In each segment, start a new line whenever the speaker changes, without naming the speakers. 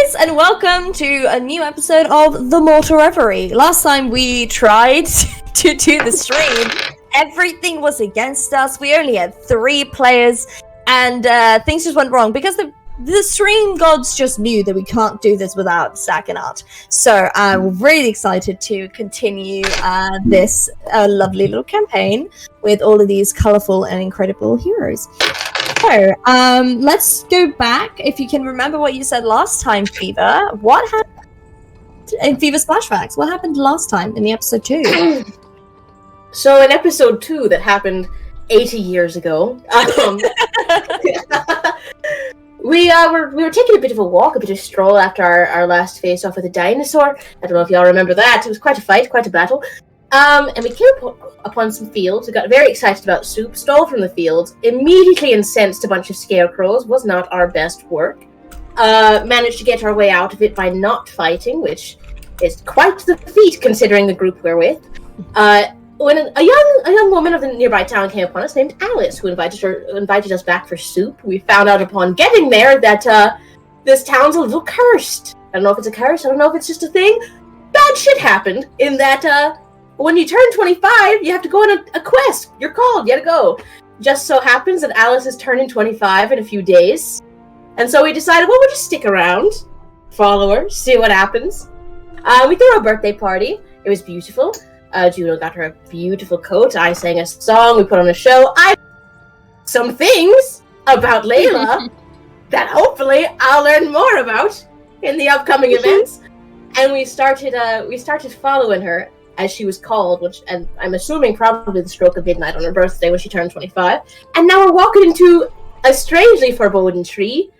guys, and welcome to a new episode of The Mortal Reverie. Last time we tried to do the stream, everything was against us. We only had 3 players, and things just went wrong because the stream gods just knew that we can't do this without stacking art. So we're really excited to continue this lovely little campaign with all of these colorful and incredible heroes. So, let's go back. If you can remember what you said last time, Fever, what happened in Fever's flashbacks? What happened last time in the episode 2?
So in episode 2 that happened 80 years ago, we were taking a bit of a walk, a bit of stroll after our last face-off with a dinosaur. I don't know if y'all remember that. It was quite a fight, quite a battle. And we came upon some fields. We got very excited about soup, stole from the fields, immediately incensed a bunch of scarecrows. Was not our best work. Managed to get our way out of it by not fighting, which is quite the feat considering the group we're with. When a young woman of the nearby town came upon us named Alice, who invited us back for soup. We found out upon getting there that this town's a little cursed. I don't know if it's a curse. I don't know if it's just a thing. Bad shit happened in that when you turn 25, you have to go on a quest. You're called. You gotta go. Just so happens that Alice is turning 25 in a few days. And so we decided, well, we'll just stick around, follow her, see what happens. We threw a birthday party. It was beautiful. Juno got her a beautiful coat. I sang a song. We put on a show. Some things about Layla that hopefully I'll learn more about in the upcoming events. And we started following her as she was called, and I'm assuming probably the stroke of midnight on her birthday when she turned 25. And now we're walking into a strangely foreboding tree,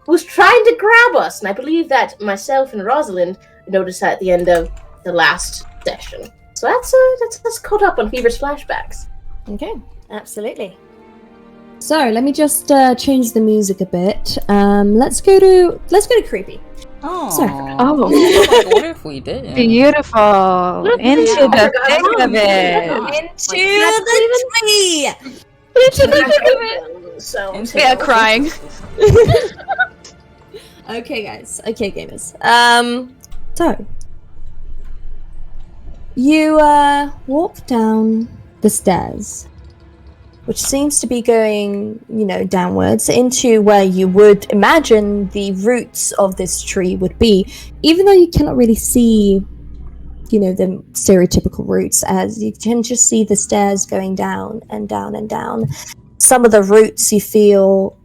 who's trying to grab us. And I believe that myself and Rosalind noticed that at the end of the last session. So that's caught up on Fever's flashbacks.
Okay, absolutely. So let me just change the music a bit. Let's go to creepy.
What if we did?
Beautiful. Into the thick of it.
Into the tree.
Into the thick of it. Yeah, crying.
Okay, guys. Okay, gamers. So you walk down the stairs, which seems to be going, downwards into where you would imagine the roots of this tree would be, even though you cannot really see, the stereotypical roots, as you can just see the stairs going down and down and down. Some of the roots you feel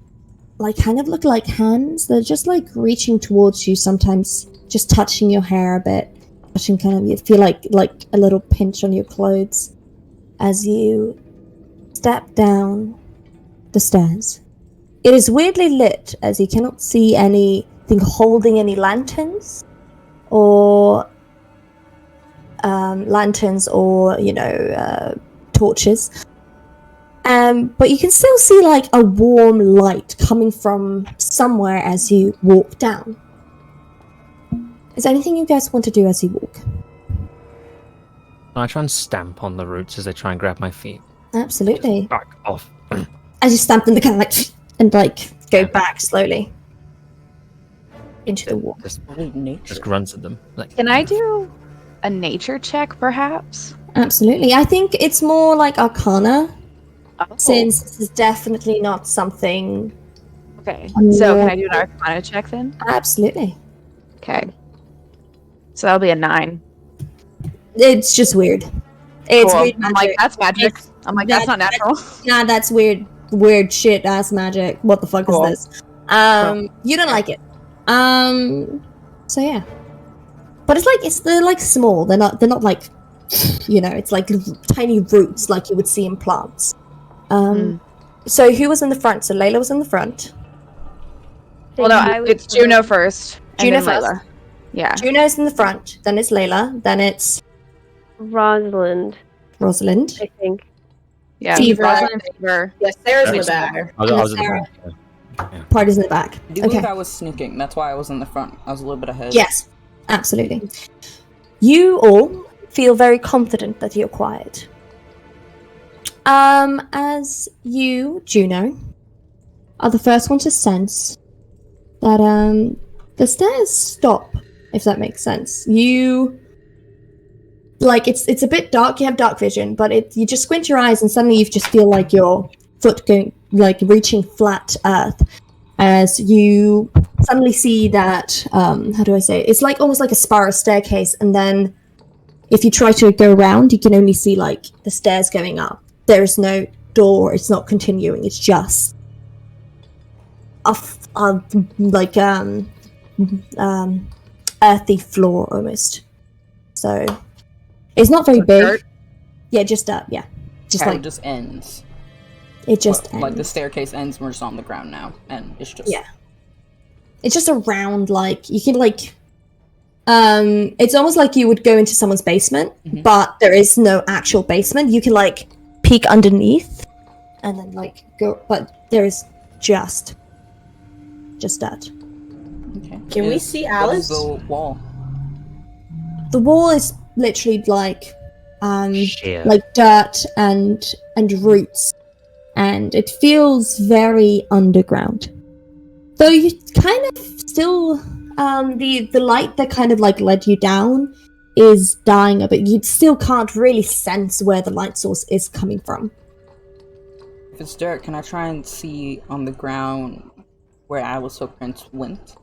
kind of look like hands. They're just reaching towards you, sometimes just touching your hair a bit, you feel like a little pinch on your clothes as you step down the stairs. It is weirdly lit, as you cannot see anything holding any lanterns or torches. But you can still see a warm light coming from somewhere as you walk down. Is there anything you guys want to do as you walk?
I try and stamp on the roots as they try and grab my feet.
Absolutely.
Just back off.
As you stamp them, they kind of go back slowly into the wall.
Just grunts at them.
Can I do a nature check, perhaps?
Absolutely. I think it's more like Arcana, since this is definitely not something.
Okay. So can I do an Arcana check then?
Absolutely.
Okay. So that'll be a 9.
It's just weird. It's
cool.
weird magic.
I'm like, that's magic. That's not natural.
Nah, that's weird shit ass magic. What the fuck is this? You don't like it. So yeah. But they're small. They're not it's like tiny roots like you would see in plants. So who was in the front? So Layla was in the front.
Well, no, it's Juno first.
Juno first.
Layla. Yeah.
Juno's in the front, then it's Layla, then it's
Rosalind,
I
think.
Yeah,
Fever.
Rosalind, Fever.
Yes, Sarah's in the back.
I was in the back. Yeah.
Party's in the back.
I do believe I was sneaking. That's why I was in the front. I was a little bit ahead.
Yes, absolutely. You all feel very confident that you're quiet. As you, Juno, are the first one to sense that the stairs stop, if that makes sense. You like it's a bit dark. You have dark vision, but you just squint your eyes and suddenly you just feel like your foot going like reaching flat earth as you suddenly see that how do I say it? It's like almost like a spiral staircase, and then if you try to go around, you can only see like the stairs going up. There is no door. It's not continuing. It's just like earthy floor almost. So it's not very big.
Dirt?
Yeah, just yeah, just
Okay,
like
it just ends.
it just ends.
Like the staircase ends, we're just on the ground now, and it's just
It's just a round like you can like. It's almost like you would go into someone's basement, but there is no actual basement. You can like peek underneath, and then like go, but there is just that.
Okay.
Can we see Alice?
The wall.
The wall is literally like
Sheer.
like dirt and roots, and it feels very underground. Though you kind of still the light that kind of like led you down is dying a bit. You still can't really sense where the light source is coming from.
If it's dirt, can I try and see on the ground where Alice's footprints went?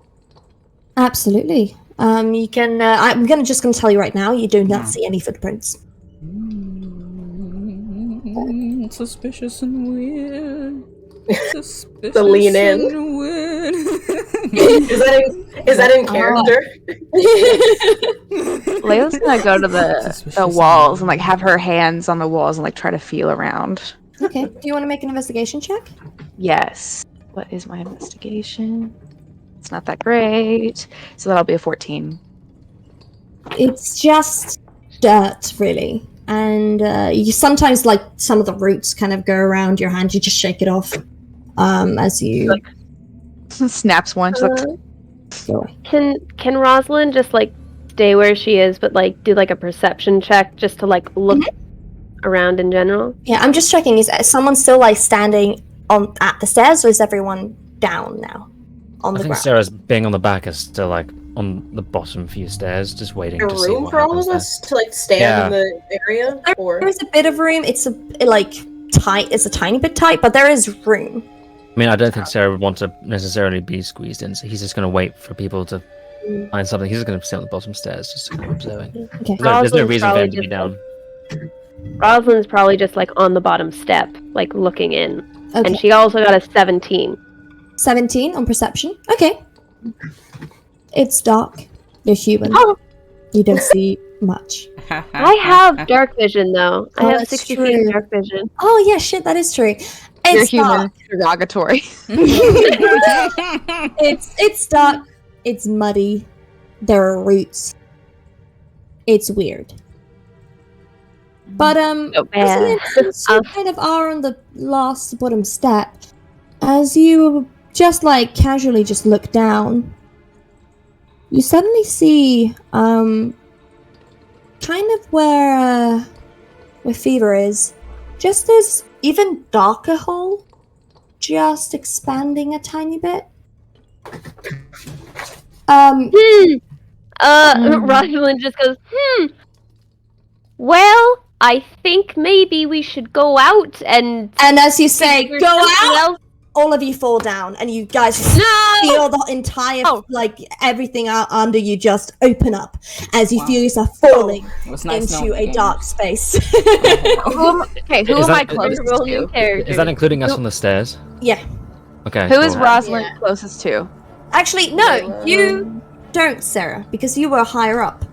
Absolutely. You can. I'm just gonna tell you right now. You do not see any footprints.
Suspicious and weird. Suspicious
The lean in.
and weird.
Is that in character?
Layla's gonna go to the walls and like have her hands on the walls and like try to feel around.
Okay. Do you want to make an investigation check?
Yes. What is my investigation? It's not that great. So that'll be a 14.
It's just dirt, really. And you sometimes, like, some of the roots kind of go around your hand. You just shake it off as you...
Like, snaps one. She's like,
go away.
Can Rosalind just like stay where she is, but like do like a perception check just to like look around in general?
Yeah, I'm just checking. Is someone still, like, standing at the stairs, or is everyone down now on
I
the
think
ground?
Sarah's being on the back is still like on the bottom few stairs, just waiting
A
to see
room
what
for all
happens
of
there.
us to like stand in the area, or
There's a bit of room. It's like tight. It's a tiny bit tight, but there is room.
I mean, I don't think Sarah would want to necessarily be squeezed in, so he's just going to wait for people to find something. He's just going to sit on the bottom stairs, just kind of observing.
Okay.
There's no
Rosalind's
reason for
probably
him to be
just,
down.
Rosalind's probably just like on the bottom step, like looking in.
Okay.
And she also got a 17.
17 on perception. Okay. It's dark. You're human.
Oh.
You don't see much.
I have dark vision though. I
Oh,
have
that's
60
true.
feet of dark vision.
Oh yeah, shit, that is true.
you're
It's
human.
dark.
Derogatory.
It's dark. It's muddy. There are roots. It's weird. But
Oh,
Rosalind, since you kind of are on the last bottom step, as you just like casually just look down, you suddenly see kind of where Fever is, just this even darker hole, just expanding a tiny bit.
Rosalind just goes, well, I think maybe we should go out and
And as you say,
figure
go
something
out,
else."
all of you fall down, and you guys
No!
feel the entire,
Oh.
like, everything out under you just open up as you
Wow.
feel yourself falling
It was nice
into
knowing
a
the
dark
game.
space.
Who
Is
am I
that-
closest
Roll new
to?
character.
Is that including us on the stairs?
Yeah.
Okay.
Who is
cool.
Rosalind
Yeah.
closest to?
Actually, no, you don't, Sarah, because you were higher up.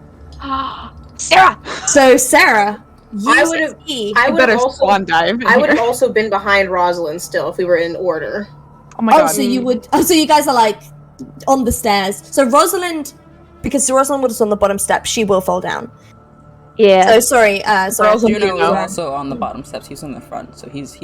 Sarah!
So, Sarah,
I
you
would've-
see...
I
You
would have
better
also
swan dive. in
I would have
here.
also been behind Rosalind still if we were in order.
Oh my
Oh,
god.
so you would... Oh, so you guys are, like, on the stairs. So Rosalind... Because Rosalind was on the bottom step, she will fall down.
Yeah.
Oh, sorry, sorry.
Rosalind,
Juno
you know.
is also on the bottom steps. He's in the front, so he's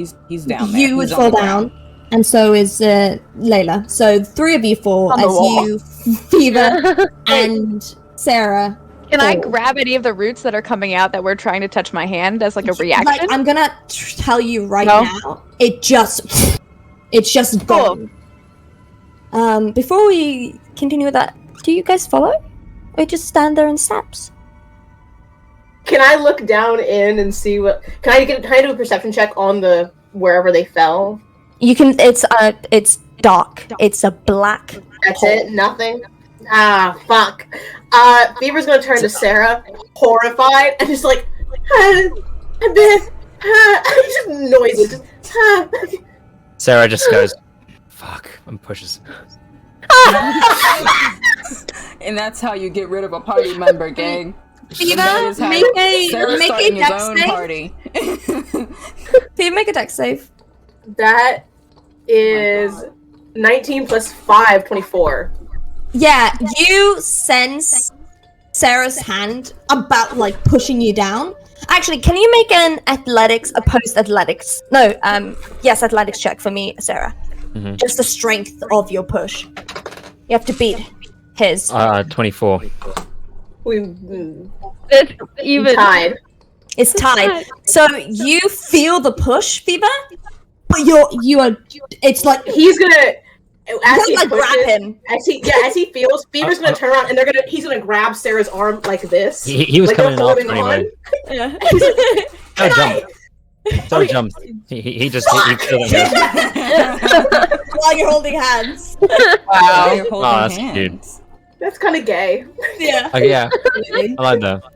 down there.
You would
He's on
fall
the
down,
ground.
and so is Layla. So three of you fall
On the
as
wall.
you, Fever and Sarah.
Can I
fall.
grab any of the roots that are coming out that were trying to touch my hand as like a reaction?
Like, I'm gonna tell you right
No.
now, it's just gone. Before we continue with that, Do you guys follow? Or just stand there in steps?
Can I look down in and see what? Can I do a perception check on the wherever they fell?
You can. It's dark. It's a black.
That's
hole.
it. Nothing. Ah, fuck. Fever's gonna turn to Sarah, horrified, and just like, just noises.
Sarah just goes, "Fuck," and pushes.
And that's how you get rid of a party member, gang.
Fever, make a dex save.
Party.
Fever, make a dex save.
That is 19 plus 5, 24.
Yeah, you sense Sarah's hand about like pushing you down. Actually, can you make an athletics, opposed athletics? No, yes, athletics check for me, Sarah.
Mm-hmm.
Just the strength of your push. You have to beat his.
24.
It's even.
Tied.
It's tied. So you feel the push, Fever, but you are. It's like
He's gonna. As he
like
pushes,
grab him.
as he feels, Fever's gonna turn around and he's gonna grab Sarah's arm like this.
He was
like
coming
they're
off
holding
anyway.
Yeah.
He's like,
Don't
"Can
jump. Don't jump. He just he killed him.
While you're holding hands.
Wow, you're holding
that's
hands.
That's kind of gay.
Yeah.
Oh yeah, I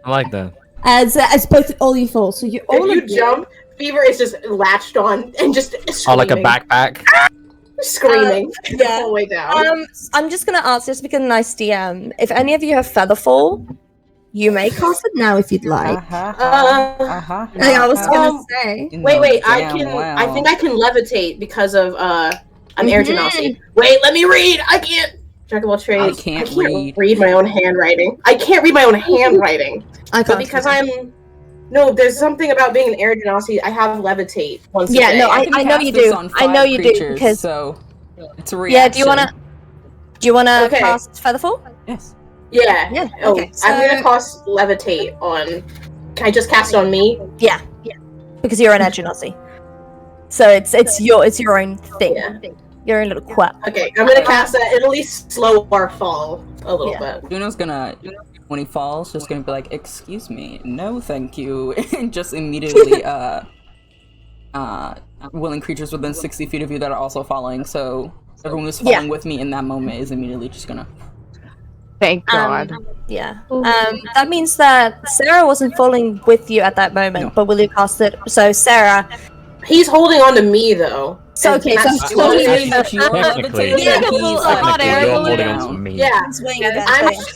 like that.
As both all you fall, so you all
If
of
you jump, Fever is just latched on and just screaming.
Oh, like a backpack.
Screaming the
yeah.
whole way down.
I'm just gonna ask, just because a nice DM, if any of you have Featherfall, you may cast it now if you'd like. I was gonna say.
Wait, I
Damn,
can.
wow.
I think I can levitate because of I'm air
Mhm.
genasi. Wait, let me read. I can't. Jack of all trades.
I can't read.
my own handwriting. I can't read my own handwriting.
I
But because there's something about being an air genasi. I have levitate once.
Yeah,
a day.
no, I know you do. I know you do because
so it's a
yeah.
reaction.
Do you wanna
Okay.
cast Featherfall?
Yes.
Yeah.
Yeah,
Oh,
okay,
I'm
so-
gonna cast levitate on. Can I just cast it on me?
Yeah, because you're an Edgenasi. So it's your own thing.
Yeah.
Your own little quirk.
Okay, I'm gonna cast that. It'll at least slow our fall a little bit.
Juno's gonna, when he falls, just gonna be like, "Excuse me, no, thank you," and just immediately willing creatures within 60 feet of you that are also falling. So everyone who's falling with me in that moment is immediately just gonna.
Thank God.
Yeah. That means that Sarah wasn't falling with you at that moment,
No.
but Willie cast it. So Sarah.
He's holding on to me though.
So
And
okay, so
that's
so
totally-
You're
Technically,
levitating,
yeah,
and he's
well,
like,
hot air
you're
balloon
holding
down.
on to me.
Yeah.
swing again.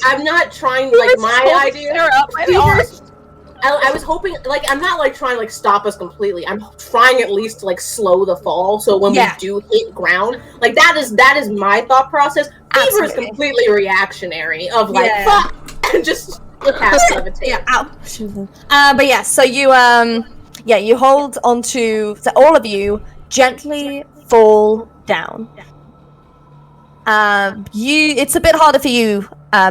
I'm not trying like my idea. I was hoping like I'm not like trying to like stop us completely. I'm trying at least to like slow the fall so when we do hit ground, like that is my thought process. Fever is
Absolutely.
completely reactionary of like
Yeah.
fuck and just cast levitate.
Yeah, ow. But yeah, so you you hold onto, so all of you gently fall down. It's a bit harder for you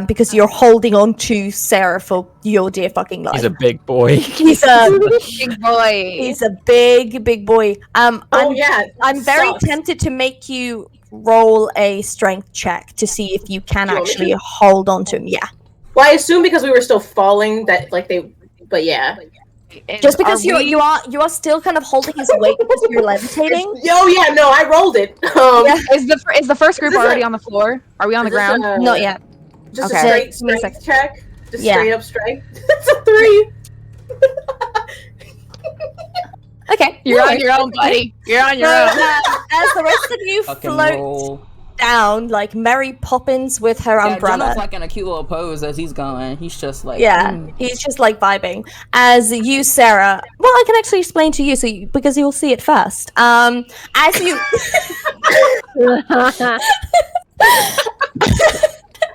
because you're holding on to Sarah for your dear fucking life.
He's a big boy.
He's a
Big boy.
he's a big boy. I'm very
sucks.
tempted to make you roll a strength check to see if you can
Do you want me
actually hold on to him. Yeah.
Well, I assume because we were still falling that like they, but yeah.
And
Just because
are
you are still kind of holding his weight because you're levitating.
Yo, yeah, no, I rolled it.
Yeah.
Is the first group
Is this
already
a-
on the floor? Are we on the
is this
ground?
a-
Not yet.
Just
Okay.
a straight
Give me a
strength check. Just
Yeah.
straight up strength. That's a 3.
Okay.
You're on your own, buddy. You're on
So,
your own.
as the rest of you
Fucking
float
roll.
down like Mary Poppins with her
Yeah,
umbrella.
Juno's like in a cute little pose as he's going. He's just like,
Yeah, he's just like vibing. As you, Sarah. Well, I can actually explain to you, because you'll see it first. As you,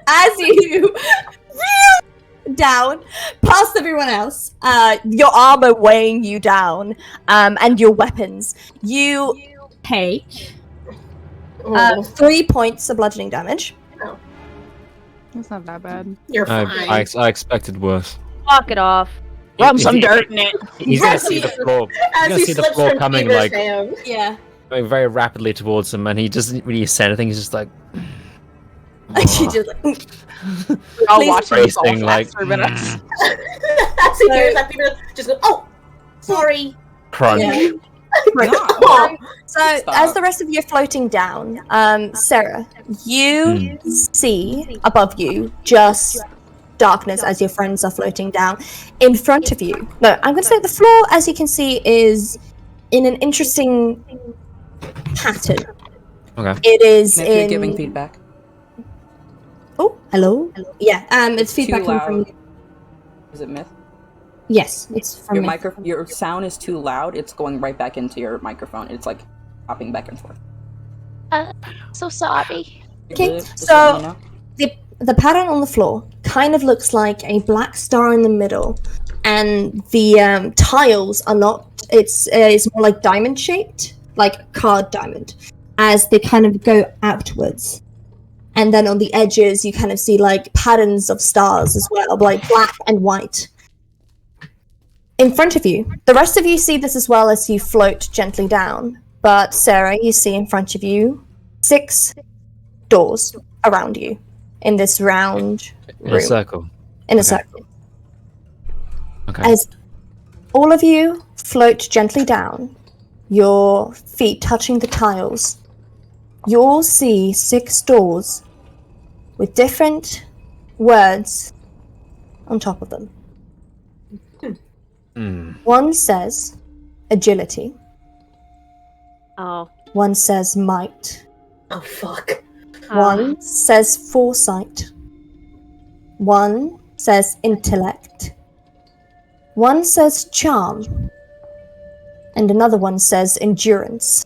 as you down past everyone else, your armor weighing you down, and your weapons, you take
Oh,
3 points of bludgeoning damage.
That's not that bad.
you're fine.
I expected worse.
Walk it off.
Rub some dirt in it.
He's gonna see the floor. He's
As
gonna
he
see the
slips
floor
from
coming
Fever's
like
hand.
Yeah.
very rapidly towards him, and he doesn't really say anything. He's just like,
She just like,
We're all
Please
watching this all
racing, like,
faster than us.
As he hears that, people just go, "Oh, sorry."
crunch.
Yeah. Right.
Oh.
So
Stop.
as the rest of you are floating down, Sarah, you see above you just darkness as your friends are floating down. In front of you, no, I'm going to say the floor, as you can see, is in an interesting pattern.
Okay.
It is
And if you're
in.
giving feedback,
Oh, hello. Yeah, it's
too
feedback coming
loud.
from.
Is it myth?
Yes, it's from
Your
me.
your sound is too loud. It's going right back into your microphone. It's like hopping back and forth.
So sorry.
Okay,
Good, just
so-
let me know.
The pattern on the floor kind of looks like a black star in the middle, and the tiles are not. It's more like diamond shaped, like a card diamond, as they kind of go outwards. And then on the edges, you kind of see like patterns of stars as well, like black and white. In front of you, the rest of you see this as well as you float gently down. But Sarah, you see in front of you 6 doors around you in this round
In a
room.
circle.
In a
Okay.
circle.
Okay.
As all of you float gently down, your feet touching the tiles, you'll see 6 doors with different words on top of them. One says agility,
Oh.
one says might,
Oh fuck.
one says foresight, one says intellect, one says charm, and another one says endurance.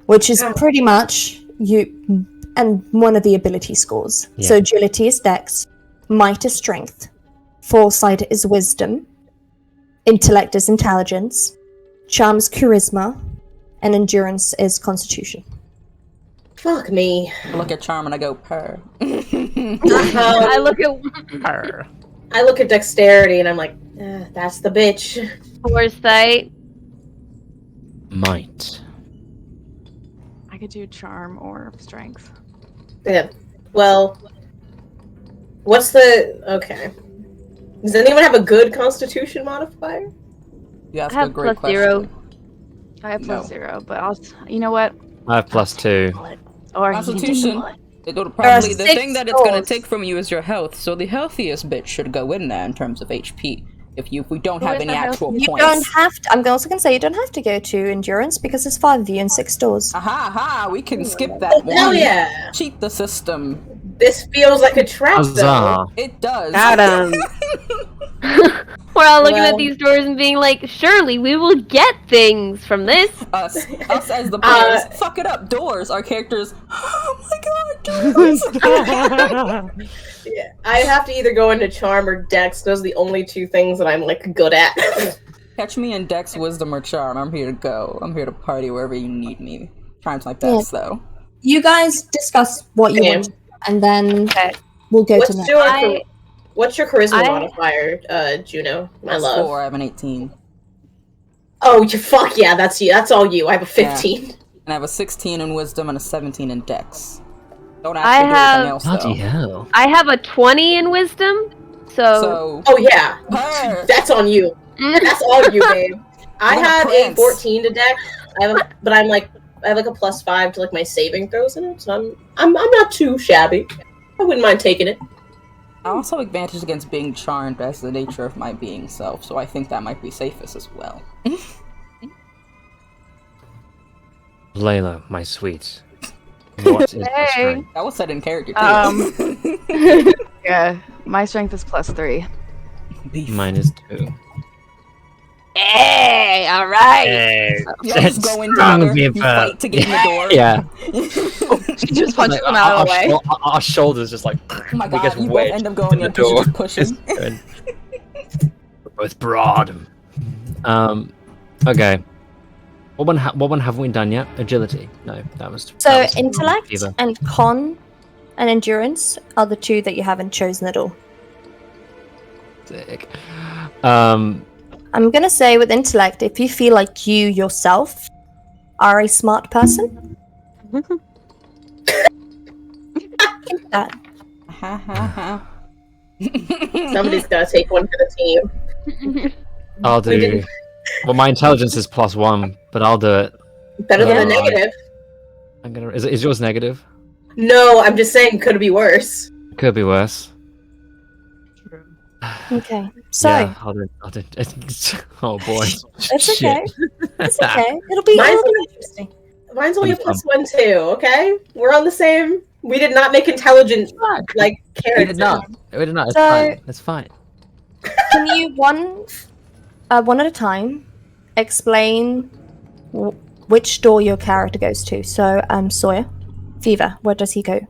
Which is pretty much you and one of the ability scores.
Yeah.
So agility is dex, might is strength, foresight is wisdom, intellect is intelligence, charm is charisma, and endurance is constitution.
Fuck me.
I look at Charm and I go purr.
I look at
I look at dexterity and I'm like, that's the bitch.
foresight.
Might.
I could do charm or strength.
Yeah. Well, what's the okay? Does anyone have a good Constitution modifier?
You ask
I have
a great
plus 0.
question.
I have
No.
+0, but you know what?
I have +2.
Or
Constitution. It'll
are
probably the
6
thing that it's gonna
doors.
take from you is your health. So the healthiest bit should go in there in terms of HP. If we don't
Who
have
is
any
the
actual
healthiest?
You
points.
don't have to. I'm also going to say you don't have to go to endurance because there's 5 of you and 6 doors.
Aha! We can skip that one.
Hell yeah!
Cheat the system.
This feels like a trap, though.
Huzzah!
It does.
Got him. We're all looking
Well-
at these doors and being like, surely we will get things from this.
us as the players. Fuck it up. Doors. Our characters. Oh my god, doors.
Yeah, I have to either go into Charm or Dex. Those are the only 2 things that I'm like good at.
Catch me in Dex, Wisdom, or Charm. I'm here to go. I'm here to party wherever you need me. Triumph's my best, though.
You guys discuss what you
Damn.
want, and then
Okay.
we'll go to that.
What's your charisma
I-
modifier, Juno? My
Plus
love.
4, I have an 18.
Oh, you fuck yeah, that's you. That's all you. I have a 15.
And I have a 16 in Wisdom and a 17 in Dex. Don't ask
I
to do
have-
anything else,
Bloody
though.
hell.
I have a 20 in wisdom, so
So,
Oh yeah,
purr.
that's on you. That's all you, babe. I
I'm a
have a
prince.
14 to Dex. I have, but I have like a +5 to like my saving throws in it, so I'm not too shabby. I wouldn't mind taking it.
I also have advantage against being charmed as the nature of my being self, so I think that might be safest as well.
Layla, my sweet. What is your
Hey.
strength?
That was said in character, too.
Yeah, my strength is +3.
Beef.
Mine is 2.
hey, all right.
Hey,
Y'all just go in together, you fight to get in the door.
Yeah.
She just punched
Like,
them out of the way.
Our shoulders just like.
Oh my
we
god,
get
you both
wedged
end up going
the
in because you're
door.
just pushing.
Good. We're both broad. Okay. What one haven't we done yet? Agility. No, that was.
So
that was
intellect
Fever.
and con and endurance are the 2 that you haven't chosen at all.
Sick.
I'm gonna say with intellect, if you feel like you yourself are a smart person, that.
Ha ha ha.
Somebody's gotta take one for the team.
I'll
We
do.
didn't-
Well, my intelligence is +1, but I'll do it.
Better than a
Alright.
negative.
I'm gonna. Is yours negative?
No, I'm just saying, could be worse.
Could be worse.
Okay. So
Yeah, I'll do. Oh boy.
it's
Shit.
okay. It's okay. It'll be
Mine's
interesting.
Mine's only a
That'll be
+1 too. Okay, we're on the same. We did not make intelligent like
We
characters.
did not. We did not. It's
So-
fine. It's fine.
Can you one at a time explain which door your character goes to? So, Sawyer, Fever, where does he go?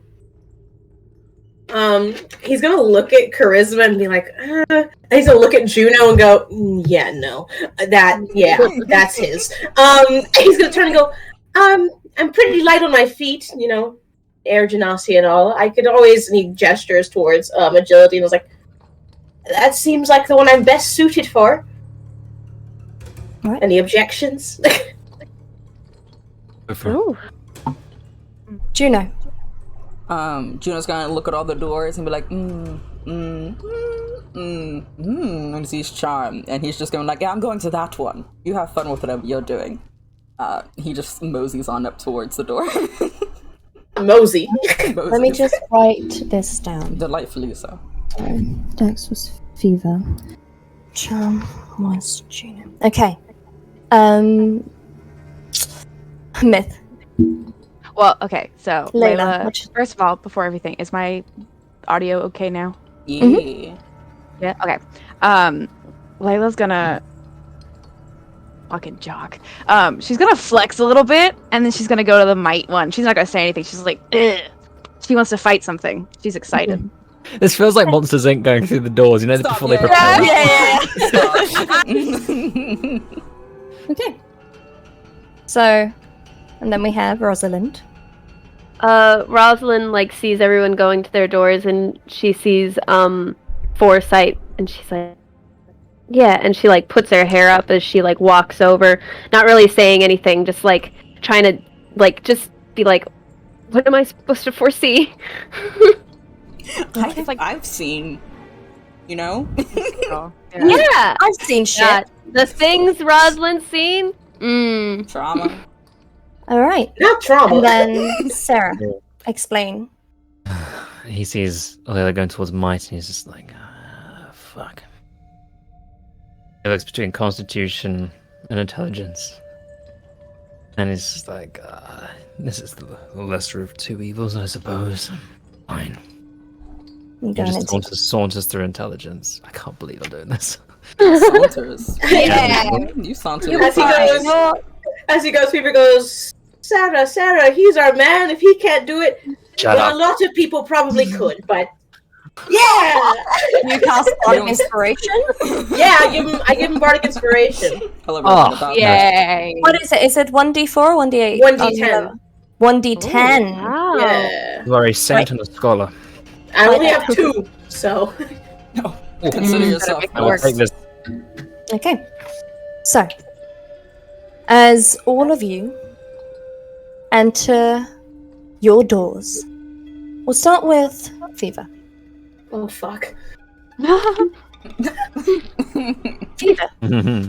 He's gonna look at Charisma and be like, and he's gonna look at Juno and go, yeah, no, that's his. He's gonna turn and go, I'm pretty light on my feet, you know, air genasi and all. I could always, and he gestures towards agility and was like, that seems like the one I'm best suited for.
Right.
Any objections?
Go for it.
Ooh.
Juno.
Juno's gonna look at all the doors and be like, and he's charmed, and he's just going like, yeah, I'm going to that one. You have fun with whatever you're doing. He just moseys on up towards the door.
Mosey.
Let me just write this down.
Delightfully so.
Dex was Fever. Charm was Juno. Okay. Myth.
Well, okay, so
Layla,
Layla,
which-
first of all, before everything, is my audio okay now?
Yeah.
Yeah. Okay. Layla's gonna fucking jock. She's gonna flex a little bit, and then she's gonna go to the might one. She's not gonna say anything. She's like, ugh. She wants to fight something. She's excited.
This feels like Monsters Inc. going through the doors, you know,
Stop,
before they
yeah.
prepare.
Okay. So, and then we have Rosalind.
Rosalind like sees everyone going to their doors, and she sees Foresight, and she's like, yeah, and she like puts her hair up as she like walks over, not really saying anything, just like trying to like just be like, what am I supposed to foresee?
I've seen, you know.
Oh,
Yeah,
I've seen shit.
yeah, the things Rosalind's seen.
Trauma.
All right.
Not trauma.
And then Sarah, explain.
He sees Layla going towards Might, and he's just like, fuck. He looks between Constitution and Intelligence. And he's just like, this is the lesser of two evils, I suppose. Fine.
You
He
going
just
into
saunters through Intelligence. I can't believe I'm doing this.
Saunters.
Yeah.
You saunter.
As he goes, Fever goes, Sarah, he's our man. If he can't do it,
Shut
well,
up.
a lot of people probably could, but yeah,
you cast Bardic Inspiration?
yeah. I give him bardic inspiration.
Oh,
Yay!
What is it? Is it 1d4 or 1d8?
1d10.
1d10.
Wow.
Yeah,
You are a saint and a scholar.
I only have 2, so
Consider yourself.
Make it
I will
work.
take this.
Okay. So, as all of you enter your doors, we'll start with Fever.
oh fuck.
Fever,
hmm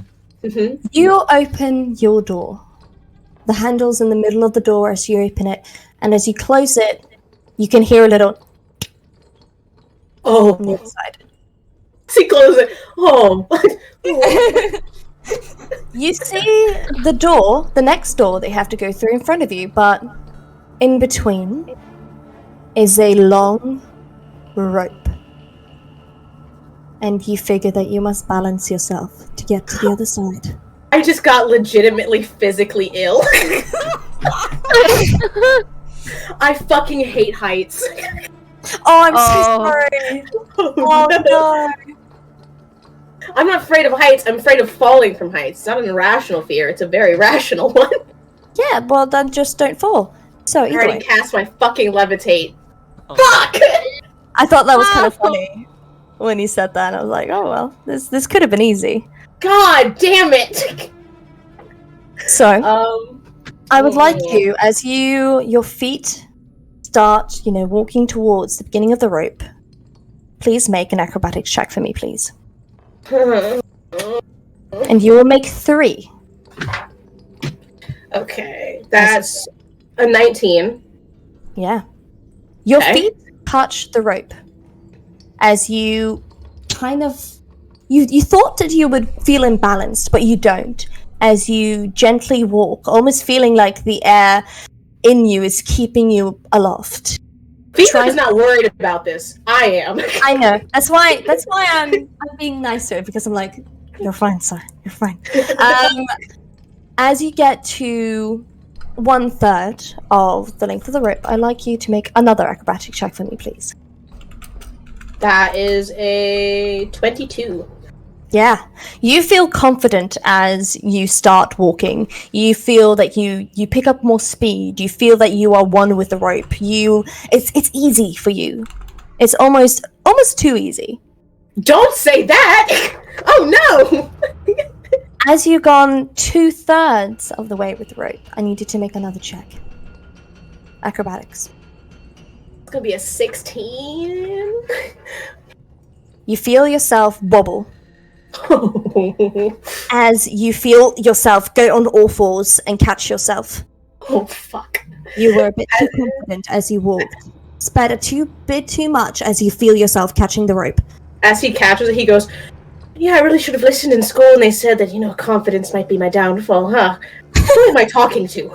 you open your door. The handle's in the middle of the door as you open it, and as you close it, you can hear a little
Oh,
on the other side.
he closes it. Oh,
You see the door, the next door that you have to go through in front of you, but in between is a long rope. And you figure that you must balance yourself to get to the other side.
I just got legitimately physically ill. I fucking hate heights.
Oh, I'm
Oh.
so sorry.
Oh,
Oh
no.
no.
I'm not afraid of heights. I'm afraid of falling from heights. It's not an irrational fear. It's a very rational one.
Yeah, well then just don't fall. So
I
either
already
way.
cast my fucking levitate.
Oh.
Fuck!
I thought that was kind of funny when he said that. I was like, oh well, this could have been easy.
God damn it!
So
Um,
I would like you, as your feet start, walking towards the beginning of the rope, please make an acrobatics check for me, please. And you will make 3.
Okay, that's a 19.
Yeah. Your
Okay.
feet touch the rope as you kind of... You thought that you would feel imbalanced, but you don't. As you gently walk, almost feeling like the air in you is keeping you aloft.
Fever's not worried about this. I am.
I know. That's why I'm being nice to it, because I'm like, you're fine, sir. You're fine. As you get to 1/3 of the length of the rope, I'd like you to make another acrobatic check for me, please.
That is a 22.
Yeah. You feel confident as you start walking. You feel that you pick up more speed. You feel that you are one with the rope. It's easy for you. It's almost too easy.
Don't say that! Oh no!
As you've gone 2/3 of the way with the rope, I need you to make another check. Acrobatics.
It's gonna be a 16.
You feel yourself wobble as you feel yourself go on all fours and catch yourself.
Oh fuck.
You were a bit too confident as you walked. Sped a bit too much as you feel yourself catching the rope.
As he catches it, he goes, yeah, I really should have listened in school, and they said that, confidence might be my downfall, huh? Who am I talking to?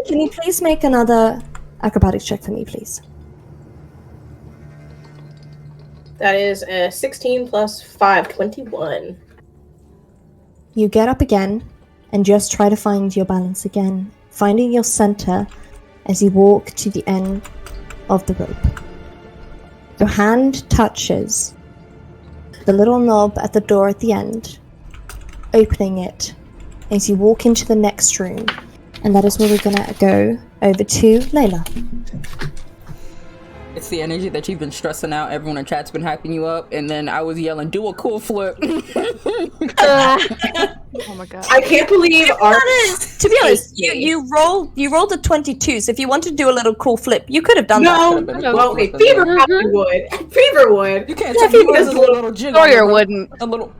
Can you please make another acrobatics check for me, please?
That is a 16 plus 5, 21.
You get up again and just try to find your balance again, finding your center as you walk to the end of the rope. Your hand touches the little knob at the door at the end, opening it as you walk into the next room. And that is where we're gonna go over to Layla.
It's the energy that you've been stressing out. Everyone in chat's been hyping you up, and then I was yelling, "Do a cool flip!"
Oh my god!
I can't believe our.
To be honest, you rolled a 22. So if you wanted to do a little cool flip, you could have done that.
No, well, okay, Fever probably would. Fever would.
You can't tell me he does his little jiggle.
Sawyer wouldn't.
A little.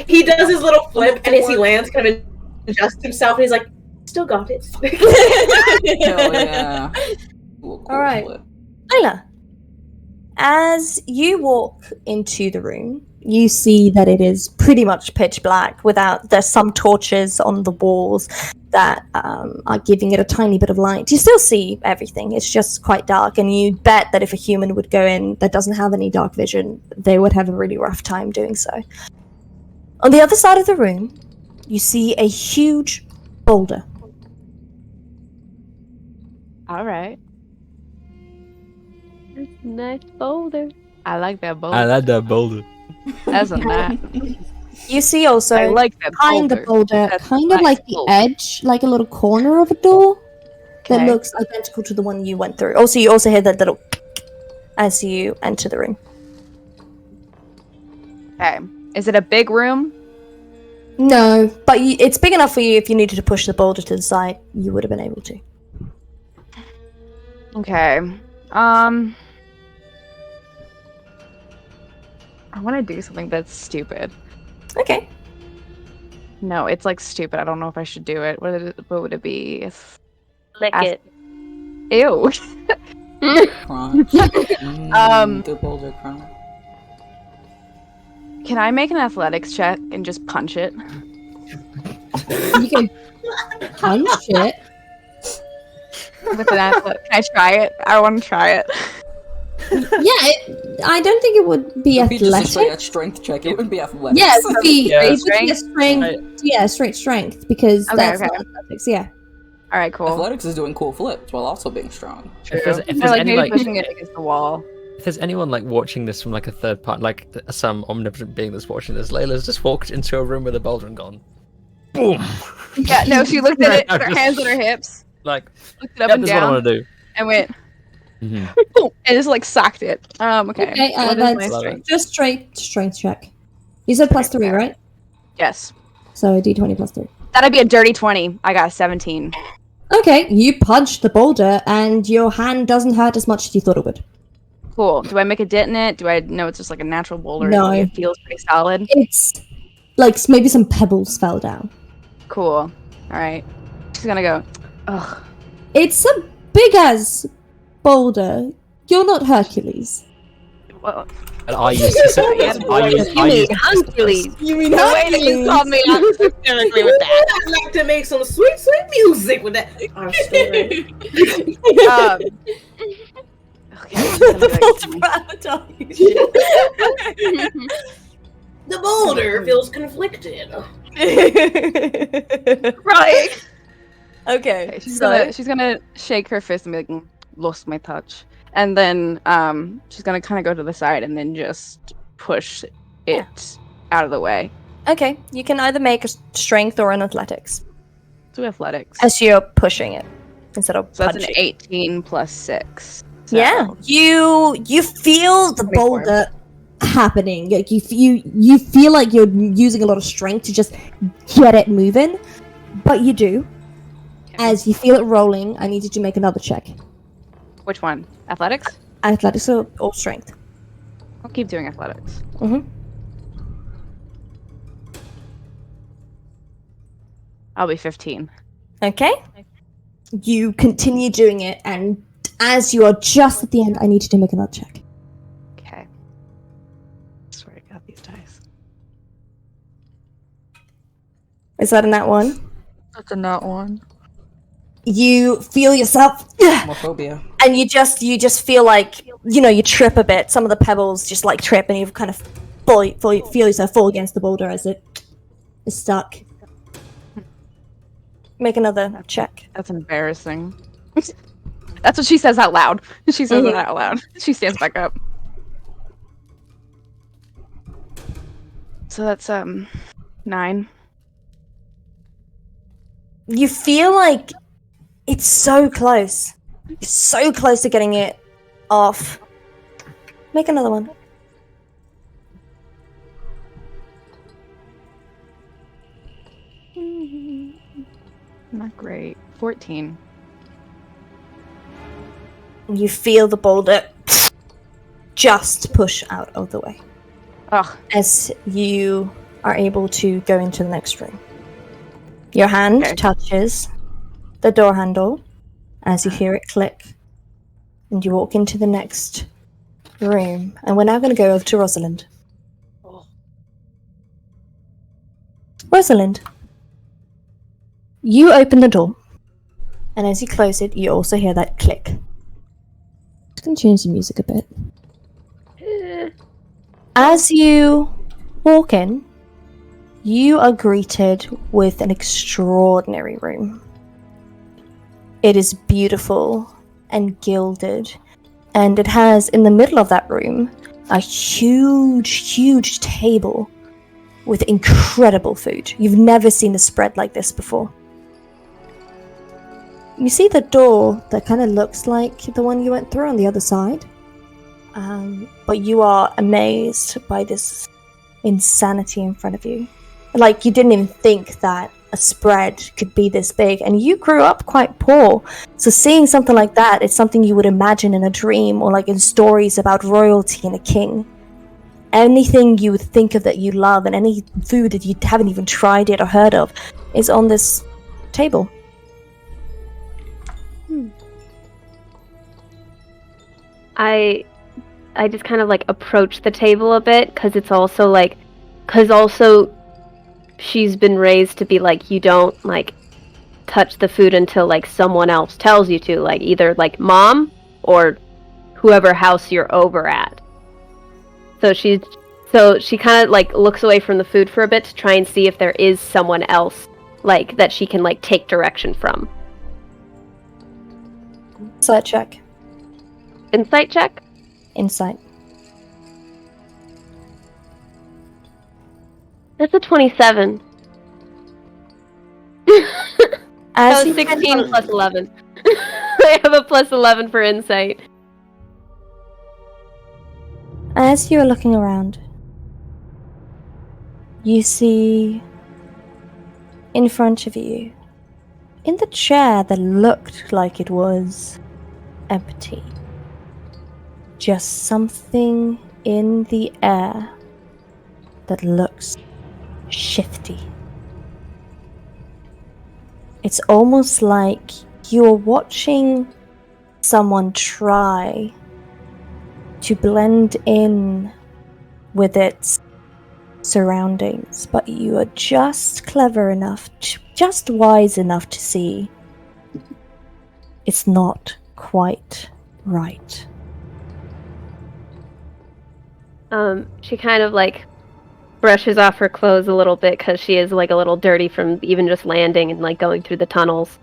He does his little flip, and as he lands, kind of adjusts himself, and he's like, "Still got it."
Hell yeah! Cool
All right,
flip.
Layla. As you walk into the room, you see that it is pretty much pitch black. There's some torches on the walls that are giving it a tiny bit of light. You still see everything. It's just quite dark, and you bet that if a human would go in that doesn't have any dark vision, they would have a really rough time doing so. On the other side of the room, you see a huge boulder.
All right.
Nice boulder.
I like that boulder.
I like that boulder.
That's a nice.
You see also
I like that
behind the boulder,
That's
kind of
nice
like the
boulder.
edge, like a little corner of a door that
Okay.
looks identical to the one you went through. Also, you also hear that little as you enter the room.
Okay. Is it a big room?
No, but it's big enough for you. If you needed to push the boulder to the side, you would have been able to.
Okay. I want to do something that's stupid.
Okay.
No, it's like stupid. I don't know if I should do it. What would it be?
Lick
Ask-
it.
Ew.
Crunch. Good boulder crunch.
Can I make an athletics check and just punch it?
You can punch it.
With an athletic, can I try it? I want to try it.
Yeah, I don't think it would be
It'd be just a straight
athletic.
strength check. It would be athletic.
Yeah, it would be,
Yeah.
it would be a strength. Yeah, straight strength because
Okay,
that's
okay.
not athletics. Yeah.
All right, cool.
Athletics is doing cool flips while also being strong.
If there's
Or,
any,
maybe
like,
pushing it against the wall.
if there's anyone like watching this from like a third part, like some omnipotent being that's watching this, Layla's just walked into a room with a boulder and gone, boom.
Yeah, no, she looked at it,
I'm
with her
just-
hands on her hips,
Like,
looked it up
yeah,
and
this is what I
down,
want to do.
and went,
Mhm.
boom, and just like sacked it. Okay.
Okay,
What is my
that's
strength?
just straight strength check. You said plus 3, right?
Yes.
So D20 plus 3.
That'd be a dirty 20. I got a 17.
Okay, you punch the boulder, and your hand doesn't hurt as much as you thought it would.
Cool. Do I make a dent in it? Do I know it's just like a natural boulder?
No.
Like, it feels pretty solid.
It's like maybe some pebbles fell down.
Cool. All right. She's gonna go. Ugh.
It's a big as boulder. You're not Hercules.
Well,
And I used to say
You mean Hercules?
You mean
the way that you called me out specifically with that.
I'd like to make some sweet, sweet music with that. Our story.
Okay. she's gonna be like,
The boulder feels conflicted.
Right. Okay.
Okay, she's gonna shake her fist and be like, lost my touch. And then she's gonna kind of go to the side and then just push it out of the way.
Okay, you can either make a strength or an athletics
Do athletics.
as you're pushing it instead of
So that's
punching.
an 18 plus 6. So
Yeah, you feel the
24.
boulder happening. Like you feel like you're using a lot of strength to just get it moving, but you do. As you feel it rolling, I need you to make another check.
Which one? Athletics?
Athletics or strength.
I'll keep doing athletics.
Mm-hmm.
I'll be 15.
Okay. You continue doing it, and as you are just at the end, I need you to make another check.
Okay. I swear to God, these dice.
Is that in that one?
That's a not one.
You feel yourself,
Homophobia.
and you just feel like you trip a bit. Some of the pebbles just like trip, and you kind of feel yourself fall against the boulder as it is stuck. Make another check.
That's embarrassing. That's what she says out loud. She says it out loud. She stands back up. So that's 9.
You feel like it's so close. You're so close to getting it off. Make another one.
Not great. 14.
You feel the boulder just push out of the way
Ugh.
as you are able to go into the next room. Your hand
Okay.
touches the door handle as you hear it click, and you walk into the next room. And we're now going to go over to Rosalind. Rosalind, you open the door, and as you close it, you also hear that click. Just going to change the music a bit. As you walk in, you are greeted with an extraordinary room. It is beautiful and gilded, and it has in the middle of that room a huge table with incredible food. You've never seen a spread like this before. You see the door that kind of looks like the one you went through on the other side, but you are amazed by this insanity in front of you. Like, you didn't even think that a spread could be this big, and you grew up quite poor, so seeing something like that is something you would imagine in a dream or like in stories about royalty and a king. Anything you would think of that you love, and any food that you haven't even tried it or heard of, is on this table.
I just kind of like approach the table a bit because she's been raised to be like, you don't like touch the food until like someone else tells you to, like either like mom or whoever house you're over at. So she kind of like looks away from the food for a bit to try and see if there is someone else like that she can like take direction from.
Insight check.
Insight check?
Insight.
That's a 27.
As
So
you
16 plus 11. I have a plus 11 for insight.
As you are looking around, you see in front of you in the chair that looked like it was empty, just something in the air that looks shifty. It's almost like you're watching someone try to blend in with its surroundings, but you are just clever enough, just wise enough to see it's not quite right.
She kind of like brushes off her clothes a little bit because she is like a little dirty from even just landing and like going through the tunnels.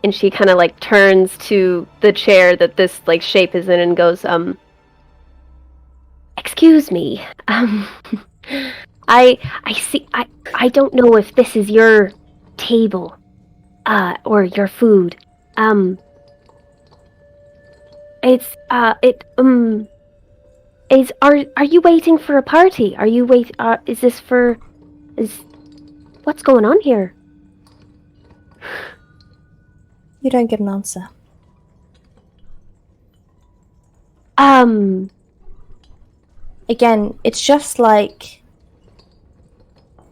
And she kind of like turns to the chair that this like shape is in and goes, excuse me. I see. I don't know if this is your table, or your food. Are you waiting for a party? Are you what's going on here?
You don't get an answer. Again, it's just like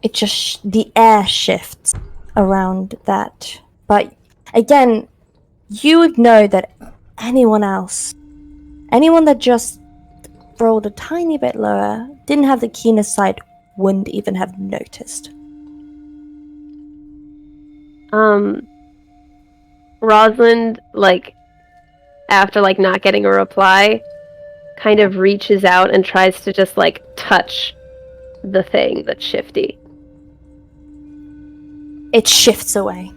the air shifts around that. But again, you would know that anyone that just rolled a tiny bit lower, didn't have the keenest sight, wouldn't even have noticed.
Rosalind, like, after like not getting a reply, kind of reaches out and tries to just like touch the thing that's shifty.
It shifts away.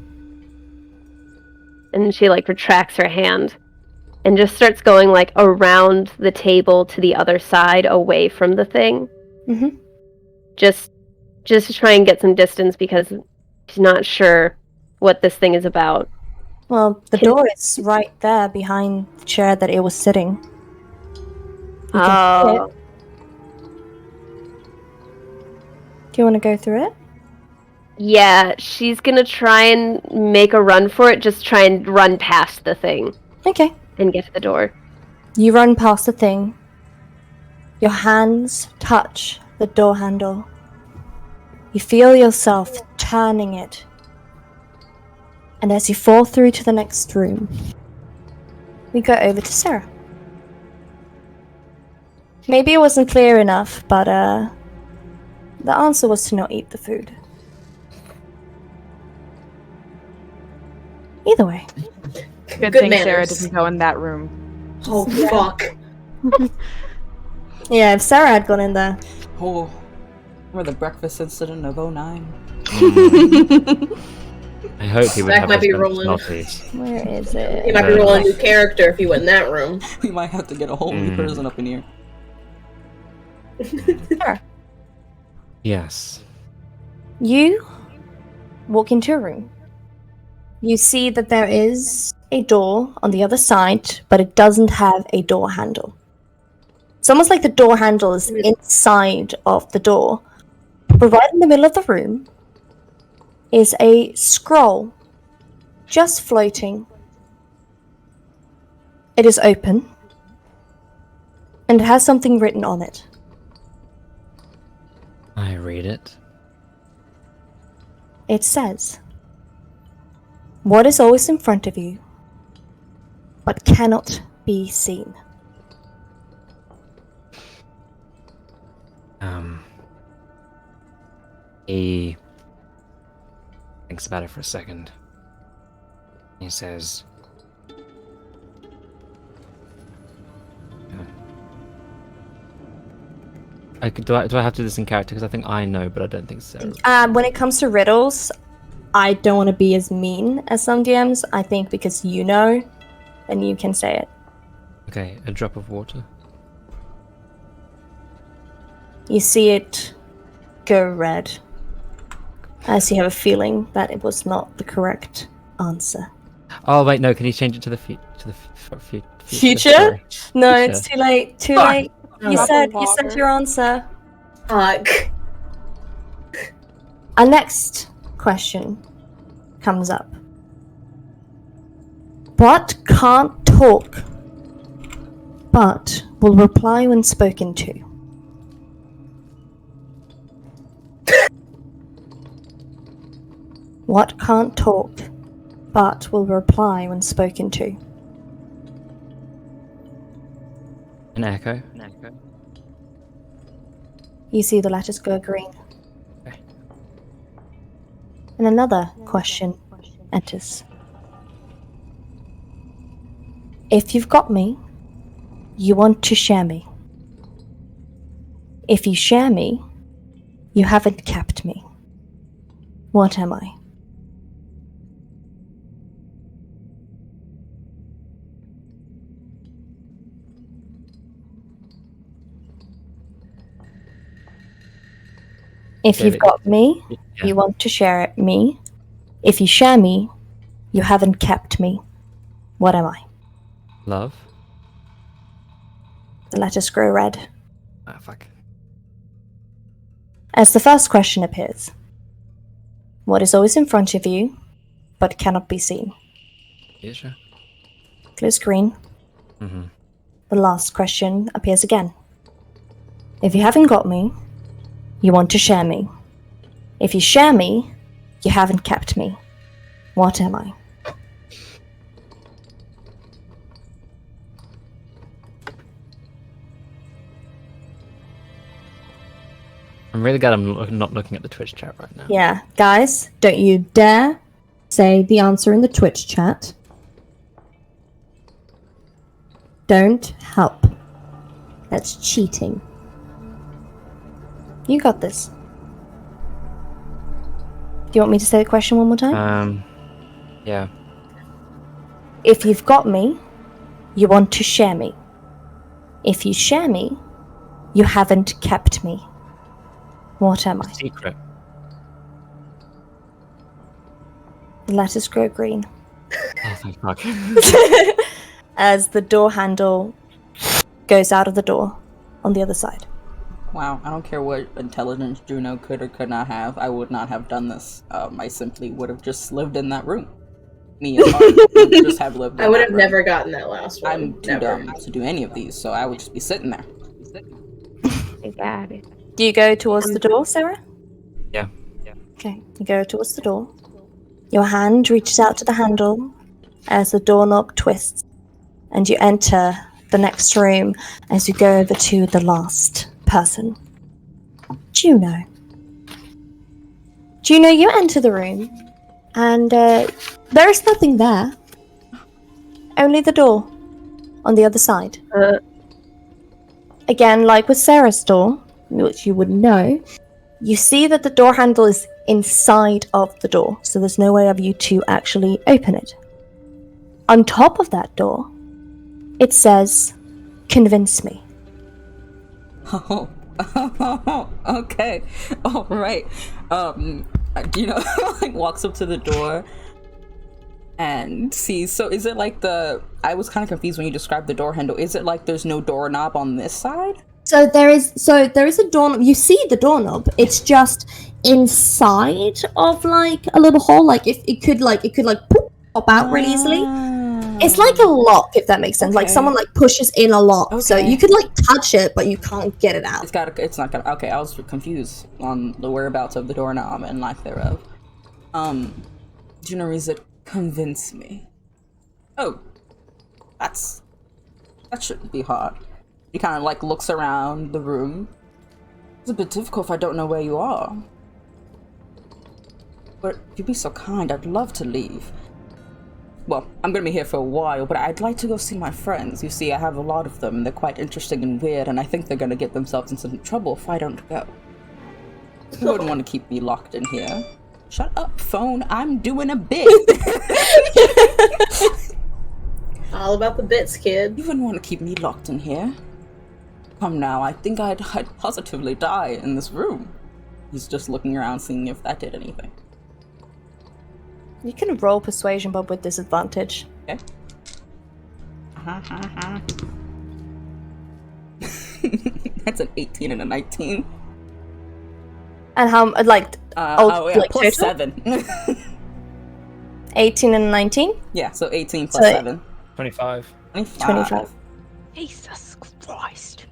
And she like retracts her hand and just starts going like around the table to the other side away from the thing.
Mm-hmm.
Just to try and get some distance because she's not sure what this thing is about.
Well, the door is right there behind the chair that it was sitting. You can see it. Do you want to go through it?
Yeah, she's gonna try and make a run for it, just try and run past the thing.
Okay.
And get to the door.
You run past the thing. Your hands touch the door handle. You feel yourself turning it. And as you fall through to the next room, we go over to Sarah. Maybe it wasn't clear enough, but the answer was to not eat the food. Either way.
Good
Good
thing Sarah
manners.
didn't go in that room.
Oh, fuck.
Yeah, if Sarah had gone in there.
Oh, remember the breakfast incident of 09?
I hope he would
Zach
have
might be
his
rolling.
notice.
Where is it?
He might be rolling a new character if he went in that room.
We might have to get a whole new person up in here.
Sarah,
Yes.
you walk into a room. You see that there is a door on the other side, but it doesn't have a door handle. It's almost like the door handle is inside of the door. But right in the middle of the room is a scroll, just floating. It is open, and it has something written on it.
I read it.
It says, "What is always in front of you, but cannot be seen."
He thinks about it for a second. He says, do I have to do this in character? Because I think I know, but I don't think so.
When it comes to riddles, I don't want to be as mean as some DMs. I think because you know, then you can say it.
Okay, a drop of water.
You see it go red, as you have a feeling that it was not the correct answer.
Oh wait, no. Can you change it to the
Future?
Sorry.
No,
Future.
it's too late. Too
Fuck.
late. You said your answer.
Fuck.
Our next question comes up. What can't talk, but will reply when spoken to? What can't talk, but will reply when spoken to?
An echo.
You see the letters go green.
Okay.
And another question enters. If you've got me, you want to share me. If you share me, you haven't kept me. What am I? If you've got me, you want to share it, me. If you share me, you haven't kept me. What am I?
Love.
The letters grow red.
Ah, fuck.
As the first question appears. What is always in front of you, but cannot be seen?
Yeah, sure.
Glows green.
Mm-hmm.
The last question appears again. If you haven't got me, you want to share me. If you share me, you haven't kept me. What am I?
I'm really glad I'm not looking at the Twitch chat right now.
Yeah, guys, don't you dare say the answer in the Twitch chat. Don't help. That's cheating. You got this. Do you want me to say the question one more time?
Yeah.
If you've got me, you want to share me. If you share me, you haven't kept me. What am I?
Secret.
The letters grow green.
Oh, thank fuck.
As the door handle goes out of the door on the other side.
Wow, I don't care what intelligence Juno could or could not have, I would not have done this. I simply would have just lived in that room. Me and Mark would just have lived in
I would
that
have
room.
never gotten that last one.
I'm too dumb to do any of these, so I would just be sitting there.
I got it.
Do you go towards the door, Sarah?
Yeah.
Okay, you go towards the door. Your hand reaches out to the handle as the doorknob twists, and you enter the next room as you go over to the last person. Juno. Juno, you enter the room, and there is nothing there. Only the door on the other side. Again, like with Sarah's door, which you would know, you see that the door handle is inside of the door, so there's no way of you to actually open it. On top of that door, it says, "Convince me."
Oh, okay. All right. Juno like walks up to the door and sees. So is it like I was kind of confused when you described the door handle. Is it like there's no doorknob on this side?
So there is a doorknob. You see the doorknob. It's just inside of like a little hole. Like if it could pop out really easily. It's like a lock, if that makes sense. Like someone like pushes in a lock, so you could like touch it, but you can't get it out.
It's not gonna. Okay, I was confused on the whereabouts of the doorknob and lack thereof. Juno, is it convince me? Oh, that shouldn't be hard. He kind of like looks around the room. It's a bit difficult if I don't know where you are. But if you'd be so kind, I'd love to leave. Well, I'm gonna be here for a while, but I'd like to go see my friends. You see, I have a lot of them. They're quite interesting and weird, and I think they're gonna get themselves in some trouble if I don't go. You wouldn't want to keep me locked in here. Shut up, phone. I'm doing a bit.
All about the bits, kid.
You wouldn't want to keep me locked in here. Come now, I think I'd positively die in this room. He's just looking around, seeing if that did anything.
You can roll persuasion, but with disadvantage.
Okay. That's an 18 and a 19.
And how, like,
plus
total?
7.
18 and 19?
Yeah, so 18 plus
So-
7.
25.
25.
Jesus Christ.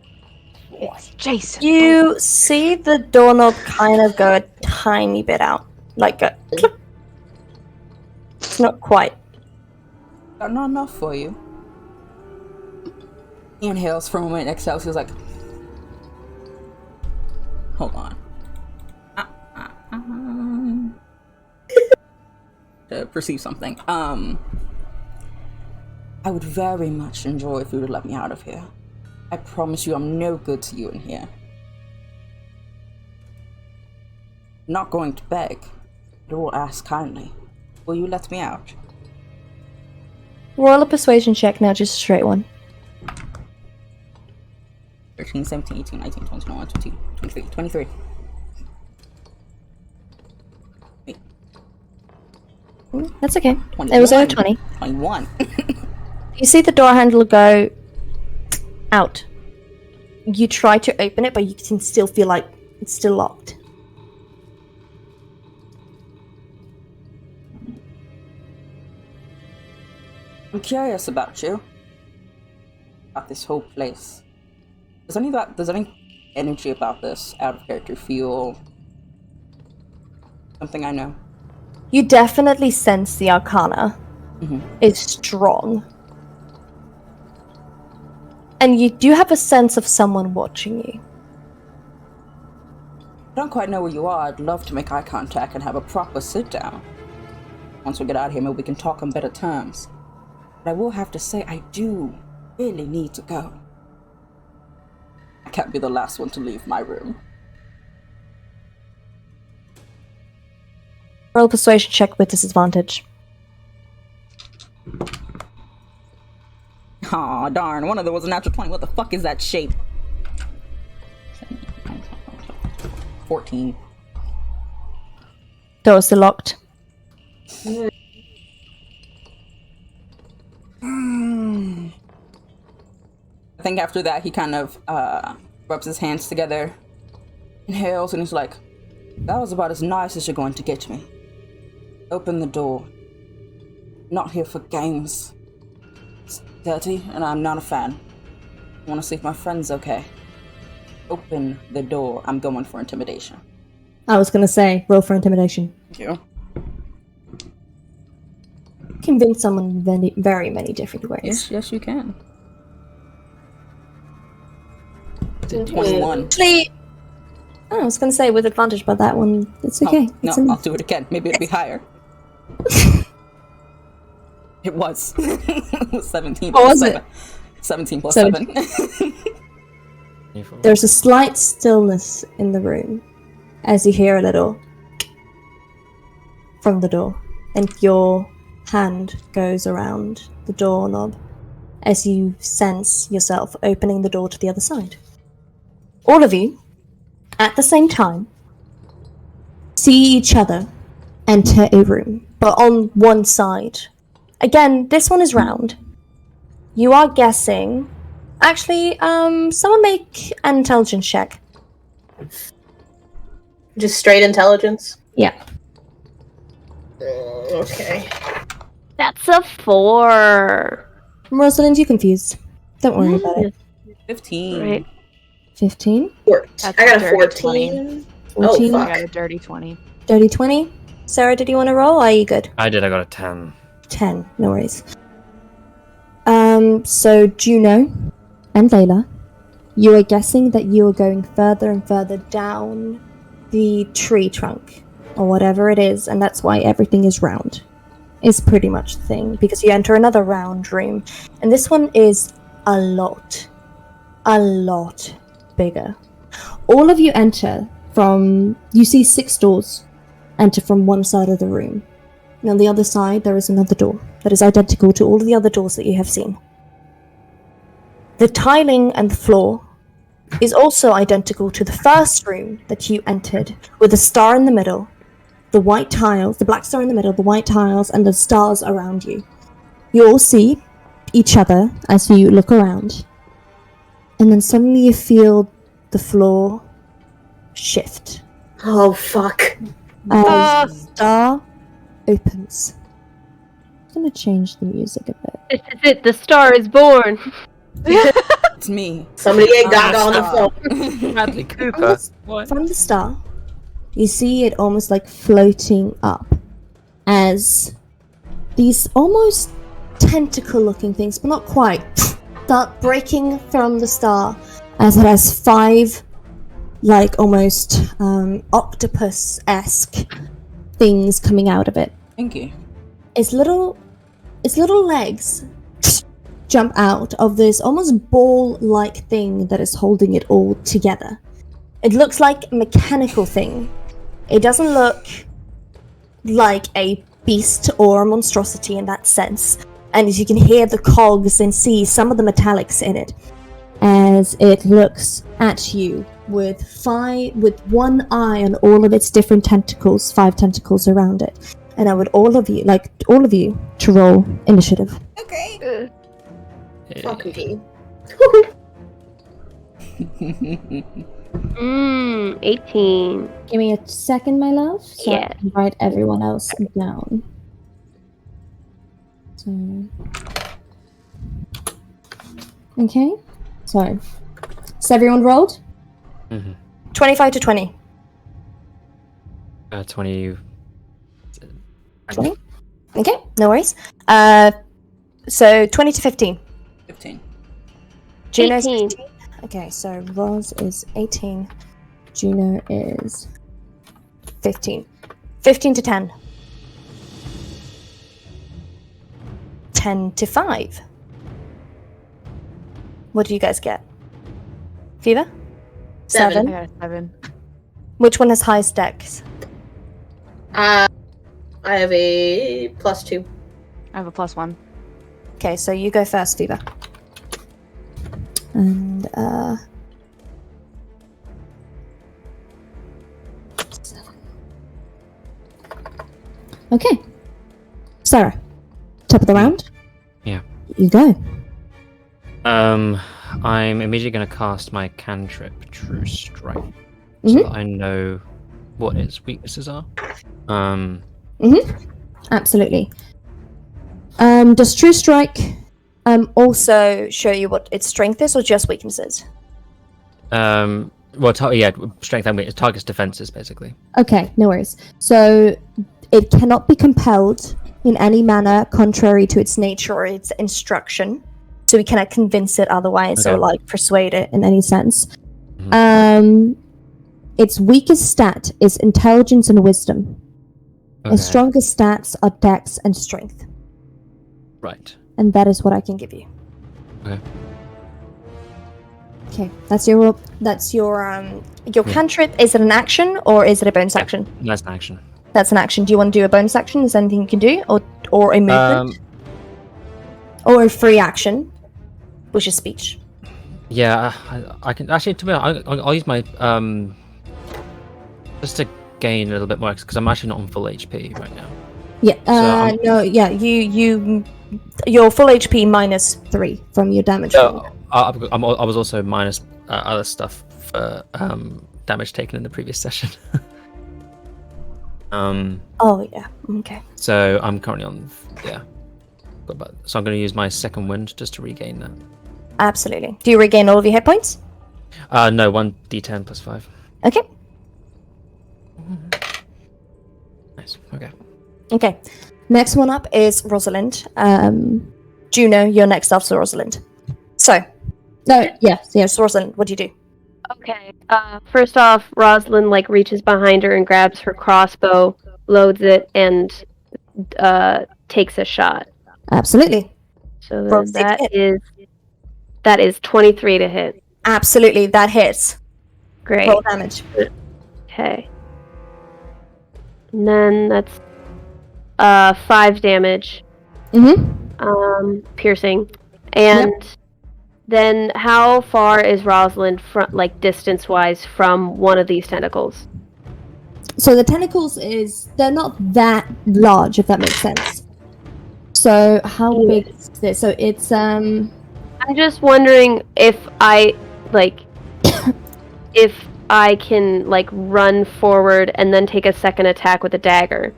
It's Jason.
You see the doorknob kind of go a tiny bit out. Like a click. It's not quite.
Not enough for you. He inhales for a moment, exhales. He was like, hold on. To perceive something. I would very much enjoy if you would let me out of here. I promise you I'm no good to you in here. I'm not going to beg, but I will ask kindly. Will you let me out?
Roll a persuasion check now, just a straight one.
13, 17, 18, 19, 20, 21, 22, 23, 23. Wait,
That's okay.
21.
It was over 20.
21.
You see the door handle go out. You try to open it, but you can still feel like it's still locked.
I'm curious about you. About this whole place. Does any energy about this out of character feel something I know?
You definitely sense the arcana is strong. And you do have a sense of someone watching you.
I don't quite know where you are. I'd love to make eye contact and have a proper sit down. Once we get out of here, maybe we can talk on better terms. But I will have to say, I do really need to go. I can't be the last one to leave my room.
Roll persuasion check with disadvantage.
Aw, darn. One of them was a natural 20. What the fuck is that shape? 14.
Doors are locked.
I think after that, he kind of rubs his hands together, inhales, and he's like, that was about as nice as you're going to get me. Open the door. Not here for games. It's dirty, and I'm not a fan. I want to see if my friend's okay. Open the door. I'm going for intimidation.
I was gonna say, roll for intimidation.
Thank you.
Convince someone in very, very many different ways.
Yes, you can. 21.
Actually, I was gonna say with advantage, but that one, it's okay.
No,
It's
I'll do it again. Maybe it'll be higher. It was. It was 17
What
plus
was
7. 17 plus
17.
7.
There's a slight stillness in the room as you hear a little from the door, and your hand goes around the doorknob as you sense yourself opening the door to the other side. All of you, at the same time, see each other enter a room, but on one side. Again, this one is round. You are guessing. Actually, someone make an intelligence check.
Just straight intelligence.
Yeah.
Okay.
That's a 4.
Rosalind, you confused. Don't worry about it.
15.
Right.
15?
I got a 14.
14?
Oh,
I
fuck.
got a dirty 20.
Dirty 20? Sarah, did you want to roll? Or are you good?
I did, I got a 10.
10, no worries. So Juno and Layla, you are guessing that you are going further and further down the tree trunk, or whatever it is, and that's why everything is round. Is pretty much the thing, because you enter another round room, and this one is a lot bigger. All of you enter from, you see 6 doors enter from one side of the room. And on the other side, there is another door that is identical to all of the other doors that you have seen. The tiling and the floor is also identical to the first room that you entered, with a star in the middle, the white tiles, the black star in the middle, the white tiles, and the stars around you. You all see each other as you look around, and then suddenly you feel the floor shift.
Oh, fuck.
As the star opens, gonna change the music a bit.
This is it. The star is born.
It's me.
Somebody get Gaga on the phone.
Bradley Cooper. What?
From the star, you see it almost like floating up as these almost tentacle-looking things, but not quite, start breaking from the star as it has 5 like almost octopus-esque things coming out of it.
Thank you.
Its little legs jump out of this almost ball-like thing that is holding it all together. It looks like a mechanical thing. It doesn't look like a beast or a monstrosity in that sense. And as you can hear the cogs and see some of the metallics in it, as it looks at you with one eye on all of its different tentacles, 5 tentacles around it. And I would all of you to roll initiative.
Okay.
Fucking D.
18.
Give me a second, my love, so
Yeah.
I can write everyone else down. So, okay. So everyone rolled?
Mm-hmm.
25 to 20.
20.
20? Okay, no worries. So 20 to 15.
15.
Juno's
18.
15. Okay, so Roz is 18. Juno is 15. 15 to 10. 10 to 5. What do you guys get? Fever?
7.
I got a 7.
Which one has highest dex?
I have a +2.
I have a +1.
Okay, so you go first, Fever. And, 7. Okay. Sarah, top of the round?
Yeah.
You go.
I'm immediately going to cast my cantrip, True Strike, so that I know what its weaknesses are.
Absolutely. Does True Strike also show you what its strength is, or just weaknesses?
Well, strength and weakness, targets defenses, basically.
Okay, no worries. So it cannot be compelled in any manner contrary to its nature or its instruction. So we cannot convince it otherwise or like persuade it in any sense. Its weakest stat is intelligence and wisdom. Its strongest stats are dex and strength.
Right.
And that is what I can give you.
Okay.
Okay, that's your cantrip. Is it an action or is it a bonus action?
That's an action.
That's an action. Do you want to do a bonus action? Is there anything you can do, or a movement, or a free action, which is speech?
Yeah, I can actually. To be honest, I'll use my just to gain a little bit more because I'm actually not on full HP right now.
Yeah. No. Yeah. You're full HP -3 from your damage.
So I was also minus other stuff for damage taken in the previous session.
Oh yeah. Okay.
So I'm currently on so I'm going to use my second wind just to regain that.
Absolutely. Do you regain all of your hit points?
No, 1d10 plus 5.
Okay.
Nice. Okay.
Okay. Next one up is Rosalind. Juno, you're next after Rosalind. So, yes, Rosalind. What do you do?
Okay. First off, Rosalind reaches behind her and grabs her crossbow, loads it, and takes a shot.
Absolutely.
So that is 23 to hit.
Absolutely, that hits.
Great.
Roll damage.
Okay. And then that's 5 damage. Piercing. And then how far is Rosalind from, distance-wise from one of these tentacles?
So the tentacles they're not that large, if that makes sense. So how big is this? So it's I'm
just wondering if I if I can run forward and then take a second attack with a dagger.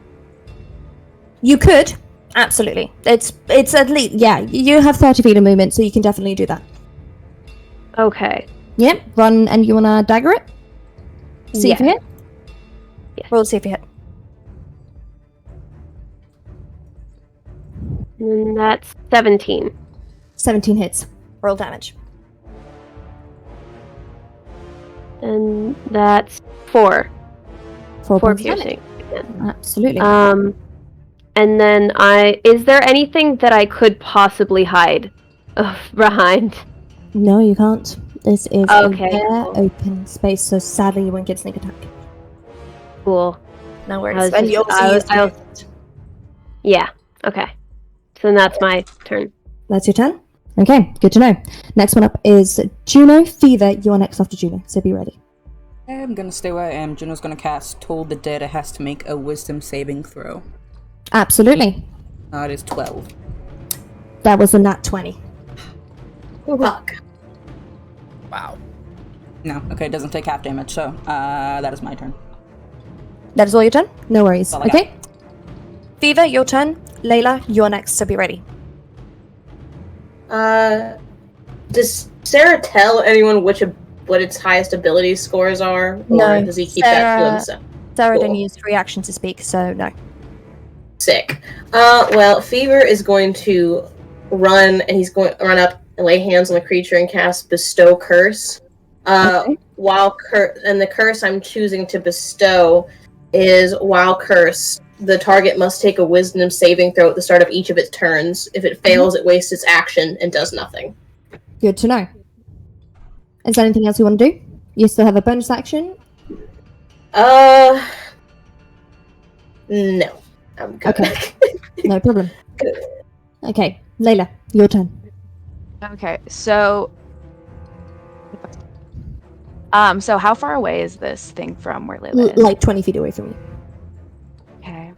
You could. Absolutely. It's at least, yeah, you have 30 feet of movement, so you can definitely do that.
Okay.
Yep, run, and you want to dagger it? See if you hit?
Yeah.
Roll to see if you hit.
And that's 17.
17 hits. Roll damage.
And that's 4.
4
4
points of damage.
piercing.
Absolutely.
And then is there anything that I could possibly hide behind?
No, you can't. This is
Okay,
a bare
cool.
open space, so sadly you won't get sneak attack.
Cool.
No
I
worries.
was
And you
just-
also
I
use
was- I was- Yeah. Okay. So then that's my turn.
That's your turn? Okay, good to know. Next one up is Juno. Fever, you are next after Juno, so be ready.
I'm gonna stay where I am. Juno's gonna cast Toll the Dead. It has to make a wisdom saving throw.
Absolutely.
It is 12.
That was a nat 20.
Fuck.
Wow. No, okay, it doesn't take half damage, so that is my turn.
That is all your turn? No worries.
All I got.
Okay. Fever, your turn. Layla, you're next, so be ready.
Does Sarah tell anyone what its highest ability scores are? Or
No,
does he keep that to
Sarah-
himself?
Sarah
Cool.
didn't use free action to speak, so no.
Sick. Well, Fever is going to run, and he's going to run up and lay hands on the creature and cast Bestow Curse.
Okay.
And the curse I'm choosing to bestow is while curse, the target must take a wisdom saving throw at the start of each of its turns. If it fails, it wastes its action and does nothing.
Good to know. Is there anything else you want to do? You still have a bonus action?
No. I'm good.
Okay. No problem.
Good.
Okay, Layla, your turn.
Okay, so so how far away is this thing from where Layla is?
Like 20 feet away from you.
Okay.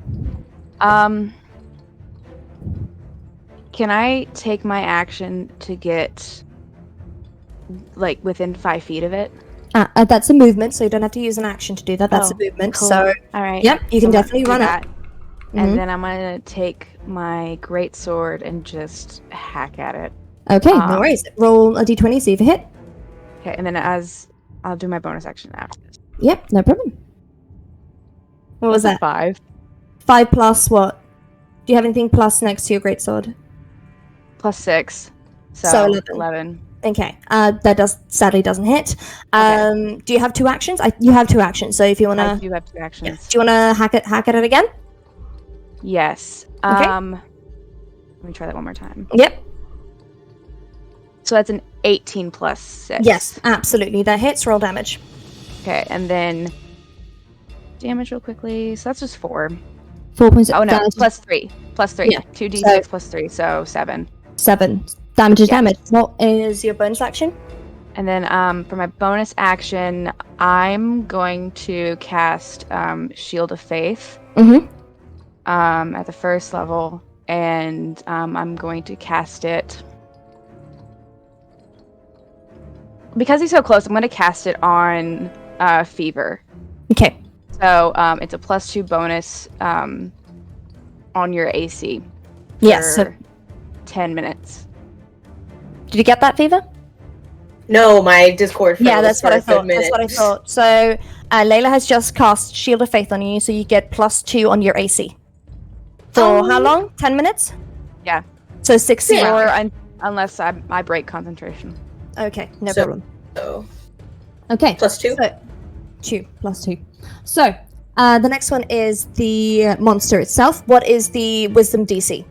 Can I take my action to get like within 5 feet of it?
That's a movement, so you don't have to use an action to do that. That's
Oh,
a movement.
cool.
So,
All right.
yep, you can
I'm gonna
definitely
do
run
that.
up.
And
Mhm.
then I'm gonna take my great sword and just hack at it.
Okay, no worries. Roll a d20, see if you hit.
Okay, and then I'll do my bonus action after this.
Yep, no problem. What was
That's a
that?
5
5 plus what? Do you have anything plus next to your greatsword?
plus 6, so,
So 11.
11.
Okay, that sadly doesn't hit. Do you have 2 actions? You have 2 actions. So if you
I
wanna,
do have 2 actions.
do you wanna hack at it again?
Yes.
Okay.
Let me try that one more time.
Yep.
So that's an 18 plus 6.
Yes, absolutely. That hits. Roll damage.
Okay, and then damage real quickly. So that's just 4.
4 points.
Oh no,
damage.
plus 3. Plus 3.
Yeah.
2d6 plus 3, so 7.
7. Damage is
Yeah.
damage. What is your bonus action?
And then for my bonus action, I'm going to cast Shield of Faith
Mm-hmm.
at the first level, and I'm going to cast it. Because he's so close, I'm going to cast it on Fever.
Okay.
So it's a +2 bonus on your AC.
Yes.
For
So,
10 minutes.
did you get that, Fever?
No, my Discord froze
Yeah, that's what
for
I
a good
thought.
minute.
That's what I thought. So, Layla has just cast Shield of Faith on you, so you get +2 on your AC. For how long? 10 minutes?
Yeah.
So 60
Or
rounds.
unless I break concentration.
Okay, no
So-
problem.
So,
Okay.
+2?
So, 2 plus 2. So, the next one is the monster itself. What is the Wisdom DC?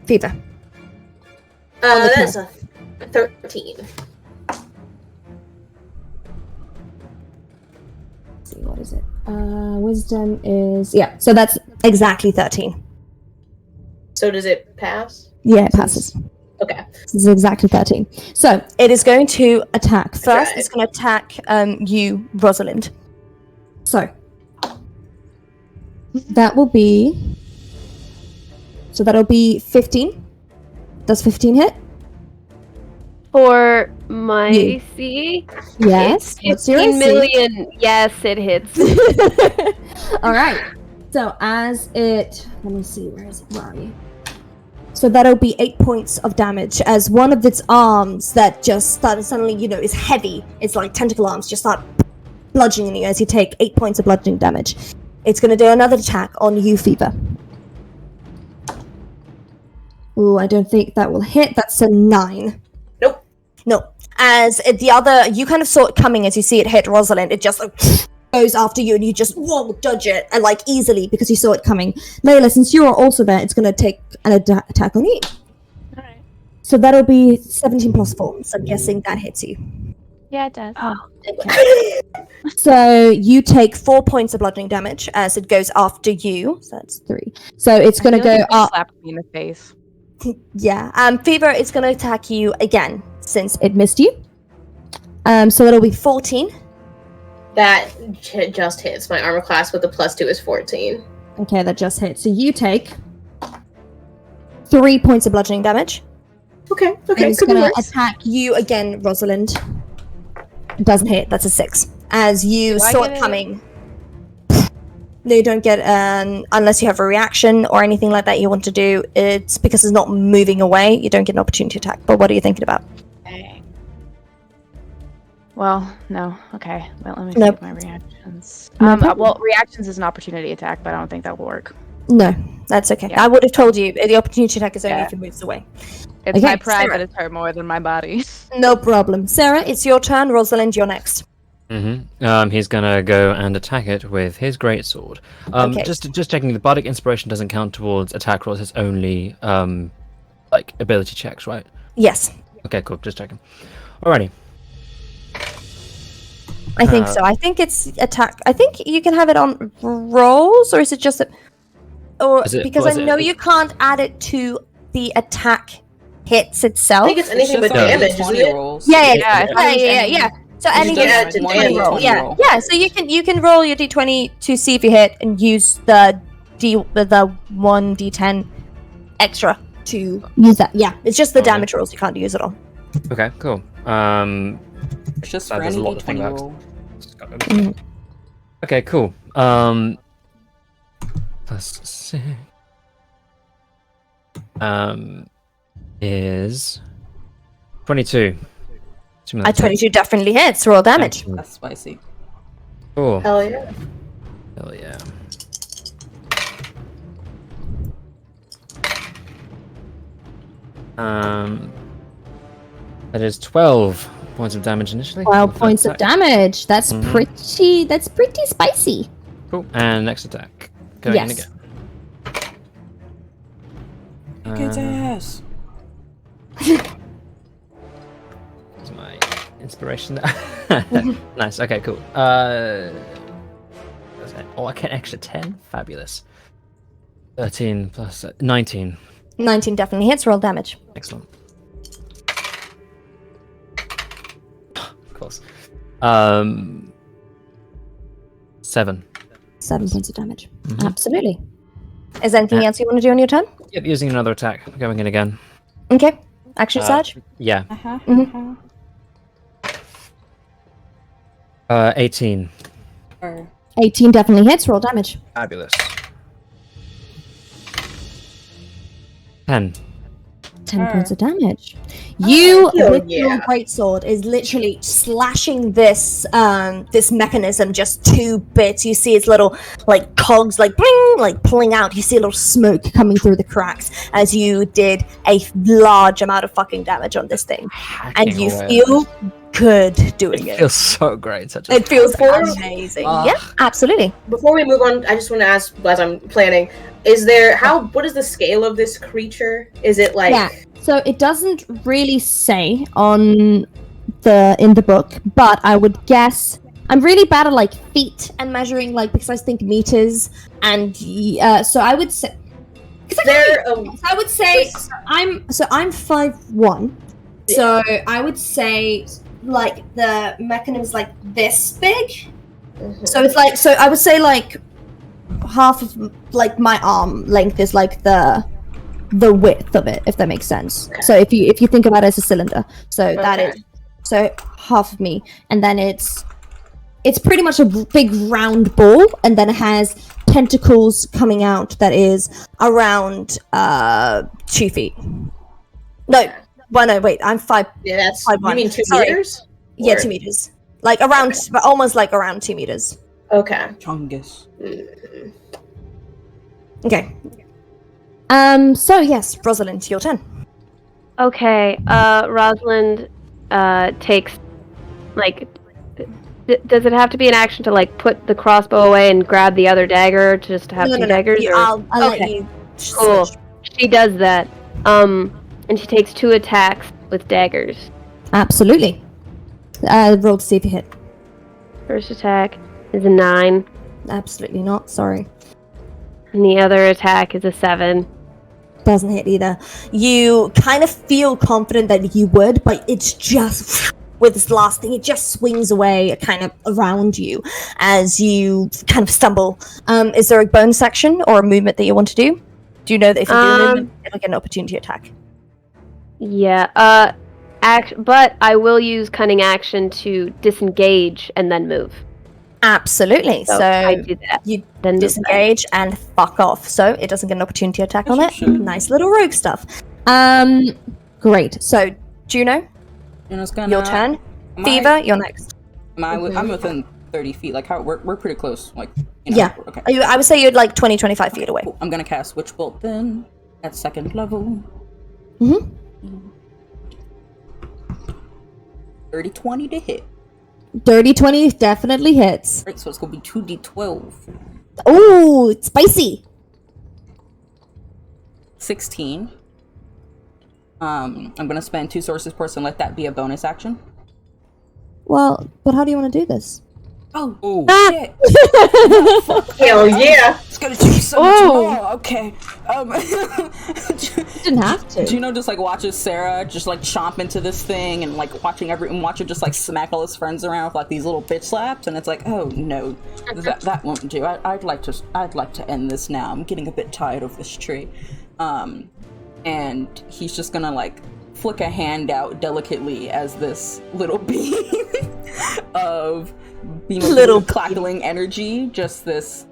Fever. the
that's a 13.
Let's see, what is it? Wisdom is so that's exactly 13.
So does it pass?
Yeah, it passes.
Okay.
This is exactly 13. So it is going to attack. First,
right.
it's going to attack you, Rosalind. So that will be. So that'll be 15. Does 15 hit?
For my
You.
AC,
Yes.
it's
What's your
15
AC?
million. Yes, it hits.
All right. So as it, let me see, where are you? So that'll be 8 points of damage as one of its arms that just started suddenly, is heavy. It's like tentacle arms just start bludgeoning you as you take 8 points of bludgeoning damage. It's going to do another attack on you, Fever. Ooh, I don't think that will hit. That's a 9.
Nope.
No. As the other, you kind of saw it coming as you see it hit Rosalind. It just goes after you and you just dodge it and easily because you saw it coming. Layla, since you are also there, it's going to take an attack on you.
Alright.
So that'll be 17 plus 4. So I'm guessing that hits you.
Yeah, it does.
Oh, okay. So you take 4 points of bludgeoning damage as it goes after you. So that's 3. So it's going to go up.
Slapped me in the face.
Yeah. Fever is going to attack you again since it missed you. So it'll be 14.
That just hits. My armor class with the +2 is 14.
Okay, that just hit. So you take 3 points of bludgeoning damage.
Okay.
And it's going to attack you again, Rosalind. It doesn't hit. That's a 6. As you saw it coming. No, you don't get unless you have a reaction or anything like that you want to do. It's because it's not moving away. You don't get an opportunity attack. But what are you thinking about?
Okay. Well, no. Okay. Well, let me
Nope.
see my reactions.
No problem.
Well, reactions is an opportunity attack, but I don't think that will work.
No, that's okay.
Yeah.
I would have told you the opportunity attack is only
Yeah.
if it moves away.
It's
Okay,
my pride
Sarah.
that is hurt more than my body.
No problem. Sarah, it's your turn. Rosalind, you're next.
He's gonna go and attack it with his greatsword.
Okay.
Just checking, the bardic inspiration doesn't count towards attack rolls. It's only ability checks, right?
Yes,
Okay, cool. Just checking. Alrighty.
I think so. I think it's attack. I think you can have it on rolls, or is it just because I know you can't add it to the attack hits itself.
I think it's anything but
just
damage, isn't it?
rolls.
Yeah. So
You
any
can add to
d20
damage.
roll.
Yeah.
Yeah. So you can roll your d20 to see if you hit, and use the 1d10 extra to use that. Yeah, it's just the
Okay.
damage rolls you can't use it on.
Okay, cool.
It's just
That
for
does
any
a lot to think
d20
about.
roll.
Okay, cool. Plus 6. Is 22.
A 22 definitely hits. Roll damage.
That's spicy.
Cool.
Hell yeah.
Hell yeah. That is 12 points of damage initially.
12
First
points of
attack.
damage. That's
Mhm.
pretty spicy.
Cool. And next attack. Going in
Yes.
again.
Good ass.
That's my inspiration there. Nice. Okay, cool. I get an extra 10? Fabulous. 13 plus 19.
19 definitely hits. Roll damage.
Excellent. Of course. 7.
7 points of damage.
Mhm.
Absolutely. Is there anything else you want to do on your turn?
Yep, using another attack. Going in again.
Okay. Action surge.
Yeah.
Mhm.
18.
18 definitely hits. Roll damage.
Fabulous. 10.
10 points of damage. You,
hell
with your
yeah.
greatsword, is literally slashing this this mechanism just to bits. You see its little cogs bling, pulling out. You see a little smoke coming through the cracks as you did a large amount of fucking damage on this thing, and you feel good doing
It
it.
feels so great. Such a
It feels
Before-
amazing.
Ah.
Yeah, absolutely.
Before we move on, I just want to ask, as I'm planning, what is the scale of this creature? Is it
Yeah. So it doesn't really say in the book, but I would guess I'm really bad at feet and measuring because I think meters and so I would say I would say I'm 5'1", so I would say the mechanism is this big. So it's I would say half of my arm length is the width of it, if that makes sense. So if you think about it as a cylinder, so that is half of me, and then it's pretty much a big round ball, and then it has tentacles coming out that is around 2 feet. No, wait, I'm 5.
Yeah, that's.
5'1".
You mean 2
Sorry.
meters?
Yeah,
Or-
2 meters. Like around, but almost like around 2 meters.
Okay.
Chungus.
Okay. So yes, Rosalind, your turn.
Okay, Rosalind takes, like, does it have to be an action to, like, put the crossbow away and grab the other dagger to just have two daggers?
No.
Or...
I'll let
Okay.
you.
Cool.
Switch.
She does that. And she takes 2 attacks with daggers.
Absolutely. Roll to see if you hit.
First attack is a 9,
Absolutely not. Sorry.
and the other attack is a 7.
Doesn't hit either. You kind of feel confident that you would, but it's just with this last thing, it just swings away kind of around you as you kind of stumble. Is there a bonus action or a movement that you want to do? Do you know that if you do a movement, it'll get an opportunity attack?
Yeah, but I will use cunning action to disengage and then move.
Absolutely. So
I do that.
you
Then move
disengage and fuck off. So it doesn't get an opportunity attack on it.
Sure.
Nice little rogue stuff. Great. So Juno,
Juno's gonna.
your turn.
Am
Fever, you're next.
I'm within 30 feet. Like, how we're pretty close. Like,
Yeah.
Okay.
I would say you're like 20, 25 feet away.
Cool. I'm gonna cast Witch Bolt then at 2nd level.
Mhm.
30-20 to hit.
Dirty 20 definitely hits.
Right, so it's gonna be 2d12.
Ooh, it's spicy.
16. I'm gonna spend 2 sources points and let that be a bonus action.
Well, but how do you want to do this?
Oh, shit!
Hell yeah!
It's gonna take so much more. Okay.
Didn't have to.
Juno just like watches Sarah just like chomp into this thing and like watch her just like smack all his friends around with like these little bitch slaps, and it's like, oh no, that won't do. I'd like to end this now. I'm getting a bit tired of this tree. And he's just gonna like flick a hand out delicately as this little beam of little crackling energy, just this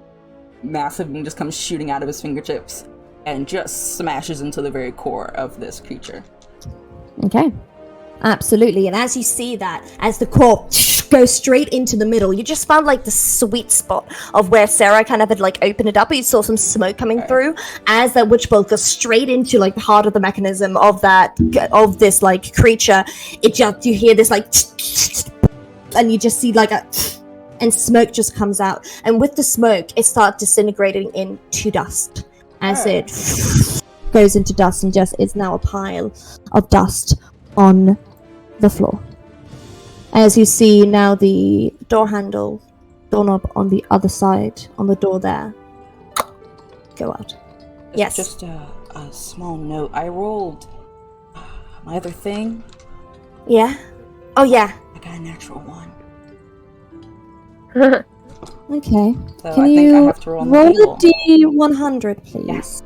massive beam just comes shooting out of his fingertips and just smashes into the very core of this creature.
Okay. Absolutely. And as you see that, as the core goes straight into the middle, you just found like the sweet spot of where Sarah kind of had like opened it up, but you saw some smoke coming through as that witch bolt goes straight into like the heart of the mechanism of this like creature. You hear this like and you just see like and smoke just comes out, and with the smoke it starts disintegrating into dust as it goes into dust and just is now a pile of dust on the floor. As you see now the doorknob on the other side, on the door there, go out. Yes.
Just a small note. I rolled my other thing.
Yeah? Oh yeah.
I got a natural 1.
Okay.
So
Can
I
you
think I have to roll on the
roll
table.
a D100, please?
Yes.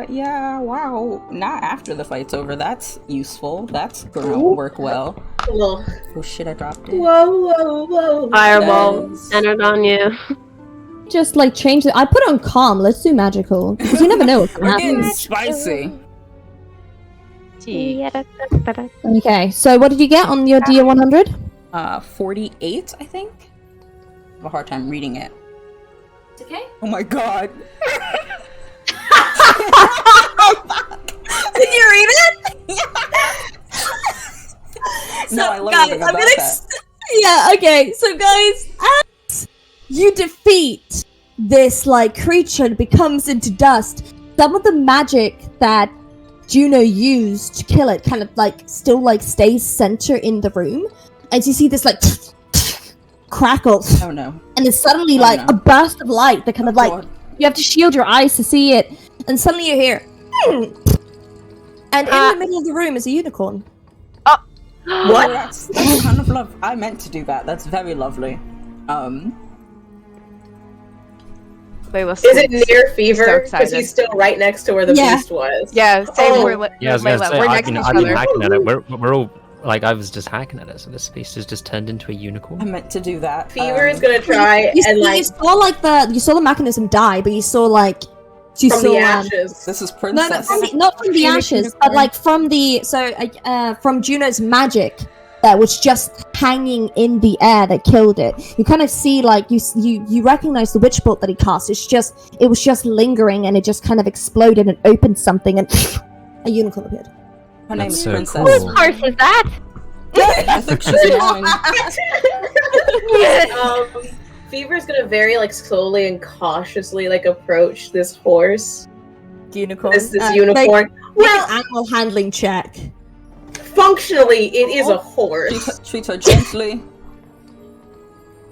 Yeah. Wow. Not after the fight's over. That's useful. That's gonna work well.
Cool.
Oh shit, I dropped it.
Whoa.
Fireball
Yes.
entered on you.
Just like change it. I put on calm. Let's do magical. Because you never know what can
We're getting
happen.
spicy.
Okay, so what did you get on your D100?
48, I think? I have a hard time reading it.
It's okay.
Oh my god.
Did you read it?
No, I love everything about that.
Yeah, okay. So guys, as you defeat this like creature and becomes into dust, some of the magic that Juno used to kill it kind of like still like stays center in the room. As you see this like crackle.
Oh no.
And then suddenly
Oh,
like
no.
a burst of light that kind of like
God.
you have to shield your eyes to see it. And suddenly you hear and in the middle of the room is a unicorn.
Oh, that's kind of love. I meant to do that. That's very lovely.
Is it near Fever?
So
Because
excited.
he's still right next to where the
Yeah.
beast was.
Yeah, same.
Oh.
We're
Yeah, I was gonna say,
we're
I've
next
been
to each
hacking
other.
at it. We're all like I was just hacking at it, so this beast has just turned into a
I
unicorn.
meant to do that.
Fever is gonna try
You,
and like
you saw the mechanism die, but you saw
from the ashes.
This is
No,
Princess.
not from the ashes, but like from from Juno's magic that was just hanging in the air that killed it. You kind of see you recognize the witch bolt that he cast. It was just lingering, and it just kind of exploded and opened something, and a unicorn appeared.
Her name
That's
is
so
Princess.
cool.
Whose horse is that?
I think she's mine.
Fever's gonna very slowly and cautiously approach this horse.
Unicorn.
This unicorn.
Make an animal handling check.
Functionally, it is a horse.
Treat her gently.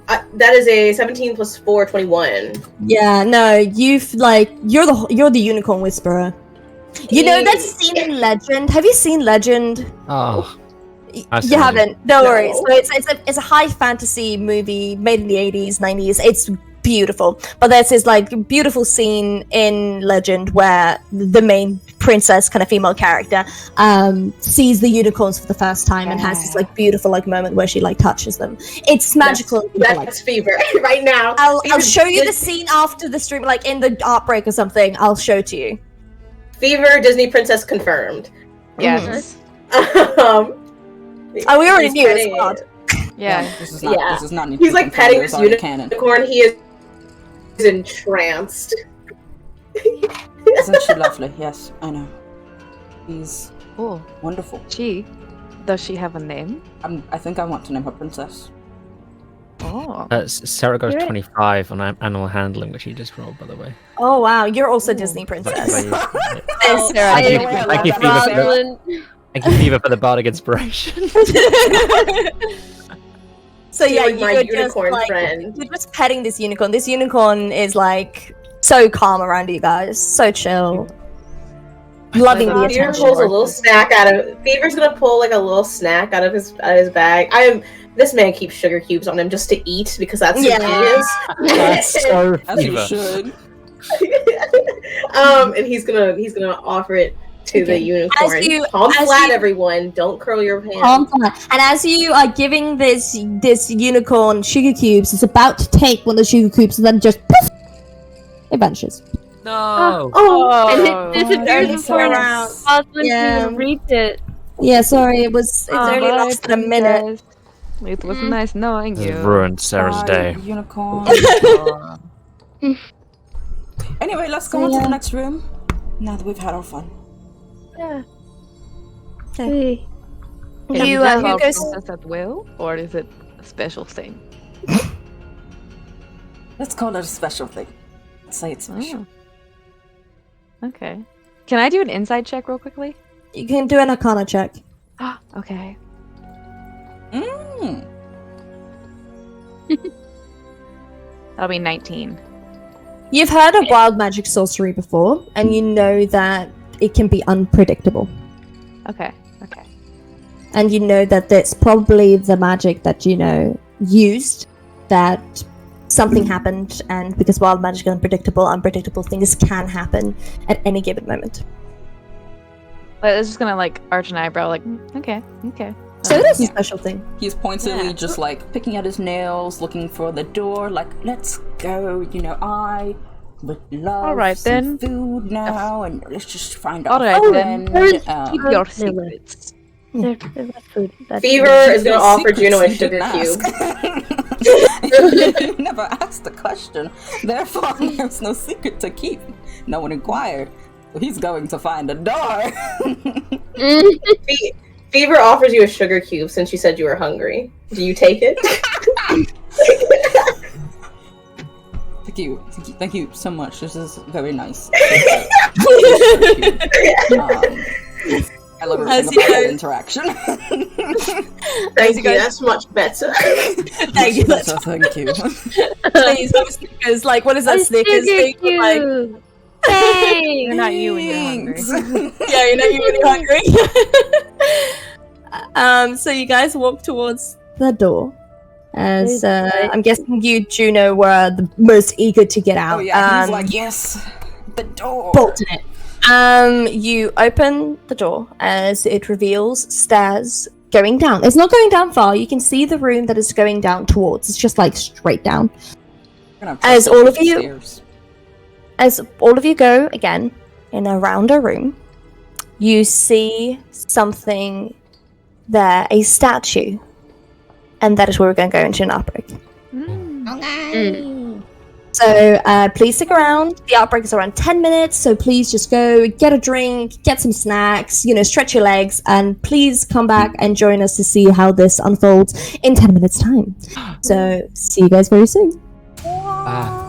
That is a 17 plus 4, 21.
Yeah, no, you're the unicorn whisperer. You know that scene in Legend? Have you seen Legend?
Oh, I've
You
seen
haven't. No
No.
worries. So it's a high fantasy movie made in the 80s, 90s. It's beautiful. But there's this beautiful scene in Legend where the main princess, kind of female character, sees the unicorns for the first time and has this beautiful moment where she touches them. It's magical.
That's Fever right now.
I'll
Fever's
show you the
Dis-
scene after the stream, in the art break or something. I'll show it to you.
Fever Disney princess confirmed.
Yes.
Um,
Oh, we already
he's
knew it's
petting
hard.
Yeah.
This is not.
Yeah.
This is not.
He's petting this
canon.
unicorn. He is entranced.
Isn't she lovely? Yes, I know. She's
Oh,
wonderful.
does she have a name?
I think I want to name her Princess.
Oh.
Sarah goes
You're right.
25 on animal handling, which he just rolled, by the way.
Oh wow, you're also Disney princess.
Thank
Sarah,
you,
I
thank you,
love
Fever,
that.
for thank you, Fever, for the bardic inspiration.
So yeah,
You're my
you're
unicorn
just
friend.
you're just petting this unicorn. This unicorn is so calm around you guys, so chill, loving the
Fever
attention.
pulls a little snack out of. Fever's gonna pull a little snack out of his bag. This man keeps sugar cubes on him just to eat because that's who he is.
That's so
As you
Fever.
should.
And he's gonna offer it to the unicorn. Palm
as
flat,
you-
everyone. Don't curl your hands.
And as you are giving this unicorn sugar cubes, it's about to take one of the sugar cubes and then just poof, it vanishes.
No!
And it disappears
Only
before
for
it's
around-
possible
yeah.
to reach it.
Yeah, sorry, it's only
Bye,
lasted a minute.
It was nice knowing
This
you.
has ruined Sarah's
Bye,
day.
Unicorn. Anyway, let's go
So,
on to
yeah.
the next room. Now that we've had our fun.
Yeah.
Okay.
Hey.
Can
You,
you
who
call
goes-
princess at will, or is it a special thing?
Let's call it a special thing. Let's say it's special.
Oh. Okay. Can I do an inside check real quickly?
You can do an Arcana check.
Okay.
Mm.
That'll be 19.
You've heard of wild magic sorcery before, and you know that it can be unpredictable.
Okay.
And you know that that's probably the magic that used, that something happened, and because wild magic is unpredictable things can happen at any given moment.
But it's just gonna arch an eyebrow, okay.
So it is a special thing.
He's pointedly
Yeah.
just picking at his nails, looking for the door, let's go, I would love
All right,
some
then.
food now, and let's just find
All
out.
right, then. Keep your
there was-
secrets.
There was food. That's
Fever is gonna offer Juno a sugar cube.
You never asked the question, therefore there's no secret to keep. No one inquired. Well, he's going to find a door.
Fever offers you a sugar cube since you said you were hungry. Do you take it?
Thank you so much. This is very nice. I love
As
everything
you
about that
go-
interaction.
Thank you. That's much better.
Thank you.
So thank you.
Please, those Snickers, what is that
A
Snickers thing?
sugar cube. Thanks.
You're not you when you're hungry.
Yeah, you're really hungry. So you guys walk towards the door. As I'm guessing you, Juno, were the most eager to get out.
Oh yeah, he's yes, the door.
bolted it. You open the door as it reveals stairs going down. It's not going down far. You can see the room that it's going down towards. It's just like straight down. As all of you go again in around a room, you see something there, a statue, and that is where we're going to go into an outbreak. So please stick around. The outbreak is around 10 minutes, so please just go get a drink, get some snacks, stretch your legs, and please come back and join us to see how this unfolds in 10 minutes time. So see you guys very soon.
Hi.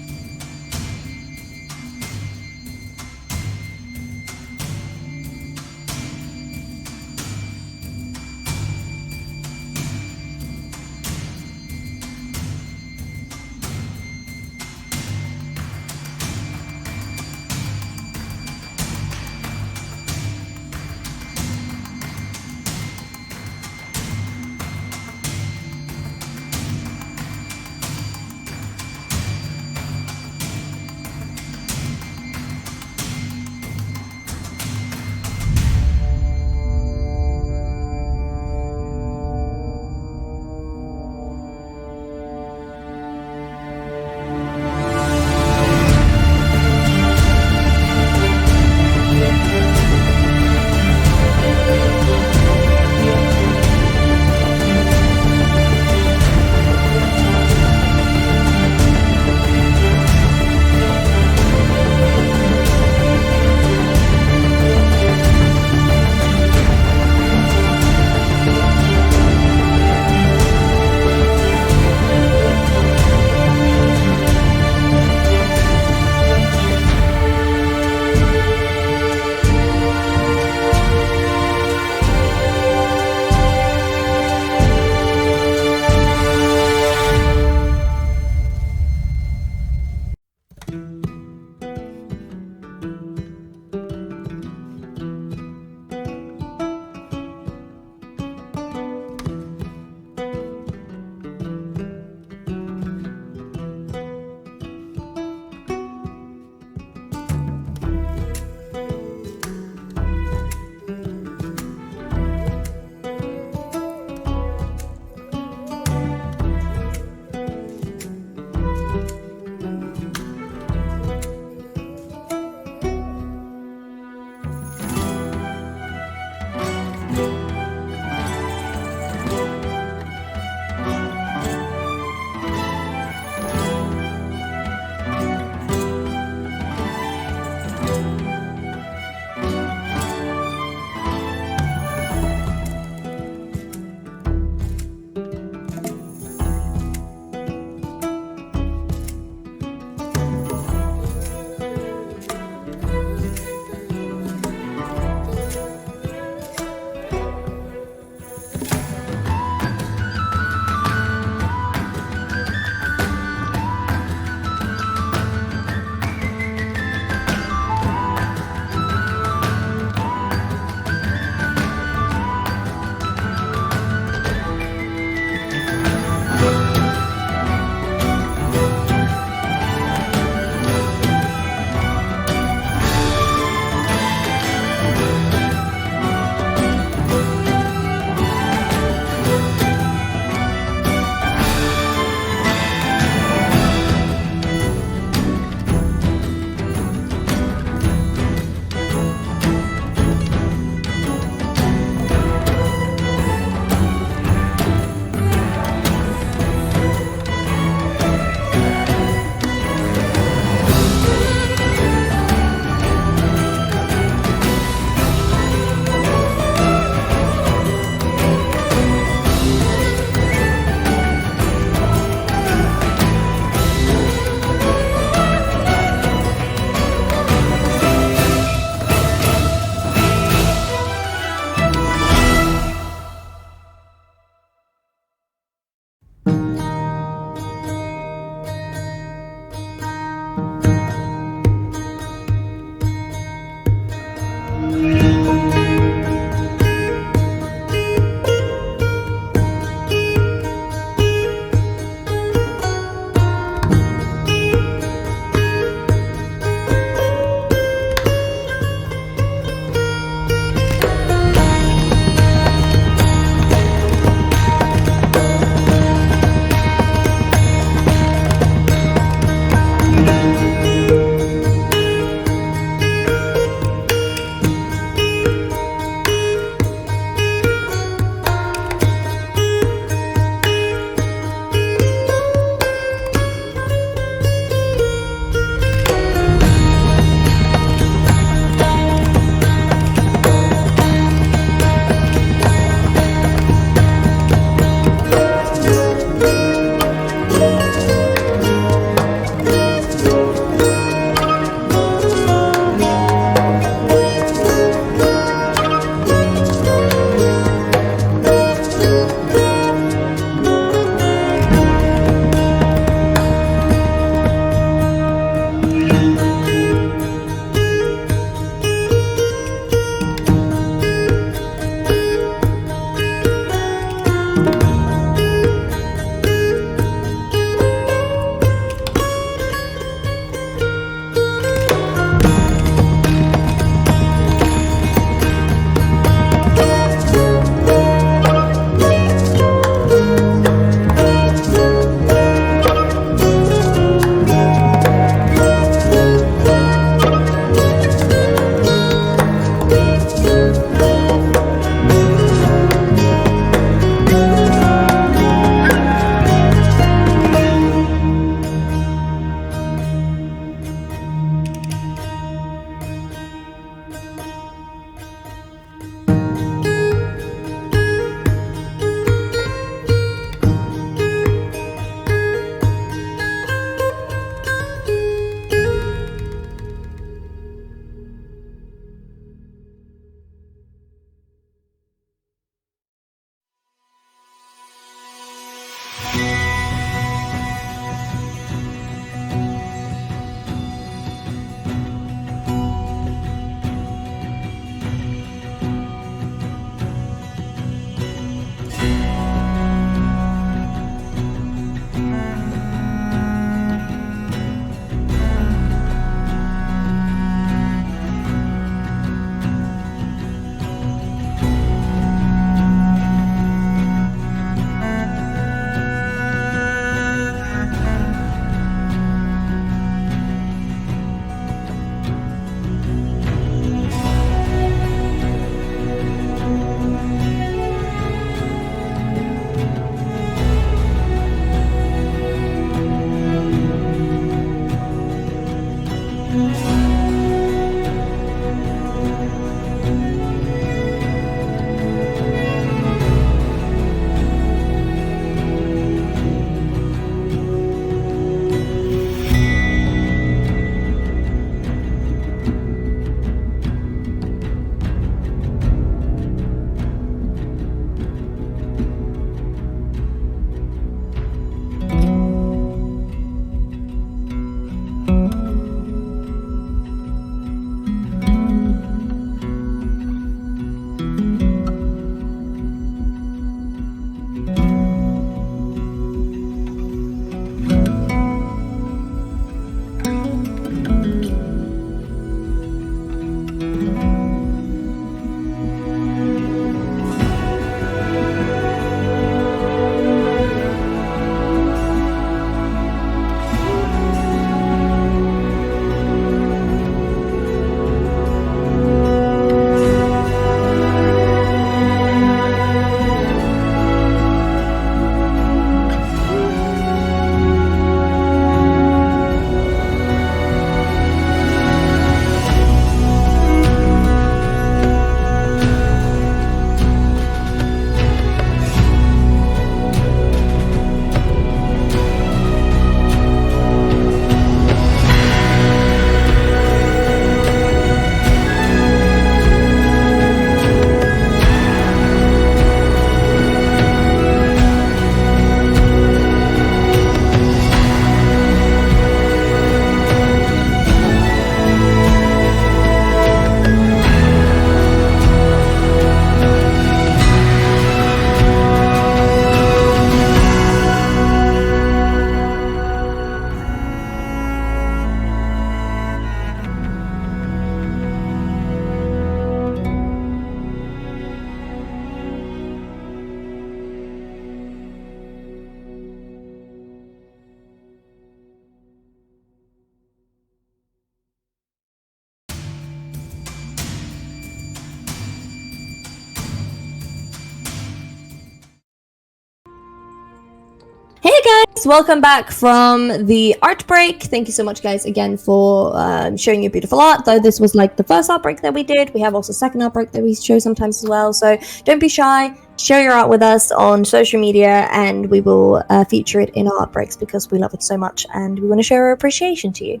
Hey guys, welcome back from the art break. Thank you so much, guys, again for showing your beautiful art. Though this was like the first art break that we did, we have also second art break that we show sometimes as well. So don't be shy. Share your art with us on social media, and we will feature it in our art breaks because we love it so much, and we want to show our appreciation to you.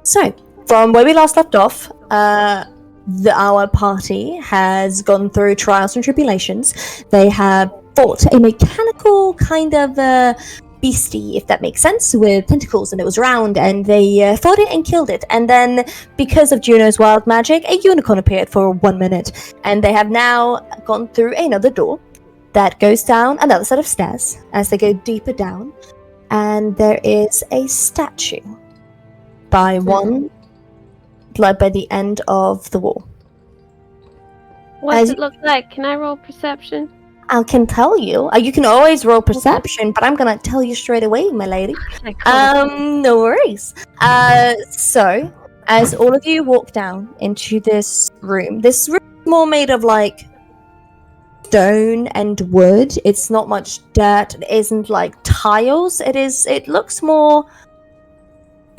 So, from where we last left off, our party has gone through trials and tribulations. They have fought a mechanical kind of beastie, if that makes sense, with tentacles, and it was round, and they fought it and killed it. And then, because of Juno's wild magic, a unicorn appeared for 1 minute, and they have now gone through another door that goes down another set of stairs as they go deeper down, and there is a statue by one, like by the end of the wall.
What does it look like? Can I roll perception?
I can tell you. You can always roll perception, but I'm gonna tell you straight away, my lady. No worries. So, as all of you walk down into this room is more made of like stone and wood. It's not much dirt. It isn't like tiles. It looks more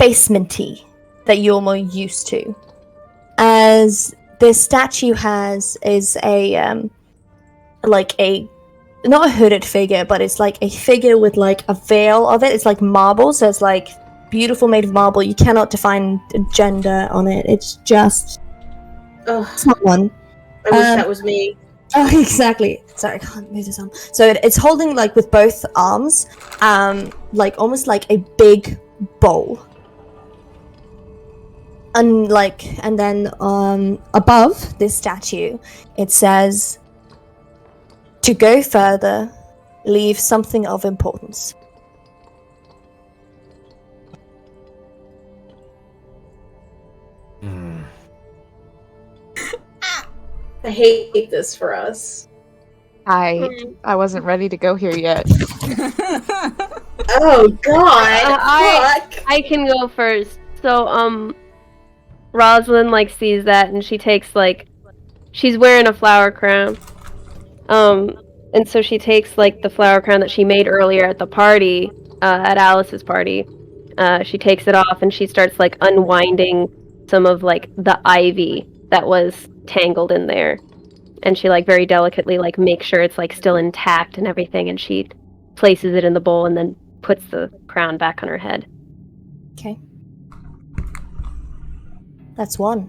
basement-y that you're more used to. As this statue is a like a, not a hooded figure, but it's like a figure with like a veil of it. It's like marble, so it's like beautiful, made of marble. You cannot define gender on it. It's just someone.
I wish that was me.
Oh, exactly. Sorry, I can't move this arm. So it's holding like with both arms, like almost like a big bowl. And then above this statue, it says, "To go further, leave something of importance."
I hate this for us.
I wasn't ready to go here yet.
Oh God!
I can go first. So Rosalind like sees that, and she takes like, she's wearing a flower crown. And so she takes like the flower crown that she made earlier at the party, at Alice's party. She takes it off and she starts like unwinding some of like the ivy that was tangled in there. And she like very delicately like makes sure it's like still intact and everything, and she places it in the bowl and then puts the crown back on her head.
Okay. That's one.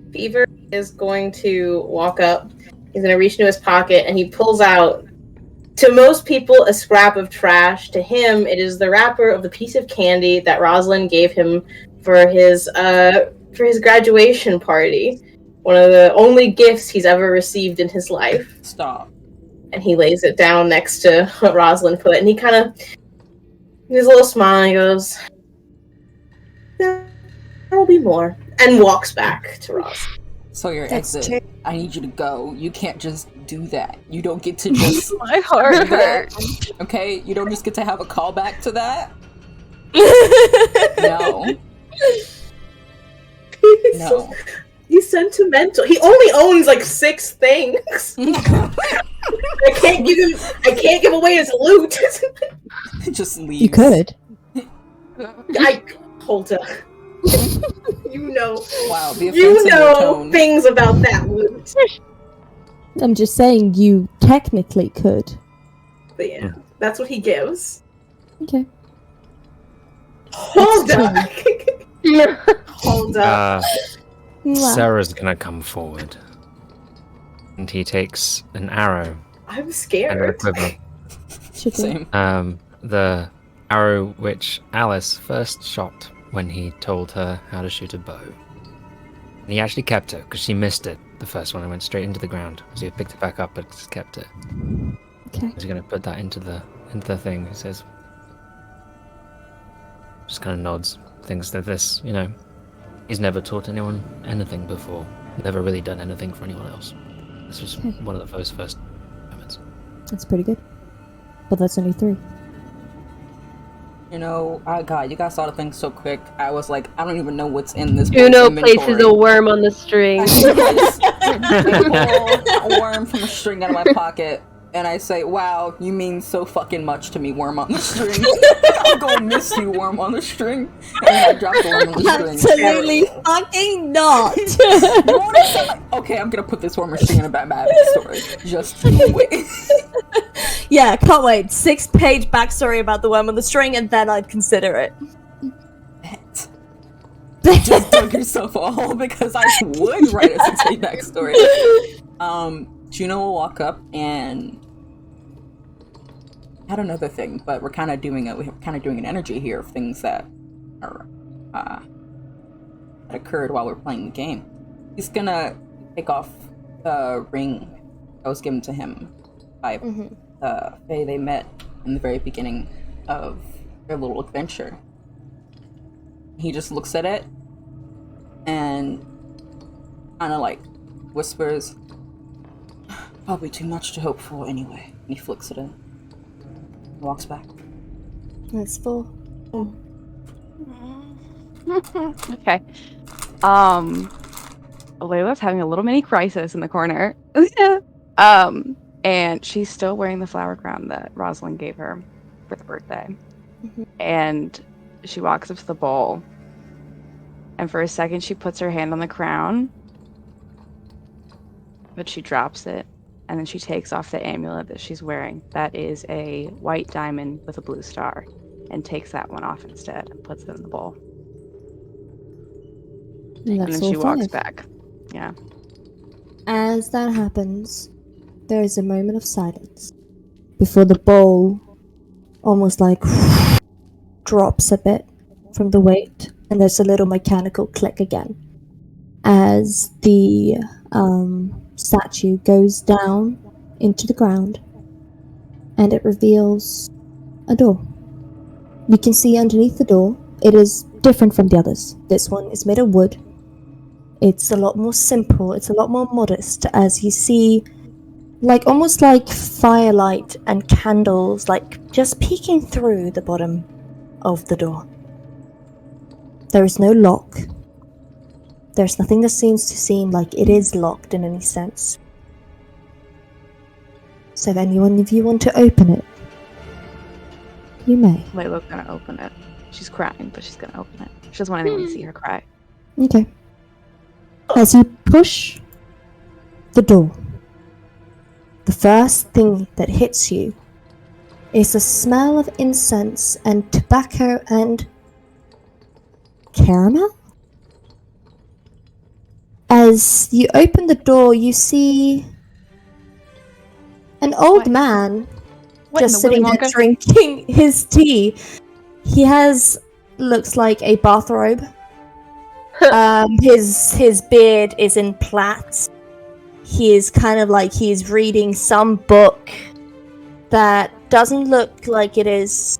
Beaver is going to walk up. He's going to reach into his pocket, and he pulls out, to most people, a scrap of trash. To him, it is the wrapper of the piece of candy that Rosalind gave him for his graduation party. One of the only gifts he's ever received in his life.
Stop.
And he lays it down next to what Rosalind put, and he kind of, there's a little smile, and he goes, "There will be more," and walks back to Rosalind.
So your exit.
true.
I need you to go. You can't just do that. You don't get to just
My heart hurts.
okay? You don't just get to have a callback to that. No. No.
He's sentimental. He only owns like 6 things. I can't give away his loot.
Just leave.
You could.
Hold up. You know.
Wow, the
You
offensive
know
tone.
things about that loot.
I'm just saying you technically could.
But yeah, that's what he gives.
Okay.
Hold up. Hold up.
Sarah's gonna come forward. And he takes an arrow
I'm
and a
scared.
quiver.
Should be.
Same.
The arrow which Alice first shot when he told her how to shoot a bow. And he actually kept it, because she missed it. The first one, it went straight into the ground. So he picked it back up, but just kept it.
Okay.
He's gonna put that into the thing. He says, just kind of nods. Thinks that this, he's never taught anyone anything before. Never really done anything for anyone else. This was one of the first moments.
That's pretty good. But that's only 3.
God, you guys saw the thing so quick. I was like, I don't even know what's in this.
Juno places a worm on the string.
I pull a worm from a string out of my pocket, And I say, wow, you mean so fucking much to me, worm on the string. I'll go miss you, worm on the string. And then I drop the worm on the string.
Absolutely fucking not.
You won't accept, like, okay, I'm gonna put this worm on the string in a bad story. Just wait.
Yeah, can't wait. 6-page backstory about the worm on the string, and then I'd consider it.
You just dug yourself a hole because I would write a 6-page backstory. Juno will walk up and I had another thing, but we're kind of doing an energy here of things that are that occurred while we're playing the game. He's gonna take off the ring that was given to him by Fae they met in the very beginning of their little adventure. He just looks at it and kind of like whispers, "Probably too much to hope for anyway." And he flicks it in. Walks back.
That's full.
Okay. Layla's having a little mini crisis in the corner. And she's still wearing the flower crown that Rosalind gave her for the birthday. And she walks up to the bowl. And for a second, she puts her hand on the crown. But she drops it. And then she takes off the amulet that she's wearing. That is a white diamond with a blue star. And takes that one off instead and puts it in the bowl. And then she walks back. Yeah.
As that happens, there is a moment of silence before the bowl almost like drops a bit from the weight, and there's a little mechanical click again as the statue goes down into the ground, and it reveals a door. You can see underneath the door, it is different from the others. This one is made of wood. It's a lot more simple, it's a lot more modest, as you see almost like firelight and candles just peeking through the bottom of the door. There is no lock. There's nothing that seems to seem like it is locked in any sense. So if anyone of you want to open it, you may.
Layla's gonna open it. She's crying, but she's gonna open it. She doesn't want anyone to see her cry.
Okay. As you push the door, the first thing that hits you is a smell of incense and tobacco and caramel. As you open the door, you see an old man just sitting there drinking his tea. He looks like a bathrobe. His beard is in plaits. He is kind of like he's reading some book that doesn't look like it is.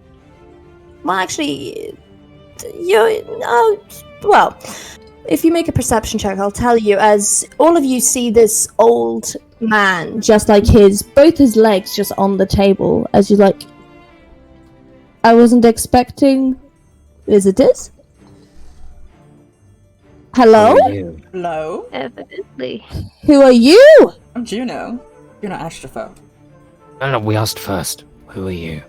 Well, actually, if you make a perception check, I'll tell you. As all of you see this old man, just like both his legs just on the table, as you I wasn't expecting visitors. Hello?
Hello?
Evidently.
Who are you?
I'm Juno. Juno Astropho.
No, we asked first. Who are you?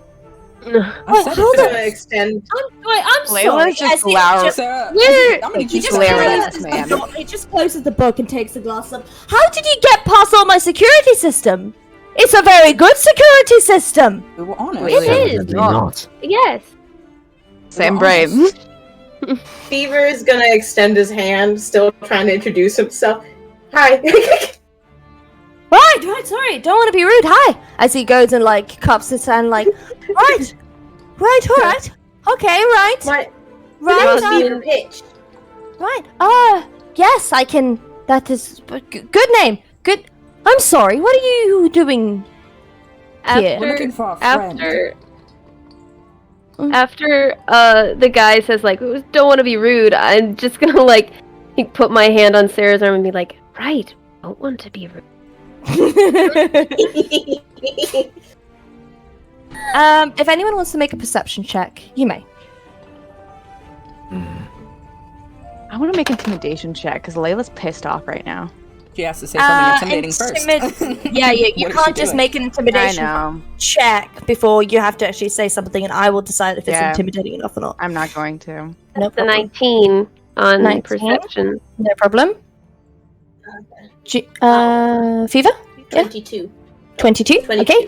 I said
hold
it
on.
first.
Extend.
I'm sorry.
Layla's just glowering.
Sarah,
We're-
I'm gonna keep
just glaring
Sarah.
at this man.
He just closes the book and takes the glass up. How did you get past all my security system? It's a very good security system.
We were on it.
It is.
Definitely not.
Yes.
Same
We're
brain.
honest.
Fever is gonna extend his hand, still trying to introduce himself. Hi.
Right, sorry. Don't want to be rude. Hi. As he goes and cups his hand right. Alright. Okay, right.
Must be your pitch.
Right. Yes, I can. That is good name. Good. I'm sorry. What are you doing here?
We're looking for a friend.
After the guy says don't want to be rude, I'm just gonna put my hand on Sarah's arm and be like, right, don't want to be rude.
If anyone wants to make a perception check, you may.
I want to make an intimidation check because Layla's pissed off right now.
She has to say something intimidating first.
Yeah, you
What is
can't
she
just
doing?
make an
I
intimidation
know.
check before you have to actually say something, and I will decide if it's
Yeah.
intimidating enough or not.
I'm not going to.
No
The
problem.
19 on
19?
perception.
No problem. Fever? Yeah.
22.
22?
22.
Okay.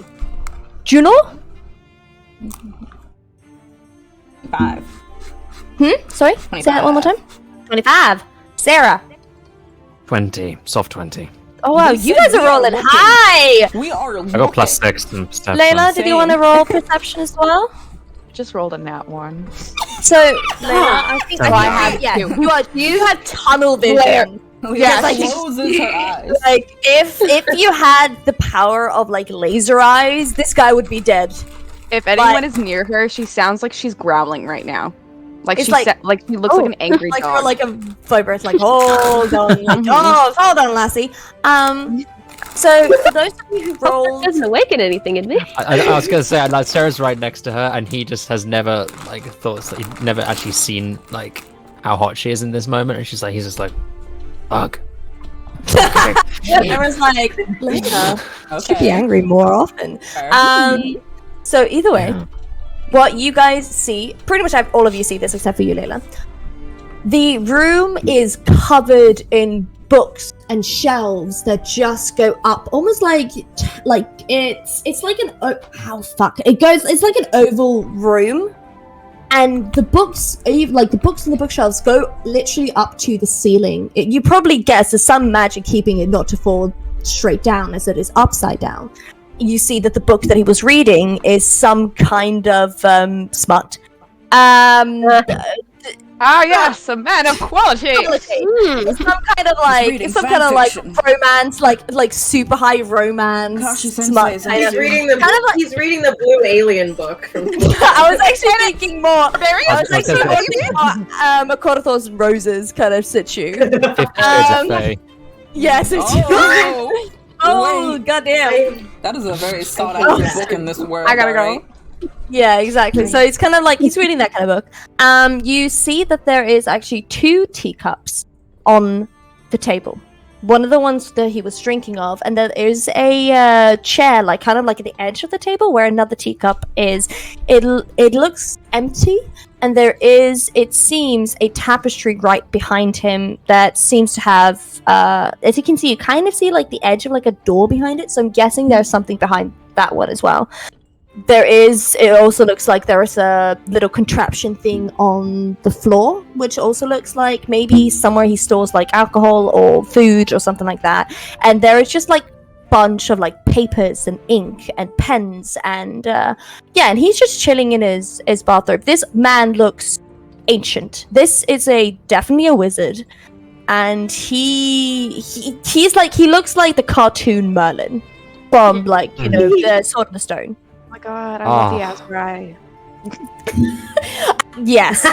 Juno?
5.
Sorry? Say that one more time. 25. Sarah?
20. Soft 20.
Oh wow,
We
you
said
guys are
we are
rolling
looking.
high!
We are
I got plus 6 and stuff.
Layla, did you
Same.
want to roll perception as well?
Just rolled a nat 1.
So, Layla, I think I have, yeah, you have tunnel vision.
Yeah,
like-
closes her eyes.
Like, if you had the power of, like, laser eyes, this guy would be dead.
If anyone is near her, she sounds like she's growling right now. Like
It's
she
like-
she looks like an angry
Like,
dog.
for, like, a vibrate, like, hold on, like, oh, hold on, lassie. So, for those of you who
That
rolled...
doesn't awaken anything in me.
I was gonna say, like, Sarah's right next to her, and he just has never, like, thought that he'd never actually seen, like, how hot she is in this moment, and he's just like, fuck.
Sarah's like, Layla, should be
Okay.
angry more often.
Fair.
So either way, what you guys see, pretty much all of you see this except for you, Layla. The room is covered in books and shelves that just go up, almost like it's like an it's like an oval room, and the books, like the books in the bookshelves, go literally up to the ceiling. You probably guess there's some magic keeping it not to fall straight down, as it is upside down. You see that the book that he was reading is some kind of smut.
Ah, yes, a man of quality.
It's some kind of
reading
it's some kind of like
fanfiction.
romance, like super high romance
Gosh, he's
smut
insane.
kind
He's
of.
reading the
Kind of like-
he's reading the Blue Alien book. From
I was actually thinking more.
Very
I was actually
Okay.
thinking more. A Corthos and Roses kind of situ.
50 Shades of Fae.
Yes, it's.
Oh,
Oh,
wait.
goddamn.
That is a very sought after book in this world.
I gotta go.
alright?
Yeah, exactly. So it's kind of like he's reading that kind of book. You see that there is actually 2 teacups on the table. One of the ones that he was drinking of, and there is a chair, like kind of like at the edge of the table, where another teacup is. It looks empty, and there is, it seems, a tapestry right behind him that seems to have, as you can see, you kind of see like the edge of like a door behind it. So I'm guessing there's something behind that one as well. It also looks like there is a little contraption thing on the floor, which also looks like maybe somewhere he stores like alcohol or food or something like that. And there is just like a bunch of like papers and ink and pens and and he's just chilling in his bathrobe. This man looks ancient. This is definitely a wizard, and he's like, he looks like the cartoon Merlin from like, you know, the Sword in the Stone.
Oh my god, I love the Azrai.
Yes.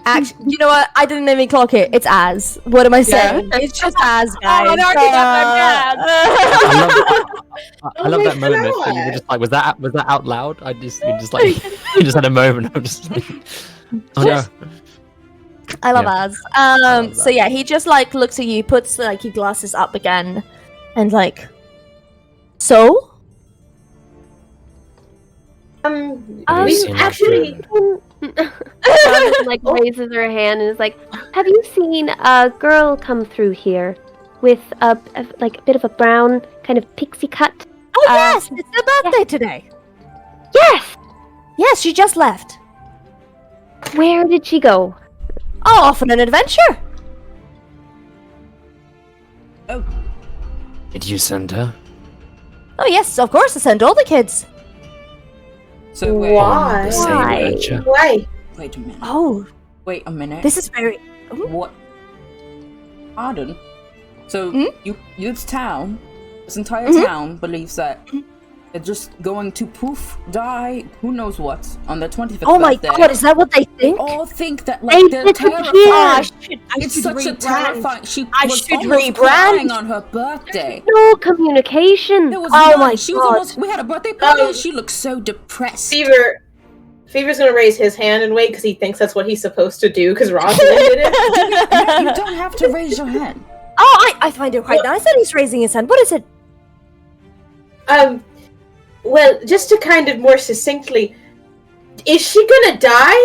Actually, you know what? I didn't even clock it. It's Az. What am I saying? It's just Az, guys.
Oh, no, I did not
I love that moment. That you were just like, was that out loud? You just had a moment of just like, oh no.
I love
Yeah.
Az.
love
So
that.
yeah, he just like looks at you, puts like his glasses up again, and like, so?
Have you
We
seen that
actually
show?
like raises her hand and is like, "Have you seen a girl come through here with a bit of a brown kind of pixie cut?"
Oh yes, it's her birthday today.
Yes.
Yes, she just left.
Where did she go?
Oh, off on an adventure.
Did you send her?
Oh yes, of course. I send all the kids.
So wait,
Why?
The same
Why?
adventure.
Why?
wait a minute.
Oh,
Wait a minute.
this is very.
What? Pardon? So this town, this entire town believes that they're just going to poof, die, who knows what, on their 25th
Oh my
birthday.
god, is that what they
They
think?
all think that
They
like they're
disappeared.
terrified.
I
It's
should
such a
rebrand.
terrifying. She
I
was
should
almost
rebrand.
crying on her birthday.
No communication.
There was
Oh
none.
my
She was
God.
almost. We had a birthday party, and she looked so depressed.
Fever's gonna raise his hand and wait because he thinks that's what he's supposed to do because Rosalind did it.
You don't have to raise your hand.
Oh, I find it quite nice that he's raising his hand. What is it?
Well, just to kind of more succinctly, is she gonna die?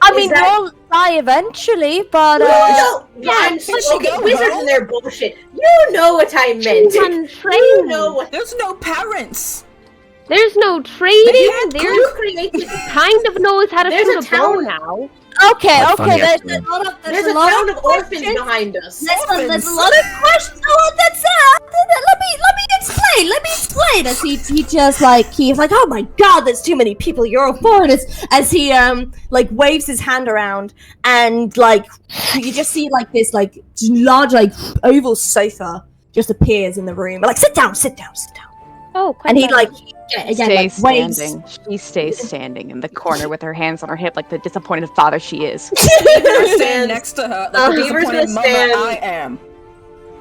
I mean, we'll die eventually, but
no, wizards and their bullshit. You know what I meant. You know what?
There's no parents.
There's no trading.
There's
kind of knows how to shoot a bow now.
Okay. There's
a town of orphans behind us.
There's a lot of questions. Oh, that's let me explain. As he's like, oh my god, there's too many people. You're all foreigners. As he like waves his hand around, and like you just see like this like large like oval sofa just appears in the room. Like sit down.
Oh,
and he like
stays standing. She stays standing in the corner with her hands on her hip, like the disappointed father she is.
Beaver stand next to her, like the disappointed mother I am.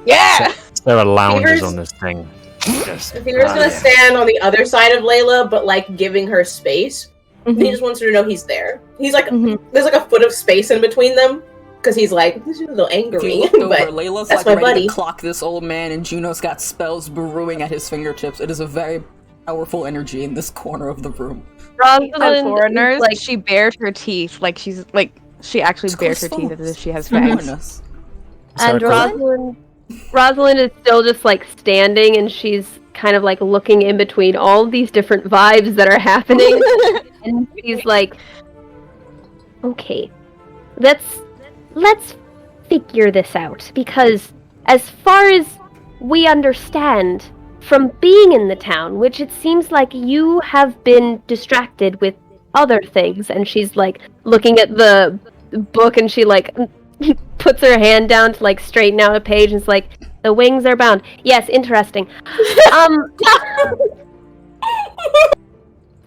Yeah.
There are lounges on this thing.
Beaver's gonna stand on the other side of Layla, but like giving her space.
Mm-hmm.
He just wants her to know he's there. He's like, there's like a foot of space in between them. Because he's like, this is a little angry, but
Layla's
that's
like
my
ready
buddy.
to clock this old man, and Juno's got spells brewing at his fingertips. It is a very powerful energy in this corner of the room.
As foreigners, like she bares her teeth, like she's like she actually bares her teeth as if she has fangs.
And
Rosalind is still just like standing, and she's kind of like looking in between all these different vibes that are happening, and she's like, okay, let's figure this out, because as far as we understand from being in the town, which it seems like you have been distracted with other things, and she's like looking at the book, and she like puts her hand down to like straighten out a page, and it's like, the wings are bound. Yes, interesting.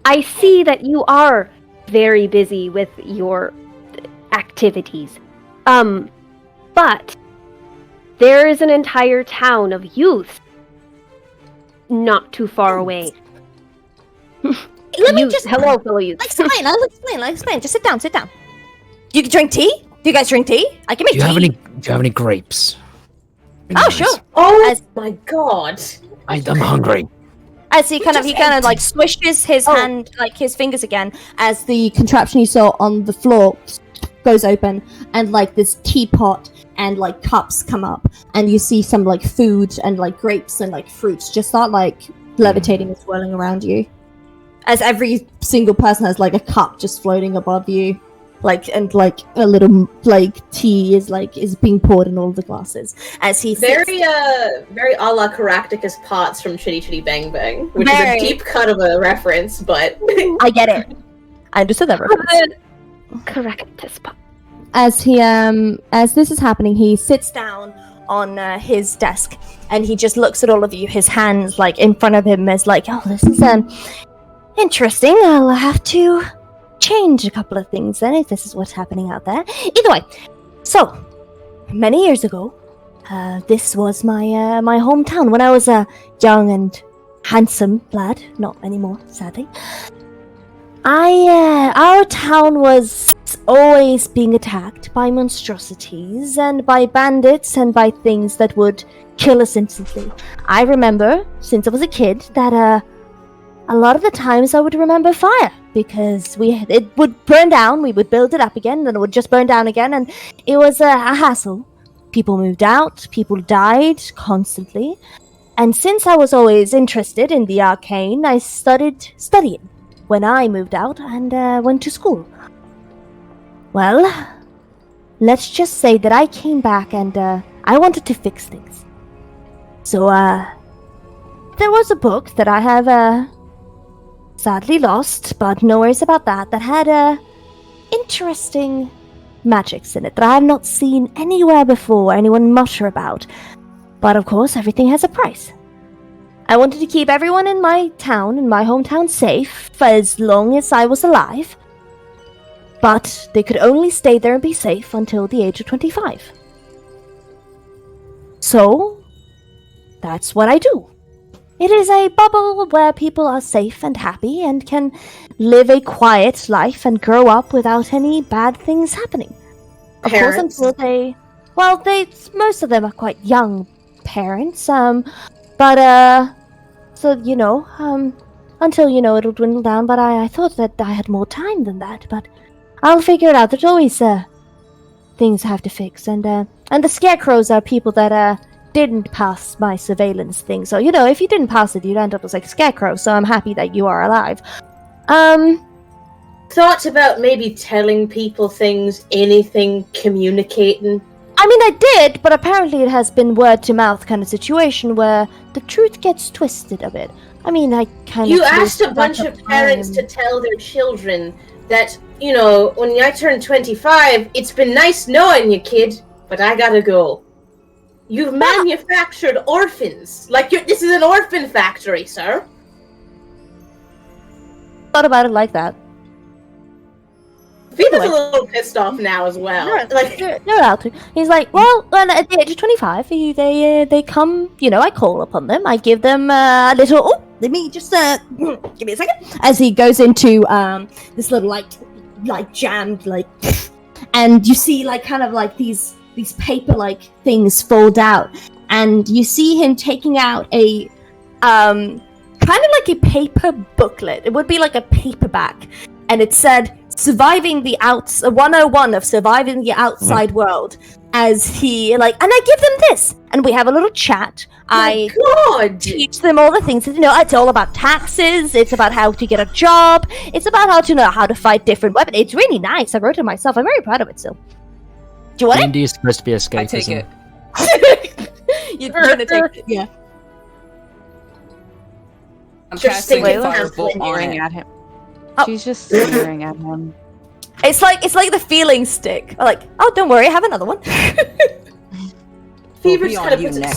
I see that you are very busy with your activities. But there is an entire town of youth not too far away.
Let me just
hello, fellow youth.
I'll explain. Just sit down. You can drink tea? Do you guys drink tea? I can make tea.
Do you have any grapes?
Oh, sure.
Oh my god.
I'm hungry.
As he kind of like swishes his hand, like his fingers again, as the contraption you saw on the floor goes open, and like this teapot and like cups come up, and you see some like food and like grapes and like fruits just start like levitating and swirling around you, as every single person has like a cup just floating above you, like, and like a little like tea is being poured in all the glasses as he
very a la Caractacus Potts from Chitty Chitty Bang Bang, which is a deep cut of a reference, but
I get it. I understood that reference.
Caractacus Potts.
As he as this is happening, he sits down on his desk, and he just looks at all of you, his hands like in front of him, as like, oh, this is interesting. I'll have to change a couple of things then, if this is what's happening out there. Either way, so many years ago, this was my my hometown when I was a young and handsome lad. Not anymore, sadly. Our town was always being attacked by monstrosities and by bandits and by things that would kill us instantly. I remember, since I was a kid, that a lot of the times I would remember fire, because it would burn down, we would build it up again, then it would just burn down again, and it was a hassle. People moved out, people died constantly, and since I was always interested in the arcane, I started studying when I moved out and went to school. Well, let's just say that I came back and I wanted to fix things. So, there was a book that I have sadly lost, but no worries about that, that had interesting magics in it that I have not seen anywhere before anyone mutter about. But of course, everything has a price. I wanted to keep everyone in my town, in my hometown, safe for as long as I was alive. But they could only stay there and be safe until the age of 25. So, that's what I do. It is a bubble where people are safe and happy and can live a quiet life and grow up without any bad things happening. Of course, until they... well, most of them are quite young parents. So until it'll dwindle down. But I thought that I had more time than that. But I'll figure it out. There's always things I have to fix, and the scarecrows are people that didn't pass my surveillance thing. So if you didn't pass it, you'd end up as like a scarecrow. So I'm happy that you are alive.
Thoughts about maybe telling people things, anything, communicating?
I mean, I did, but apparently it has been word-to-mouth kind of situation where the truth gets twisted a bit. I mean, I kind of...
You asked a bunch of parents to tell their children that, when I turned 25, it's been nice knowing you, kid, but I gotta go. You've manufactured orphans. This is an orphan factory, sir.
Thought about it like that.
Viva's a little pissed off now as well.
They're allowed to. He's like, well, at the age of 25, they come, I call upon them. I give them a little, let me just, give me a second. As he goes into this little, jammed, and you see, kind of these paper, things fold out. And you see him taking out a, kind of like a paper booklet. It would be like a paperback. And it said, surviving the 101 of surviving the outside world, as he and I give them this, and we have a little chat. I teach them all the things that, it's all about taxes, it's about how to get a job, it's about how to know how to fight different weapons. It's really nice. I wrote it myself. I'm very proud of it still. Do you want
D&D is supposed to be escapism.
I take it.
You're gonna take it, yeah.
I'm
Just
casting
thinking
Firebolt on
Staring
it.
at him. She's just staring at him.
It's like the feeling stick. Oh, don't worry, I have another one.
Fever's kind of puts it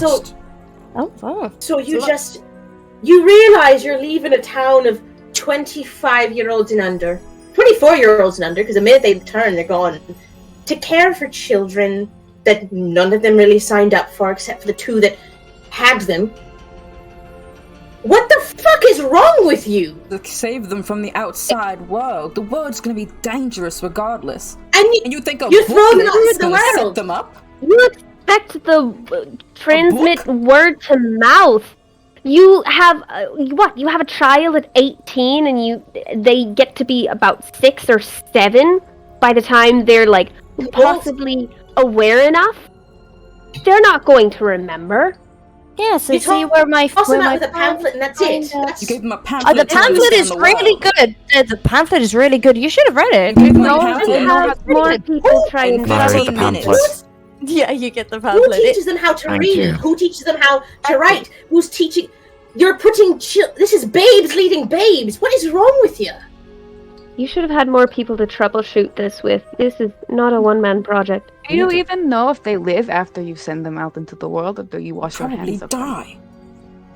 so you realize you're leaving a town of 25-year-olds and under, 24-year-olds and under, because the minute they turn, they're gone, to care for children that none of them really signed up for, except for the two that had them. What the fuck is wrong with you?
To save them from the outside world. The world's gonna be dangerous regardless.
And
you think a
you're
book
throwing them
is
into the
gonna set
world.
them up?
You expect the transmit word to mouth. You have You have a child at 18, and they get to be about 6 or 7 by the time they're possibly aware enough. They're not going to remember.
Yeah, so see where my
with a pamphlet, and that's it.
You gave them a pamphlet.
The pamphlet is really good. The pamphlet is really good. You should have read it.
More people try and
Read the pamphlet.
Yeah, you get the
Who
pamphlet.
teaches them how to
Thank
read?
you.
Who teaches them how to write? Who's teaching? You're putting this is babes leading babes. What is wrong with you?
You should have had more people to troubleshoot this with. This is not a one-man project.
Do you even know if they live after you send them out into the world, or do you wash your
Probably
hands of them?
die.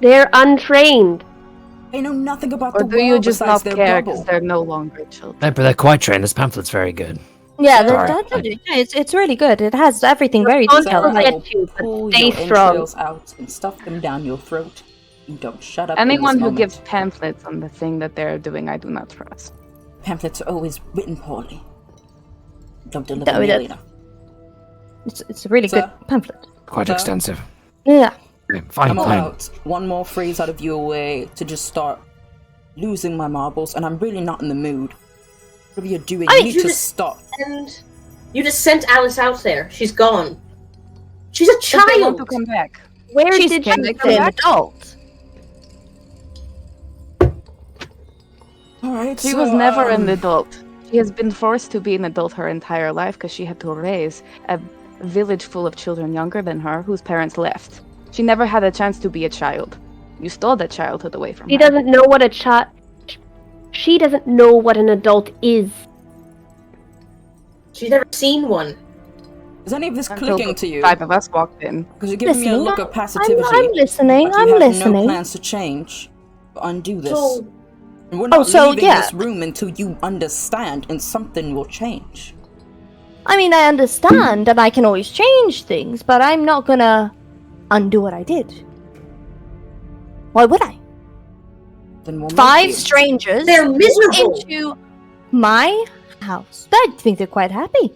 They're untrained.
They know nothing about
Or
the
do
world
you just
besides
not
their
care
bubble.
because they're no longer children?
No, but they're quite trained. This pamphlet's very good.
Yeah,
Sorry.
it's really good. It has everything very
Don't
detailed.
forget
will
to, but
pull
stay
your
strong.
entrails out and stuff them down your throat. You don't shut up.
Anyone
in this
who
moment.
gives pamphlets on the thing that they're doing, I do not trust.
Pamphlets are always written poorly. Don't deliver
No,
nearly enough.
It's a really
Sir?
good pamphlet.
Quite extensive.
Yeah.
Okay, fine,
I'm
fine.
about one more phrase out of your way to just start losing my marbles, and I'm really not in the mood. Whatever you're doing, you need to stop.
And you just sent Alice out there. She's gone. She's a
But they want
child.
to come back.
Where
She's
did
can
you
they
technically
come
an
back?
adult.
Alright,
She was never an adult. She has been forced to be an adult her entire life because she had to raise a village full of children younger than her whose parents left. She never had a chance to be a child. You stole that childhood away from
She
her.
doesn't know what a child. She doesn't know what an adult is.
She's never seen one.
Is any of this
Until
clicking
the
to you?
5 of us walked in.
Because you're giving me a
Listening,
look of passivity.
I'm listening.
but you
I'm
have
listening.
no plans to change. Undo this.
So
And we're not
so,
leaving
yeah.
this room until you understand and something will change.
I mean, I understand, and I can always change things, but I'm not gonna undo what I did. Why would I?
Then we'll make
5
you.
strangers
they're
walk
miserable.
into my house. I think they're quite happy.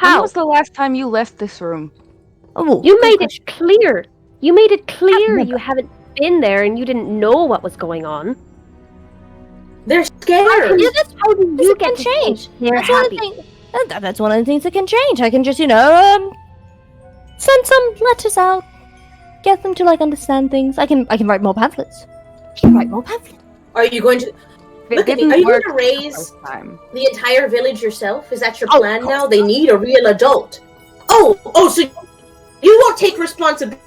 When
How?
was the last time you left this room?
Oh,
You
good
made
question.
it clear. You made it clear
remember.
you haven't been there and you didn't know what was going on.
They're scared.
Yeah, that's
How do
this
you
can
get to
change.
say they're
That's one of
happy?
the things. That's one of the things that can change. I can just, send some letters out, get them to understand things. I can write more pamphlets.
Are you going to
It
look at me?
didn't
Are you going
work
to
the
raise
first time.
the entire village yourself? Is that your
Oh,
plan now? They need a real adult. Oh, so you won't take responsibility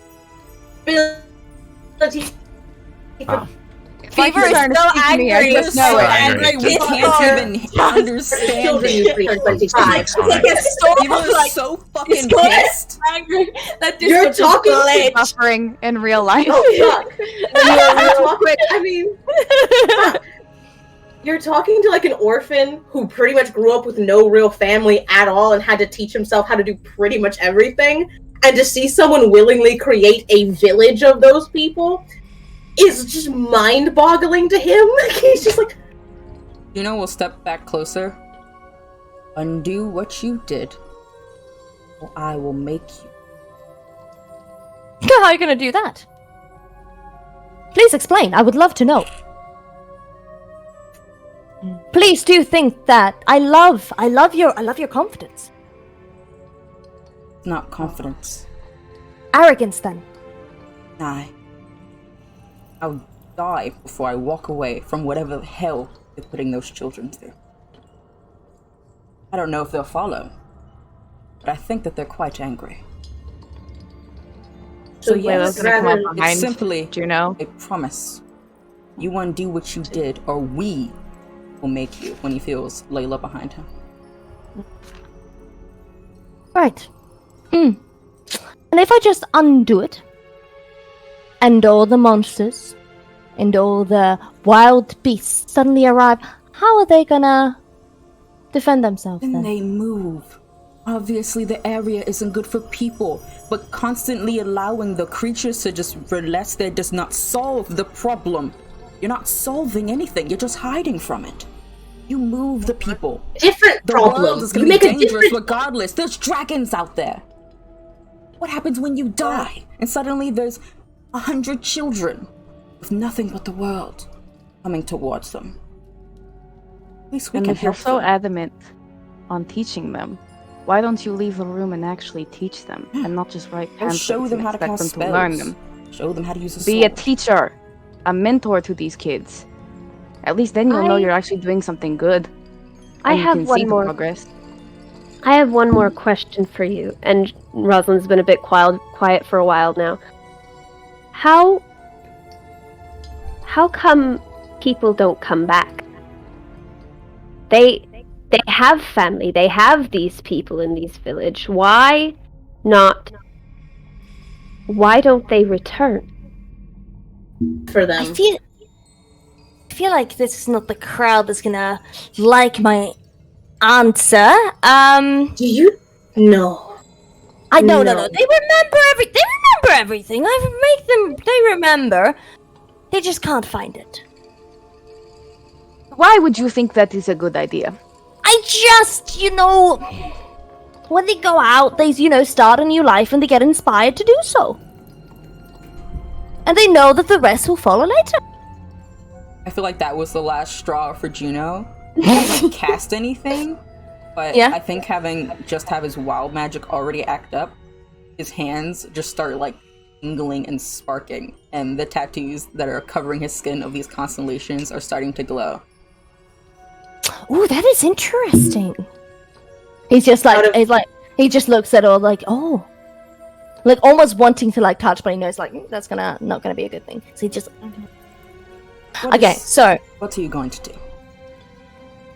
for
Fever is
trying to
so
speak to me, I
angry.
just know it.
angry, we
It's
can't
hard.
even understand
children
it.
you treat for 25.
Fever is so fucking pissed.
angry that this
You're
was just
talking-
glitch.
Suffering in real life.
Oh fuck! I mean, fuck. You're talking to an orphan who pretty much grew up with no real family at all and had to teach himself how to do pretty much everything. And to see someone willingly create a village of those people is just mind-boggling to him. He's just like,
We'll step back closer. Undo what you did, or I will make you.
How are you gonna do that? Please explain. I would love to know. Please do think that I love your confidence.
Not confidence.
Arrogance then.
I'll die before I walk away from whatever the hell they're putting those children through. I don't know if they'll follow, but I think that they're quite angry. So
Layla's
yes,
gonna come up
rather-
behind
it's simply
Juno.
a promise. You undo what you did, or we will make you, when he feels Layla behind him.
Right. And if I just undo it, and all the monsters, and all the wild beasts suddenly arrive, how are they gonna defend themselves
Then
then?
they move. Obviously, the area isn't good for people, but constantly allowing the creatures to just relax there does not solve the problem. You're not solving anything, you're just hiding from it. You move the people.
different
The
problem.
world is
You
gonna be
make a
dangerous
different.
regardless. There's dragons out there. What happens when you die and suddenly there's 100 children with nothing but the world coming towards them? At least we
And
can
if you're
help
so
them.
adamant on teaching them, why don't you leave the room and actually teach them, and not just write
Or
pamphlets
show them
and
how to
expect
cast
them to learn
spells.
them?
Show them how to use a
Be a
sword.
teacher, a mentor to these kids. At least then you'll know
I-
you're actually doing something good.
I
And you
have
can
one
see the
more.
progress.
I have one more question for you. And Rosalind's been a bit quiet for a while now. How come people don't come back? They have family. They have these people in these village. Why not? Why don't they return?
For them.
I feel like this is not the crowd that's gonna like my answer.
Do you? No.
No.
No.
They remember everything. I've made them. They remember. They just can't find it.
Why would you think that is a good idea?
I just, when they go out, they, start a new life and they get inspired to do so. And they know that the rest will follow later.
I feel like that was the last straw for Juno. He hasn't cast anything, but
Yeah.
I think have his wild magic already act up, his hands just start tingling and sparking, and the tattoos that are covering his skin of these constellations are starting to glow.
Ooh, that is interesting. He's just he just looks at all oh. Almost wanting to touch, but he knows that's not gonna be a good thing. So he just so
What are you going to do?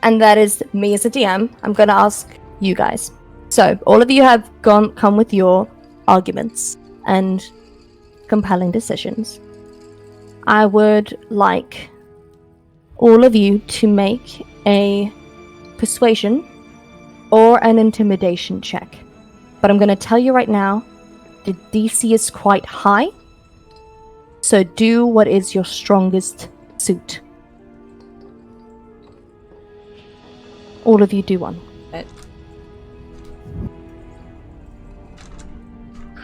and that is me as a DM. I'm gonna ask you guys. So all of you have come with your arguments and compelling decisions. I would like all of you to make a persuasion or an intimidation check. But I'm gonna tell you right now, the DC is quite high. So do what is your strongest suit. All of you do one.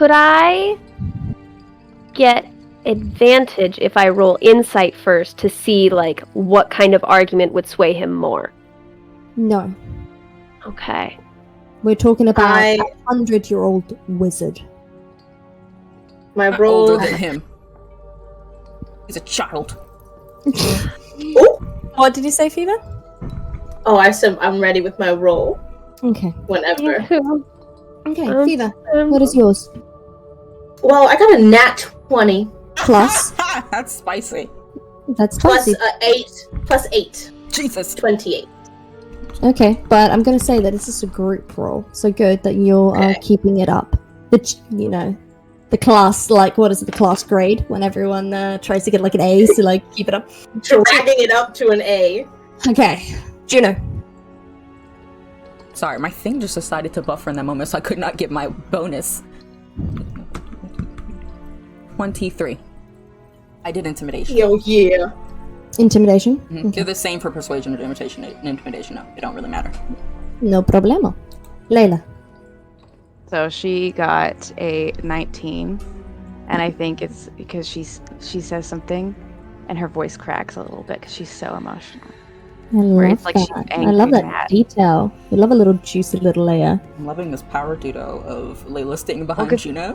Could I get advantage if I roll insight first to see like what kind of argument would sway him more?
No.
Okay.
We're talking about
I-
a 100-year-old wizard.
My
I'm
roll.
older than him. He's a child.
What did you say, Fever?
Oh, I said I'm ready with my roll
Okay.
whenever.
Okay, Fever.
Um,
What is yours?
Well, I got a nat 20
Plus.
That's spicy.
That's
plus
spicy.
8
Jesus.
28.
Okay, but I'm gonna say that this is a group roll, so good that you're
Okay.
keeping it up. The class, like, what is it, the class grade, when everyone tries to get, like, an A, so, like, keep it up.
Dragging it up to an A.
Okay, Juno.
Sorry, my thing just decided to buffer in that moment, so I could not get my bonus. 23. I did intimidation.
Yo, yeah.
Intimidation?
Mhm. They're the same for persuasion and intimidation. No, they don't really matter.
No problemo. Layla.
So she got a 19, and I think it's because she says something, and her voice cracks a little bit because she's so emotional.
I
Where
love
it's like she's
that. I
angry
love that
and mad.
detail. You love a little juicy little layer.
I'm loving this power duo of Layla staying behind
Okay.
Juno.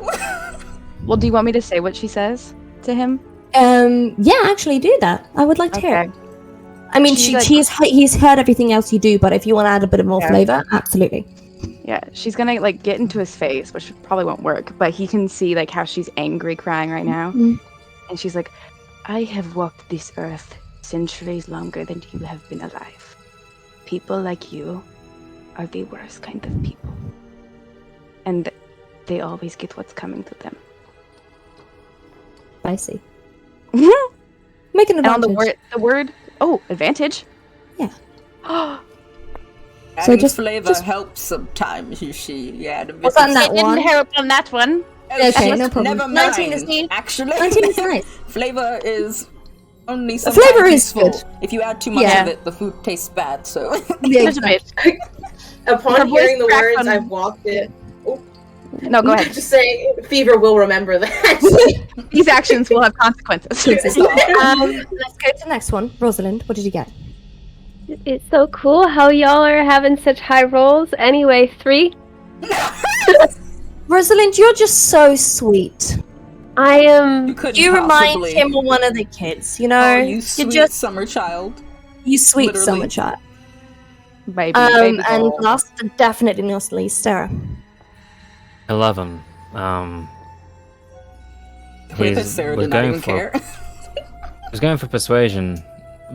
Well, do you want me to say what she says to him?
Yeah, actually do that. I would like to hear it. I mean,
She's like-
he's heard everything else you do, but if you want to add a bit of more
Yeah.
flavor, absolutely.
Yeah, she's gonna like get into his face, which probably won't work, but he can see like how she's angry crying right now.
Mhm.
And she's like, I have walked this earth centuries longer than you have been alive. People like you are the worst kind of people. And they always get what's coming to them.
Spicy.
Mhm.
Make an
And on
advantage.
the word, oh, advantage?
Yeah.
Adding
just-
flavor helps sometimes, you see. Yeah, the
What's on
business-
that
It
one?
didn't help on that one.
Okay, no
Never
problem.
mind.
19 is neat.
Actually,
19 is nice.
flavor is only
The
sometimes
flavor is
useful.
good.
If you add too much
Yeah.
of it, the food tastes bad. So
Yeah,
Just a bit.
Upon
Her voice
hearing the
cracked
words,
on-
I've walked it.
No, go ahead.
Just saying, Fever will remember that.
These actions will have consequences.
Let's go to the next one. Rosalind, what did you get?
It's so cool how y'all are having such high rolls. Anyway, 3.
Rosalind, you're just so sweet.
I am.
couldn't
You remind
possibly-
him of one of the kids, you know?
Oh, you
You're
sweet
just
summer child.
you sweet
literally.
summer child.
Baby,
And
doll.
last but definitely not least, Sarah.
I love him.
Wait, does Sarah
we're
did not
going
even
for
care.
he's going for persuasion,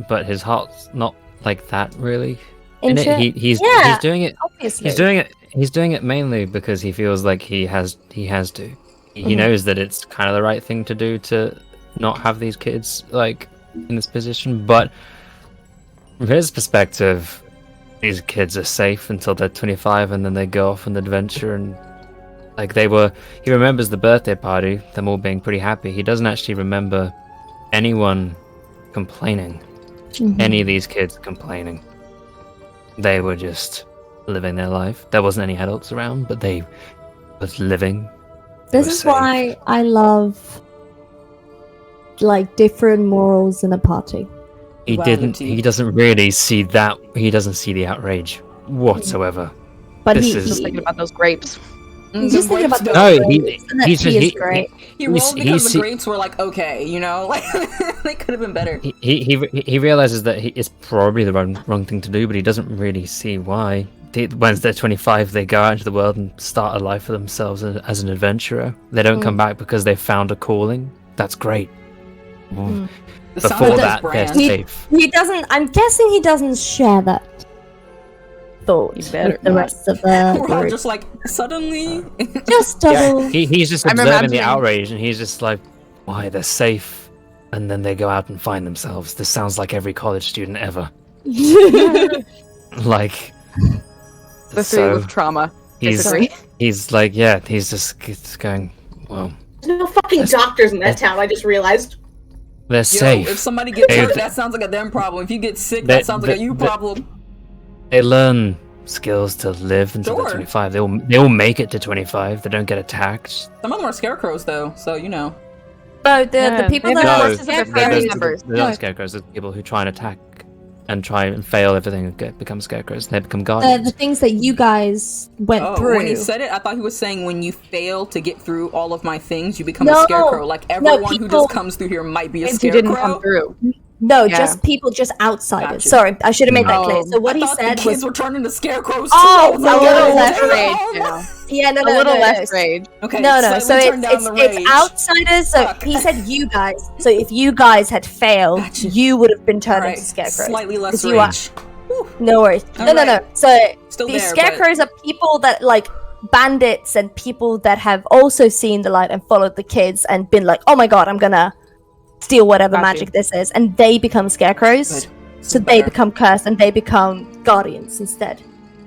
but his heart's not like that really. In it,
Inter-
he's
Yeah.
doing it.
Obviously.
He's doing it mainly because he feels like he has to. He
Mhm.
knows that it's kind of the right thing to do to not have these kids like in this position, but from his perspective, these kids are safe until they're 25 and then they go off on the adventure and like he remembers the birthday party, them all being pretty happy. He doesn't actually remember anyone complaining.
Mhm.
Any of these kids complaining. They were just living their life. There wasn't any adults around, but they was living. They
This
were
is
safe.
why I love like different morals in a party.
He
Duality.
doesn't really see that. He doesn't see the outrage whatsoever.
But
This
he,
is-
Just thinking about those grapes.
he's just thinking about the
No,
grapes, and that
he's
tea
just-
is great.
He rolled
He's-
because the
he-
grapes were like okay, you know, like they could have been better.
He realizes that it's probably the wrong thing to do, but he doesn't really see why. Once they're 25, they go out into the world and start a life for themselves as an adventurer. They don't come back because they found a calling. That's great.
Mm.
The
Before
sound of
that,
his
they're
brand.
safe.
He doesn't. I'm guessing he doesn't share that thought
You better
with the
not.
rest of the
We're all
group.
just like suddenly.
Just double.
He's just
I'm
observing the
imagining-
outrage, and he's just like, "Why they're safe?" And then they go out and find themselves. This sounds like every college student ever. Like,
The three
so
with trauma.
he's
Disagree.
he's like, yeah, he's just going, well,
There's no fucking doctors in that town, I just realized.
they're
Yo,
safe.
if somebody gets
They-
hurt, that sounds like a them problem. If you get sick,
they-
that sounds like a you
they-
problem.
They learn skills to live until
Sure.
they're 25. They will make it to 25. They don't get attacked.
Some of them are scarecrows, though, so you know.
So the people
they
that
have
are
horses with their family members.
They're not scarecrows. They're people who try and attack and try and fail everything and become scarecrows. And they become guardians.
the things that you guys went through.
When he said it, I thought he was saying when you fail to get through all of my things, you become
No.
a scarecrow. Like everyone who
people-
just comes through here might be a
Kids who
scarecrow.
didn't come through.
No,
Yeah.
just people, just outsiders.
Gotcha.
Sorry, I should have made that clear.
Oh,
So what
I
he
thought
said
the kids
was,
were turning into scarecrows.
Oh,
too.
no,
I was
no,
like,
no,
less
damn.
rage now.
yeah, no,
A
no,
little
no,
less
no.
rage.
Okay,
No, no. So
slightly turn down the
it's
rage.
outsiders. So
Fuck.
he said you guys. So if you guys had failed,
Gotcha.
you would have been turned
Alright,
into scarecrows.
slightly less
'Cause you are-
rage. Whew.
No worries. No, no, no.
Alright.
So
Still
these
there,
scarecrows are people that like bandits and people that have also seen the light and followed the kids and been like, oh my god, I'm gonna steal whatever
Got you.
magic this is, and they become scarecrows.
Good.
So they
Better.
become cursed and they become guardians instead.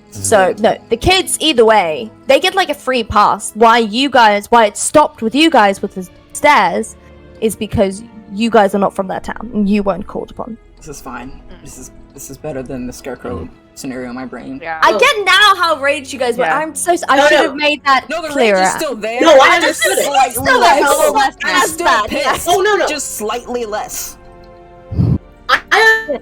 So no, the kids either way, they get like a free pass. Why it stopped with you guys with the stairs is because you guys are not from that town and you weren't called upon.
This is fine. This is better than the scarecrow scenario in my brain.
Yeah.
I get now how raged you guys were.
Yeah.
I
No,
should
no.
have made that
No, the
clearer.
rage is still there.
No, I
It's just
understood it.
like
Still
less.
a little less
I'm
as
still
bad,
pissed.
yeah.
Oh, no.
Just slightly less.
I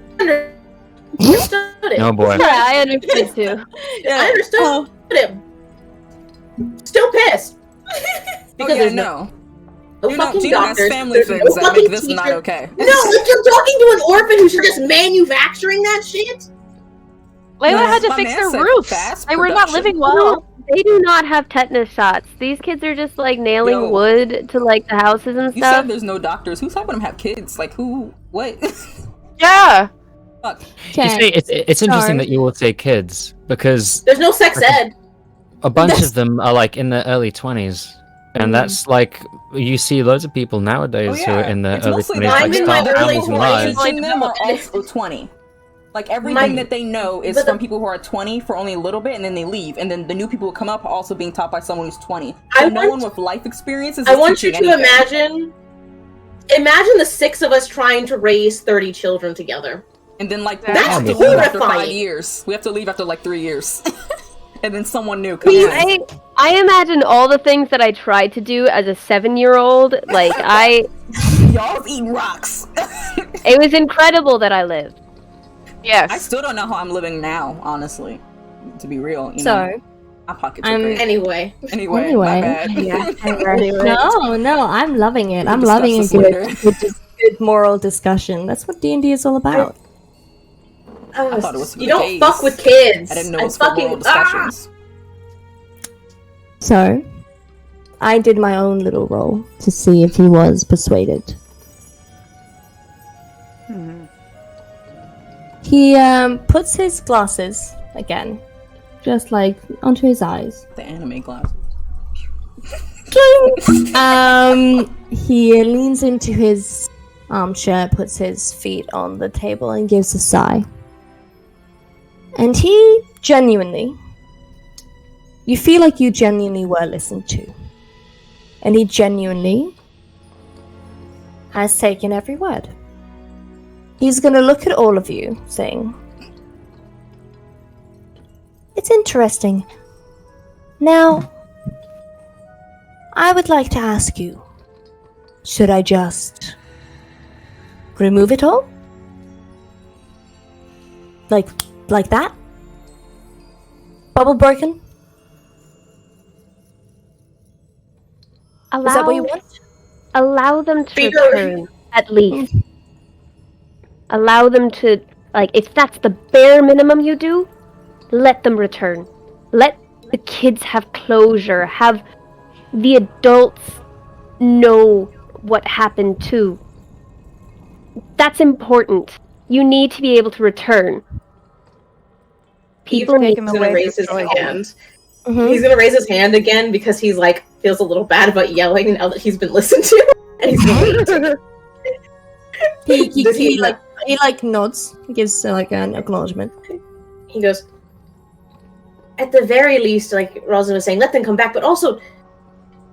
understood it.
Oh boy.
Yeah, I understood too.
I understood it. Still pissed.
Because
there's
no.
no
You know,
fucking
Gina has
doctors.
family
There's
things
no
that
fucking
make this not
teacher.
okay.
No, like you're talking to an orphan who's just manufacturing that shit.
Layla
No,
had to
my
fix
man
their
said
roofs.
fast
They were not
production.
living well.
They do not have tetanus shots. These kids are just like nailing
Yo.
wood to like the houses and
You
stuff.
said there's no doctors. Who's helping them have kids? Like who? What?
Yeah.
Fuck.
You see, it's interesting that you all say kids because
There's no sex ed.
a bunch of them are like in their early 20s, and that's like you see loads of people nowadays who are in their
It's
early
mostly
20s,
that.
I'm
like
in my
start
early
families and
20s.
lives.
Teaching them are also 20. Like everything
My-
that they know is
but
from people who are 20 for only a little bit, and then they leave, and then the new people who come up are also being taught by someone who's 20.
I
So no
want-
one with life experiences.
I
is
want you
teaching
to
anything.
imagine the 6 of us trying to raise 30 children together.
And then like
That's
we have to leave after
horrifying.
5 years. We have to leave after like 3 years, and then someone new comes
You-
in.
I imagine all the things that I tried to do as a 7-year-old. Like
Y'all eating rocks.
it was incredible that I lived.
Yes.
I still don't know how I'm living now, honestly. To be real, you know,
So
my pockets are
I'm-
great.
Anyway.
Anyway, my bad.
no, I'm loving it.
We
I'm
discuss
loving a
this
good,
later.
good moral discussion. That's what D&D is all about.
I thought it was for
You
the
don't
gays.
fuck with kids.
I didn't know
I'm
it was for moral discussions.
So, I did my own little roll to see if he was persuaded. He puts his glasses again, just like onto his eyes.
The anime glass.
He leans into his armchair, puts his feet on the table, and gives a sigh. And he genuinely, you feel like you genuinely were listened to. And he genuinely has taken every word. He's gonna look at all of you, saying, "It's interesting. Now, I would like to ask you, should I just remove it all? Like that? Bubble broken? Is that what you want?
Allow them to
Bigger.
return, at least. Allow them to, like, if that's the bare minimum you do, let them return. Let the kids have closure, have the adults know what happened too. That's important. You need to be able to return. People need
taken
He's
the
gonna
way
raise his
of choice.
hand.
Mhm.
He's gonna raise his hand again because he's like feels a little bad about yelling now that he's been listened to, and he's gonna Does he-
He nods. He gives like an acknowledgement.
He goes, at the very least, like Rosin was saying, let them come back, but also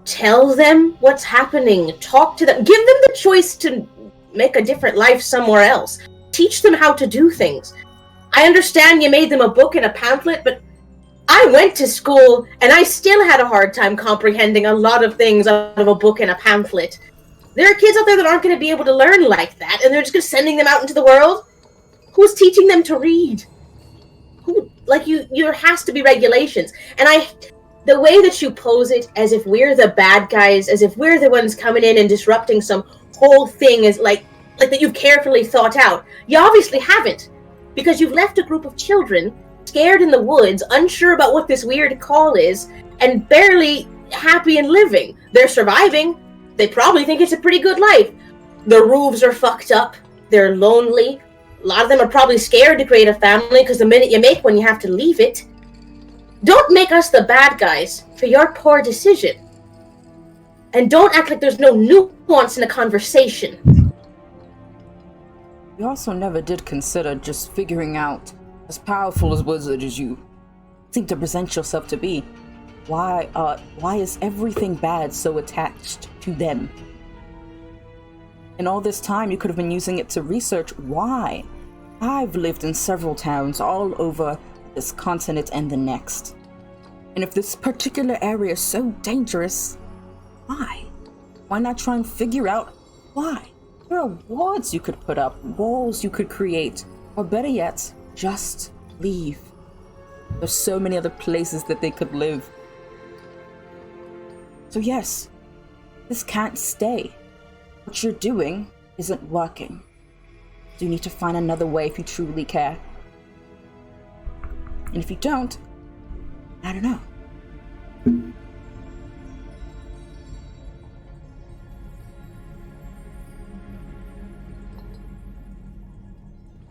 tell them what's happening. Talk to them. Give them the choice to make a different life somewhere else. Teach them how to do things. I understand you made them a book and a pamphlet, but I went to school, and I still had a hard time comprehending a lot of things out of a book and a pamphlet. There are kids out there that aren't going to be able to learn like that, and they're just sending them out into the world. Who's teaching them to read? Who? Like, there has to be regulations. And the way that you pose it, as if we're the bad guys, as if we're the ones coming in and disrupting some whole thing, is like that you've carefully thought out. You obviously haven't, because you've left a group of children scared in the woods, unsure about what this weird call is, and barely happy and living. They're surviving. They probably think it's a pretty good life. Their roofs are fucked up. They're lonely. A lot of them are probably scared to create a family, because the minute you make one, you have to leave it. Don't make us the bad guys for your poor decision. And don't act like there's no nuance in a conversation.
We also never did consider just figuring out, as powerful as wizard as you seem to present yourself to be, why is everything bad so attached to them? In all this time, you could have been using it to research why. I've lived in several towns all over this continent and the next. And if this particular area is so dangerous, why? Why not try and figure out why? There are wards you could put up, walls you could create, or better yet, just leave. There's so many other places that they could live. So yes, this can't stay. What you're doing isn't working. So you need to find another way if you truly care. And if you don't, I don't know.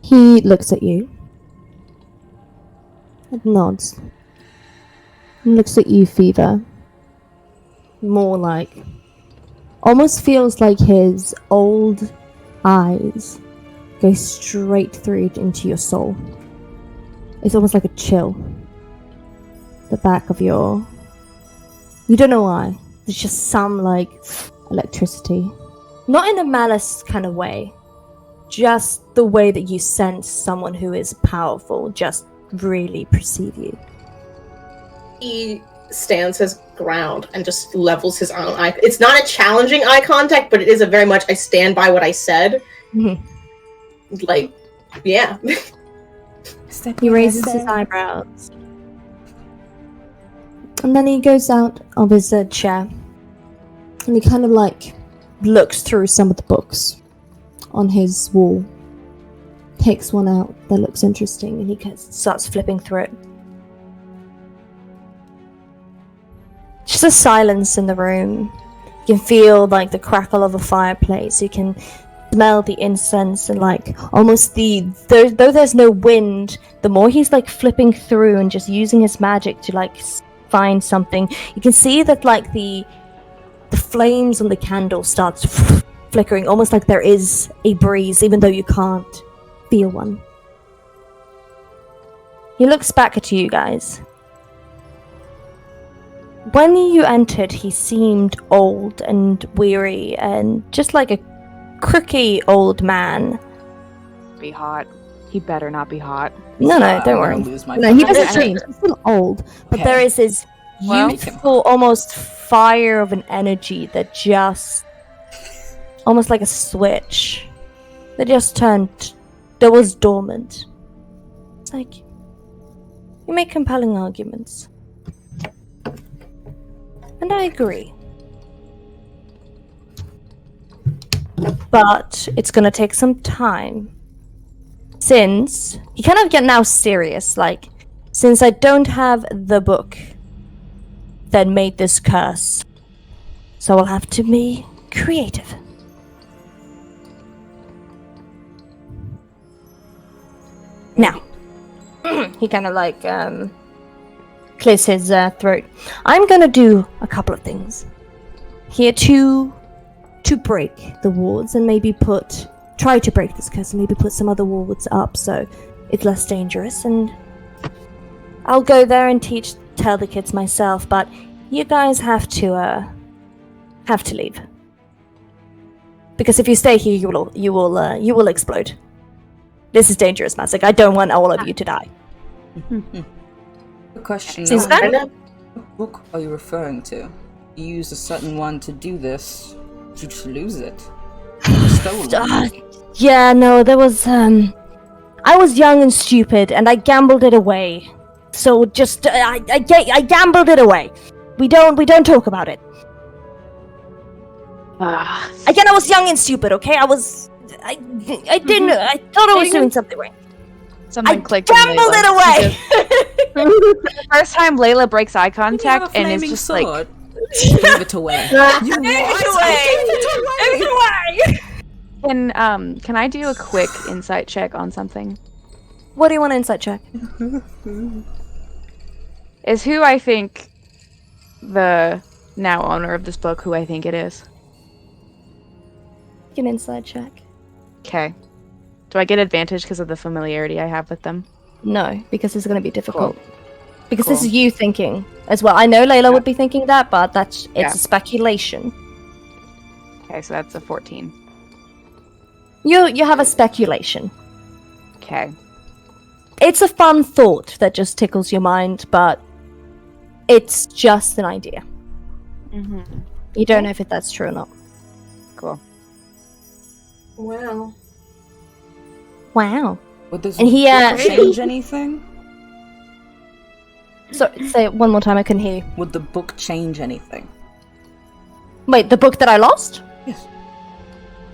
He looks at you. And nods. And looks at you, Fever. More like... Almost feels like his old eyes go straight through into your soul. It's almost like a chill. The back of your... You don't know why. There's just some, like, electricity. Not in a malice kind of way. Just the way that you sense someone who is powerful just really perceive you.
He stands his ground and just levels his own eye. It's not a challenging eye contact, but it is a very much I stand by what I said.
Mm-hmm.
Like, yeah.
He raises his eyebrows. And then he goes out of his chair. And he kind of like looks through some of the books on his wall. Takes one out that looks interesting and he starts flipping through it. Just a silence in the room. You can feel like the crackle of a fireplace. You can smell the incense and like almost though there's no wind, the more he's like flipping through and just using his magic to like find something, you can see that like the flames on the candle starts flickering, almost like there is a breeze even though you can't feel one. He looks back at you guys. When you entered, he seemed old and weary and just like a crooky old man.
Be hot. He better not be hot.
No, don't worry. No, he doesn't change. He's still old, but
Okay.
there is this youthful, almost fire of an energy that just, almost like a switch, that just that was dormant. It's like, you make compelling arguments. And I agree. But it's gonna take some time. Since you kind of get now serious, like, since I don't have the book that made this curse, so I'll have to be creative. Now, he kind of like clears his throat. I'm gonna do a couple of things here to break the wards and maybe try to break this curse and maybe put some other wards up so it's less dangerous, and I'll go there and tell the kids myself, but you guys have to leave. Because if you stay here, you will explode. This is dangerous magic. I don't want all of you to die.
Good question.
Since
What
then?
book are you referring to? You used a certain one to do this. Did you just lose it? Stolen.
Yeah, no, there was, I was young and stupid, and I gambled it away. So just, I gambled it away. We don't talk about it. Again, I was young and stupid, okay? I thought I was doing something right.
Something clicked.
Gambled it away!
The first time Layla breaks eye
You have a
contact and is
flaming
just
sword.
like,
Give it away. You
Give it away!
can I do a quick insight check on something?
What do you want to insight check?
Is who I think the now owner of this book, who I think it is.
An insight check.
Okay. Do I get advantage because of the familiarity I have with them?
No, because it's going to be difficult. Because
Cool.
this is you thinking as well. I know Layla would be thinking that, but it's
Yeah.
a speculation.
Okay, so that's a 14.
You have a speculation.
Okay.
It's a fun thought that just tickles your mind, but it's just an idea.
Mm-hmm.
You don't know if that's true or not.
Cool.
Wow.
Wow.
Would this
And he,
book change anything?
So say it one more time. I couldn't hear you.
Would the book change anything?
Wait, the book that I lost?
Yes.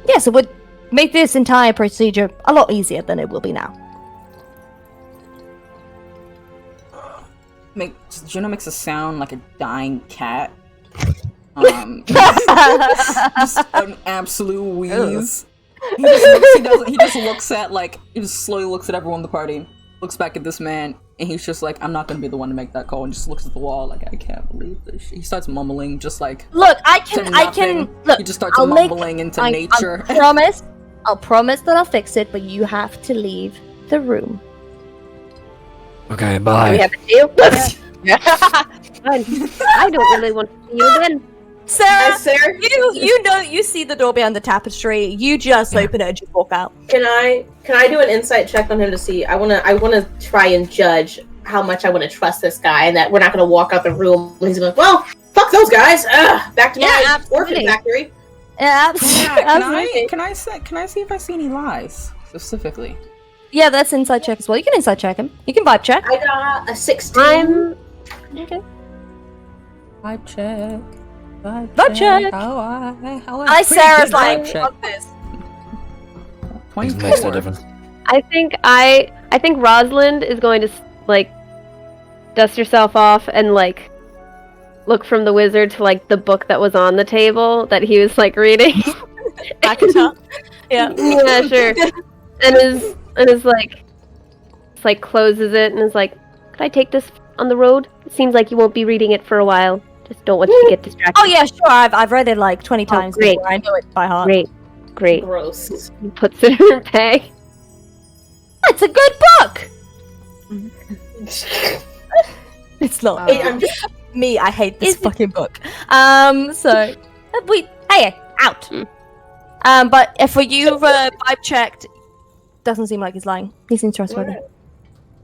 Yes, it would make this entire procedure a lot easier than it will be now.
Juno makes a sound like a dying cat. Just an absolute wheeze. He just looks at he just slowly looks at everyone in the party, looks back at this man, and he's just like, I'm not gonna be the one to make that call, and just looks at the wall like, I can't believe this. He starts mumbling, just like,
Look, I
to
can
nothing.
look.
He just starts
I'll
mumbling into nature.
I'll promise that I'll fix it, but you have to leave the room.
Okay,
Do we
bye.
have a deal? I don't really want to see you then.
Sarah,
Sarah,
you know you see the door behind the tapestry. You just open it and just walk out.
can I do an insight check on him to see? I wanna try and judge how much I want to trust this guy, and that we're not gonna walk out the room and he's like, well, fuck those guys. Back to my
absolutely.
orphan factory.
Yeah,
Can I see if I see any lies specifically?
Yeah, that's inside check as well. You can inside check him. You can vibe check.
I got a 16.
Okay.
Vibe check.
Vibe check.
Hi,
Sarah's like, fuck this.
Things makes no difference.
I think Rosalind is going to dust herself off and look from the wizard to the book that was on the table that he was reading.
Back it up. Yeah.
Yeah, sure. And is closes it and is like, could I take this on the road? It seems like you won't be reading it for a while. Just don't want you to get distracted.
Oh yeah, sure. I've read it 20 times
great.
before. I know it by heart.
Great.
Gross.
He puts it in her bag.
It's a good book. It's not.
I'm just
Me, I hate this fucking book. So out. But if for you, vibe checked, doesn't seem like he's lying. He seems trustworthy.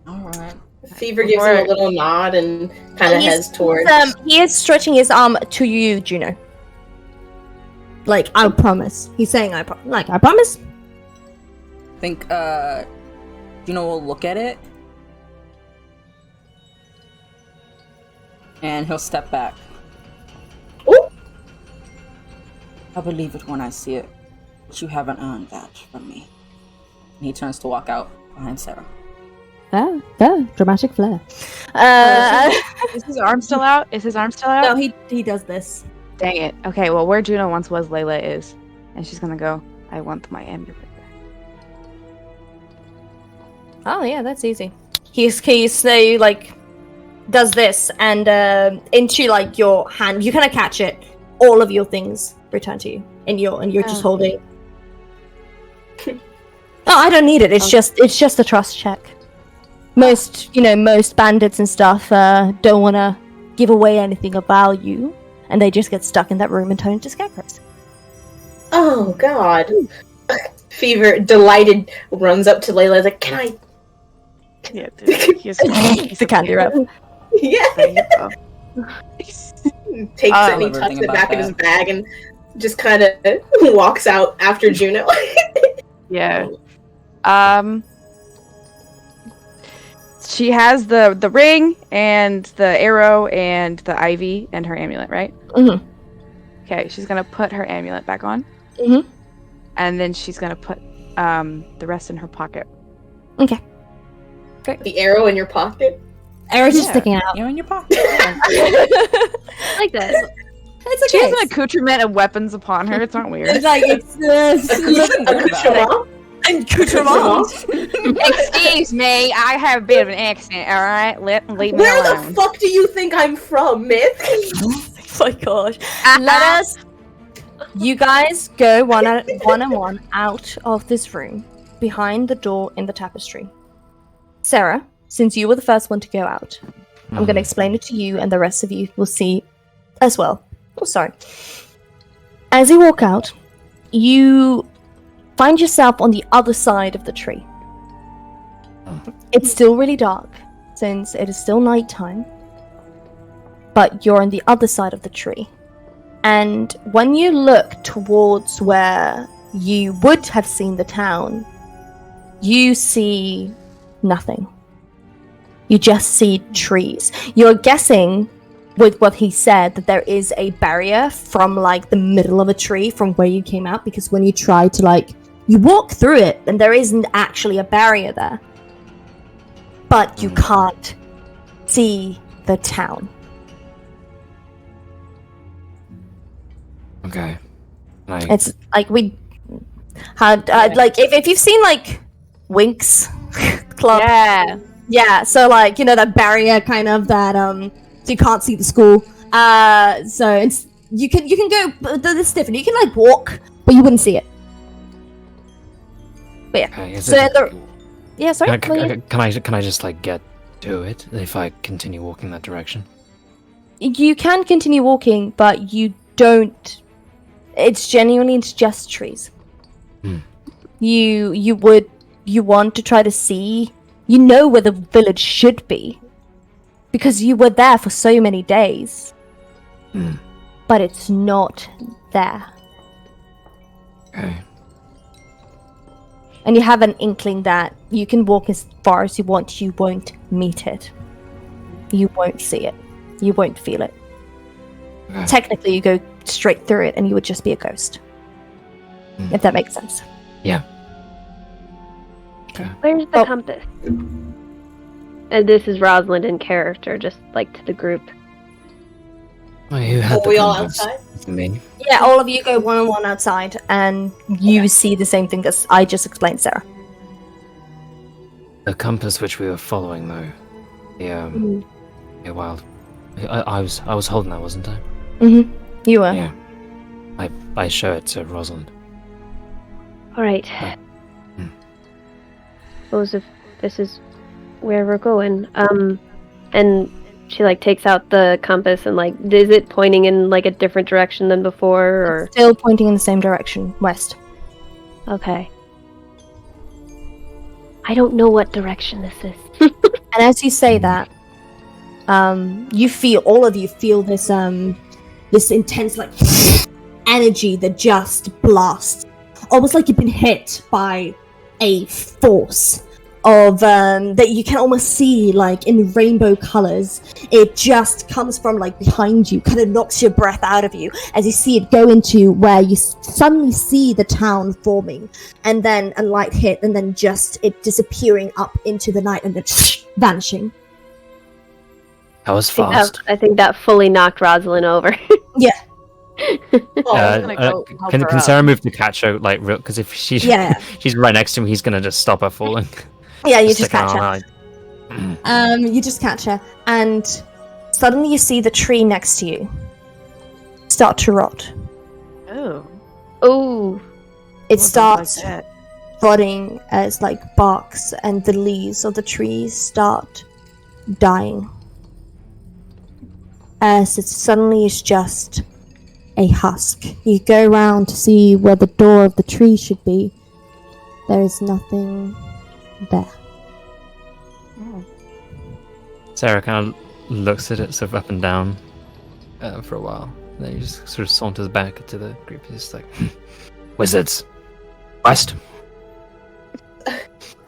Alright.
Fever gives him a little nod and kind of heads towards.
He is stretching his arm to you, Juno. I promise. He's saying I promise.
I think Juno will look at it. And he'll step back.
Ooh.
I'll believe it when I see it. But you haven't earned that from me. And he turns to walk out behind Sarah.
Dramatic flair.
Is his arm still out?
No, he does this.
Dang it. Okay, well, where Juno once was, Layla is. And she's gonna go, I want my amulet back.
Oh yeah, that's easy. He's does this and into your hand. You kind of catch it. All of your things return to you, and you're just holding. Oh, I don't need it. It's just a trust check. Most bandits and stuff don't want to give away anything of value, and they just get stuck in that room and turn into scarecrows.
Oh God! Fever, delighted, runs up to Layla. Like, can I?
Yeah, dude,
It's a candy wrap.
Yeah.
There you go.
Takes it and he
Love
tucks
everything
it
about
back in his
that.
bag and just kind of walks out after Juno.
Yeah. She has the ring and the arrow and the ivy and her amulet, right?
Mm-hmm.
Okay, she's gonna put her amulet back on.
Mm-hmm.
And then she's gonna put the rest in her pocket.
Okay.
The arrow in your pocket.
Arrow's just
Yeah.
sticking out.
You're in your pocket.
I like that.
It's
She
okay.
has an accoutrement of weapons upon her. It's not weird.
It's like it's
Accoutrement?
Excuse me, I have a bit of an accent. All right, leave me
Where
alone.
the fuck do you think I'm from, Myth?
Oh my gosh. Let us. You guys go one and one out of this room behind the door in the tapestry. Sarah, since you were the first one to go out, I'm going to explain it to you, and the rest of you will see as well. Oh, sorry. As you walk out, you find yourself on the other side of the tree. It's still really dark, since it is still nighttime, but you're on the other side of the tree. And when you look towards where you would have seen the town, you see nothing. You just see trees. You're guessing, with what he said, that there is a barrier from like the middle of a tree from where you came out, because when you try to you walk through it and there isn't actually a barrier there. But you can't see the town.
Okay.
It's like we had if you've seen Winx Club. Yeah, so that barrier kind of that so you can't see the school. So it's you can go, but this is different. You can walk, but you wouldn't see it. But yeah.
Okay,
Yeah, sorry.
Can I just get to it if I continue walking that direction?
You can continue walking, but you don't. It's just trees. You want to try to see. You know where the village should be, because you were there for so many days. But it's not there.
Okay.
And you have an inkling that you can walk as far as you want, you won't meet it. You won't see it. You won't feel it.
Okay.
Technically, you go straight through it and you would just be a ghost. If that makes sense.
Yeah. Okay.
Where's the compass? And this is Rosalind in character, just to the group.
Well, who had
Are
the
we all
compass?
outside?
Me.
Yeah, all of you go one-on-one outside, and you see the same thing as I just explained, Sarah.
The compass which we were following, though. The Faewild. I was holding that, wasn't I?
Mm-hmm. You were.
Yeah. I show it to Rosalind.
Alright. Suppose if this is where we're going. And she takes out the compass and is it pointing in a different direction than before, or
Still pointing in the same direction, west.
okay. I don't know what direction this is.
And as you say that, all of you feel this this intense energy that just blasts, almost like you've been hit by a force of that you can almost see in rainbow colors. It just comes from behind you, kind of knocks your breath out of you as you see it go into where you suddenly see the town forming, and then a light hit, and then just it disappearing up into the night and then vanishing.
That was fast.
I think that fully knocked Rosalind over.
Yeah.
Can Sarah move to catch her real? Because if she's she's right next to him, he's gonna just stop her falling.
Yeah, you just catch
her.
You just catch her, and suddenly you see the tree next to you start to rot.
Oh.
It starts rotting as barks, and the leaves of the trees start dying. As it suddenly is just a husk. You go around to see where the door of the tree should be. There is nothing there.
Sarah, can I looks at it sort of up and down for a while. And then he just sort of saunters back to the group. He's just like, wizards, West.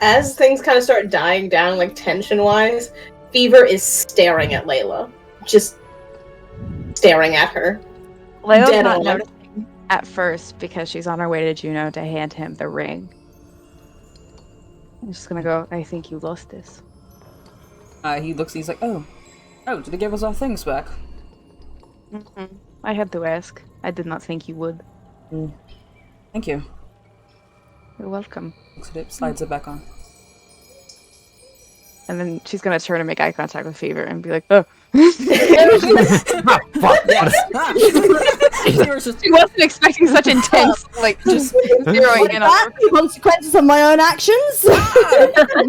As things kind of start dying down, like tension-wise, Fever is staring at Layla. Just staring at her.
Layla's
Dead
not
on.
noticing at first because she's on her way to Juno to hand him the ring. I'm just gonna go, I think you lost this.
He looks, he's like, oh, did they give us our things back?
I had to ask. I did not think you would.
Thank you.
You're welcome.
Looks at it, slides it back on.
And then she's gonna turn and make eye contact with Fever and be like, oh. She wasn't expecting such intense, like, just zeroing in on her.
The consequences of my own actions.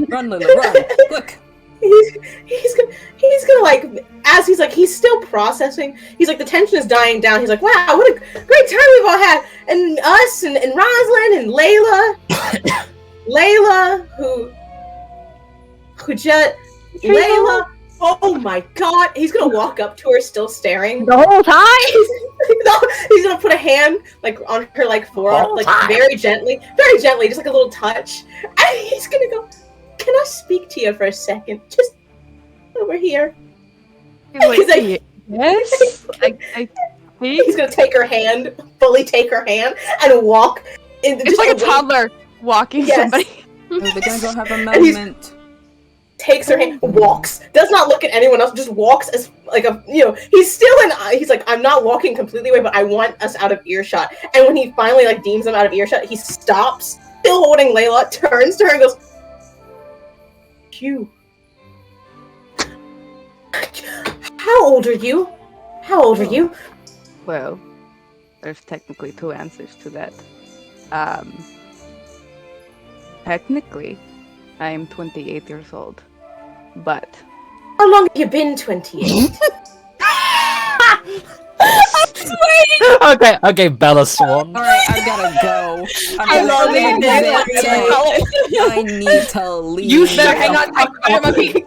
Run, Lila, run! Look!
He's gonna like, as he's still processing, he's like, the tension is dying down. He's like, wow, what a great time we've all had. And us and Rosalind and Layla, who just, Layla, oh my god, he's gonna walk up to her still staring.
The whole time?
He's gonna put a hand like on her like forearm, like very gently, just like a little touch. And he's gonna go, can I speak to you for a second? Just over here.
Like, yes?
He's gonna take her hand, fully take her hand, and walk.
It's like a toddler walking somebody.
They're gonna go have a moment.
Takes her hand, walks, does not look at anyone else, just walks as like he's still he's like, I'm not walking completely away, but I want us out of earshot. And when he finally like deems them out of earshot, he stops, still holding Layla, turns to her and goes, you. How old are you?
Well, there's technically two answers to that. Technically, I am 28 years old, but...
How long have you been 28?
Okay, Bella Swan.
Alright, I've gotta go.
I love
I need to leave.
You better hang on tight, spider monkey!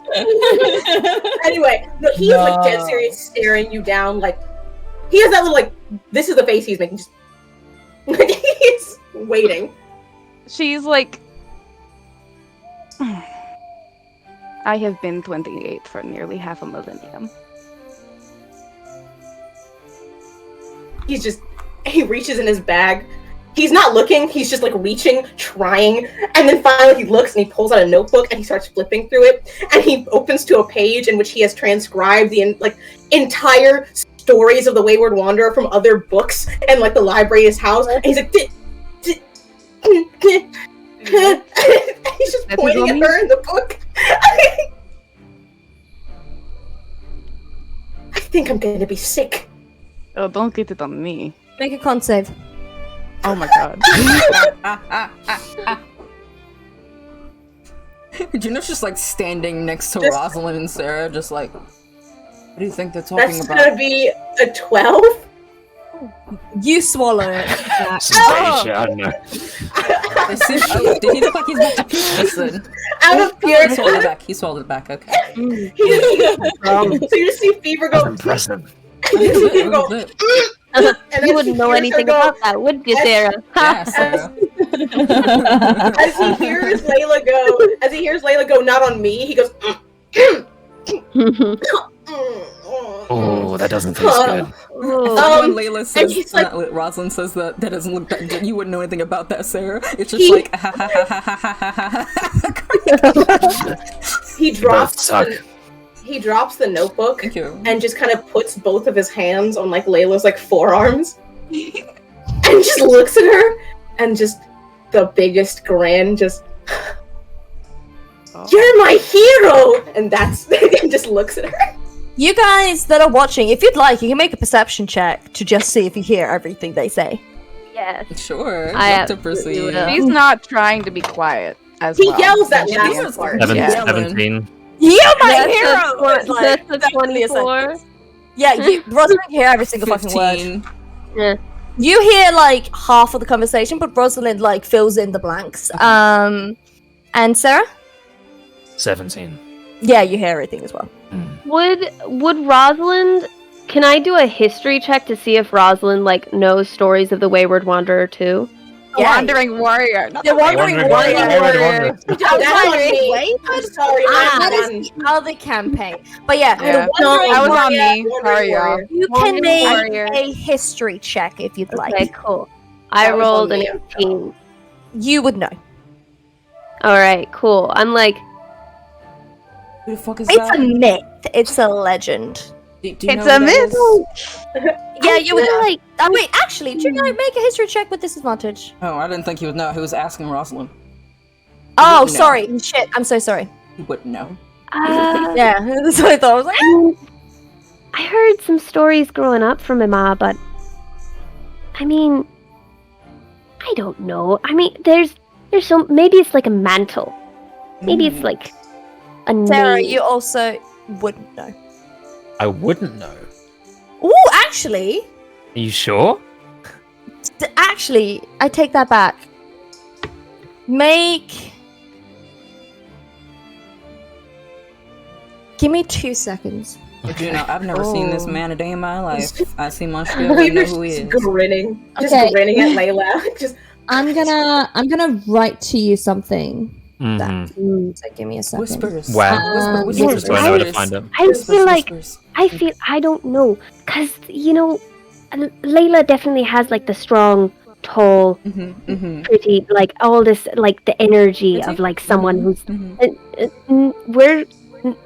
Anyway, no, he is like dead serious, staring you down. Like he has that little like. This is the face he's making. Just like he's waiting.
She's like, I have been 28 for nearly half a millennium.
He reaches in his bag. He's not looking, he's just like reaching, trying, and then finally he looks and he pulls out a notebook and he starts flipping through it, and he opens to a page in which he has transcribed the entire stories of the Wayward Wanderer from other books and like the library in his house, and he's like he's just pointing at her in the book. I think I'm gonna be sick.
Oh, don't get it on me.
Make a con save.
Oh my god.
Juno's just like standing next to Rosalind and Sarah, just like, what do you think they're talking
That's
about?
gonna be a 12.
You swallow it.
I don't know.
Did he look like he's about to puke this then?
Out of pure.
He swallowed it back, okay.
So you just see Fever go.
Impressive.
Fever go. And
You wouldn't know anything about that, would you, Sarah?
Yeah, Sarah.
As he hears Layla go, not on me, he goes.
Oh, that doesn't taste good.
When Layla says
he's
that, Rosalind says that doesn't look that, you wouldn't know anything about that, Sarah. It's just like ha ha ha ha ha ha ha.
He drops the notebook
Thank you.
and just kind of puts both of his hands on like Layla's like forearms and just looks at her and just the biggest grin, just you're my hero, and and just looks at her.
You guys that are watching, if you'd like, you can make a perception check to just see if you hear everything they say.
Yes.
Sure.
I
Love to
absolutely
proceed.
will.
She's not trying to be quiet as
He
well.
yells at
Yeah,
that
was
part.
good.
17.
You're my
That's
hero!
a,
It's like,
that's a 24.
yeah, Rosalind can hear every single fucking word.
15.
Yeah.
You hear like half of the conversation, but Rosalind like fills in the blanks. And Sarah?
17.
Yeah, you hear everything as well.
Would Rosalind? Can I do a history check to see if Rosalind like knows stories of the Wayward Wanderer too?
Wandering warrior. Not
The Wandering Warrior.
Warrior.
That's on me. I'm sorry,
That
I'm
is the other campaign. But yeah,
Yeah.
the Wandering
That was on
Warrior,
me. Sorry, y'all.
you can
Wandering
make
Warrior.
a history check if you'd
Okay,
like.
cool. I
That was on
rolled an
me.
18.
You would know.
All right, cool. I'm like,
Who the fuck is
It's
that?
a myth. It's a legend.
Do you
It's
know
a
who that
myth.
is?
Yeah, you would
feel
know.
like
Wait, actually, do you know? Make a history check with disadvantage.
Oh, I didn't think he would know. He was asking Rosalind.
Oh,
wouldn't know.
sorry. Shit, I'm so sorry.
He wouldn't know.
Yeah, that's what I thought. I was like,
I heard some stories growing up from my ma, but I mean, I don't know. I mean, there's so maybe it's like a mantle. Maybe it's like a
Sarah,
name.
you also wouldn't know.
I wouldn't know.
Ooh, actually,
Are you sure?
actually, I take that back. Give me 2 seconds.
But you know, I've never seen this man a day in my life. I see my spiel, I know
Weaver's
who he
just
is.
grinning. Just
Okay.
grinning at Layla. Just
I'm gonna write to you something.
Mm-hmm.
So give me a second.
Whispers.
Wow.
Whispers.
Just so I know where to find them.
I feel like
Whispers.
I don't know, cause you know, Layla definitely has like the strong, tall, pretty, like all this, like the energy of like someone who's.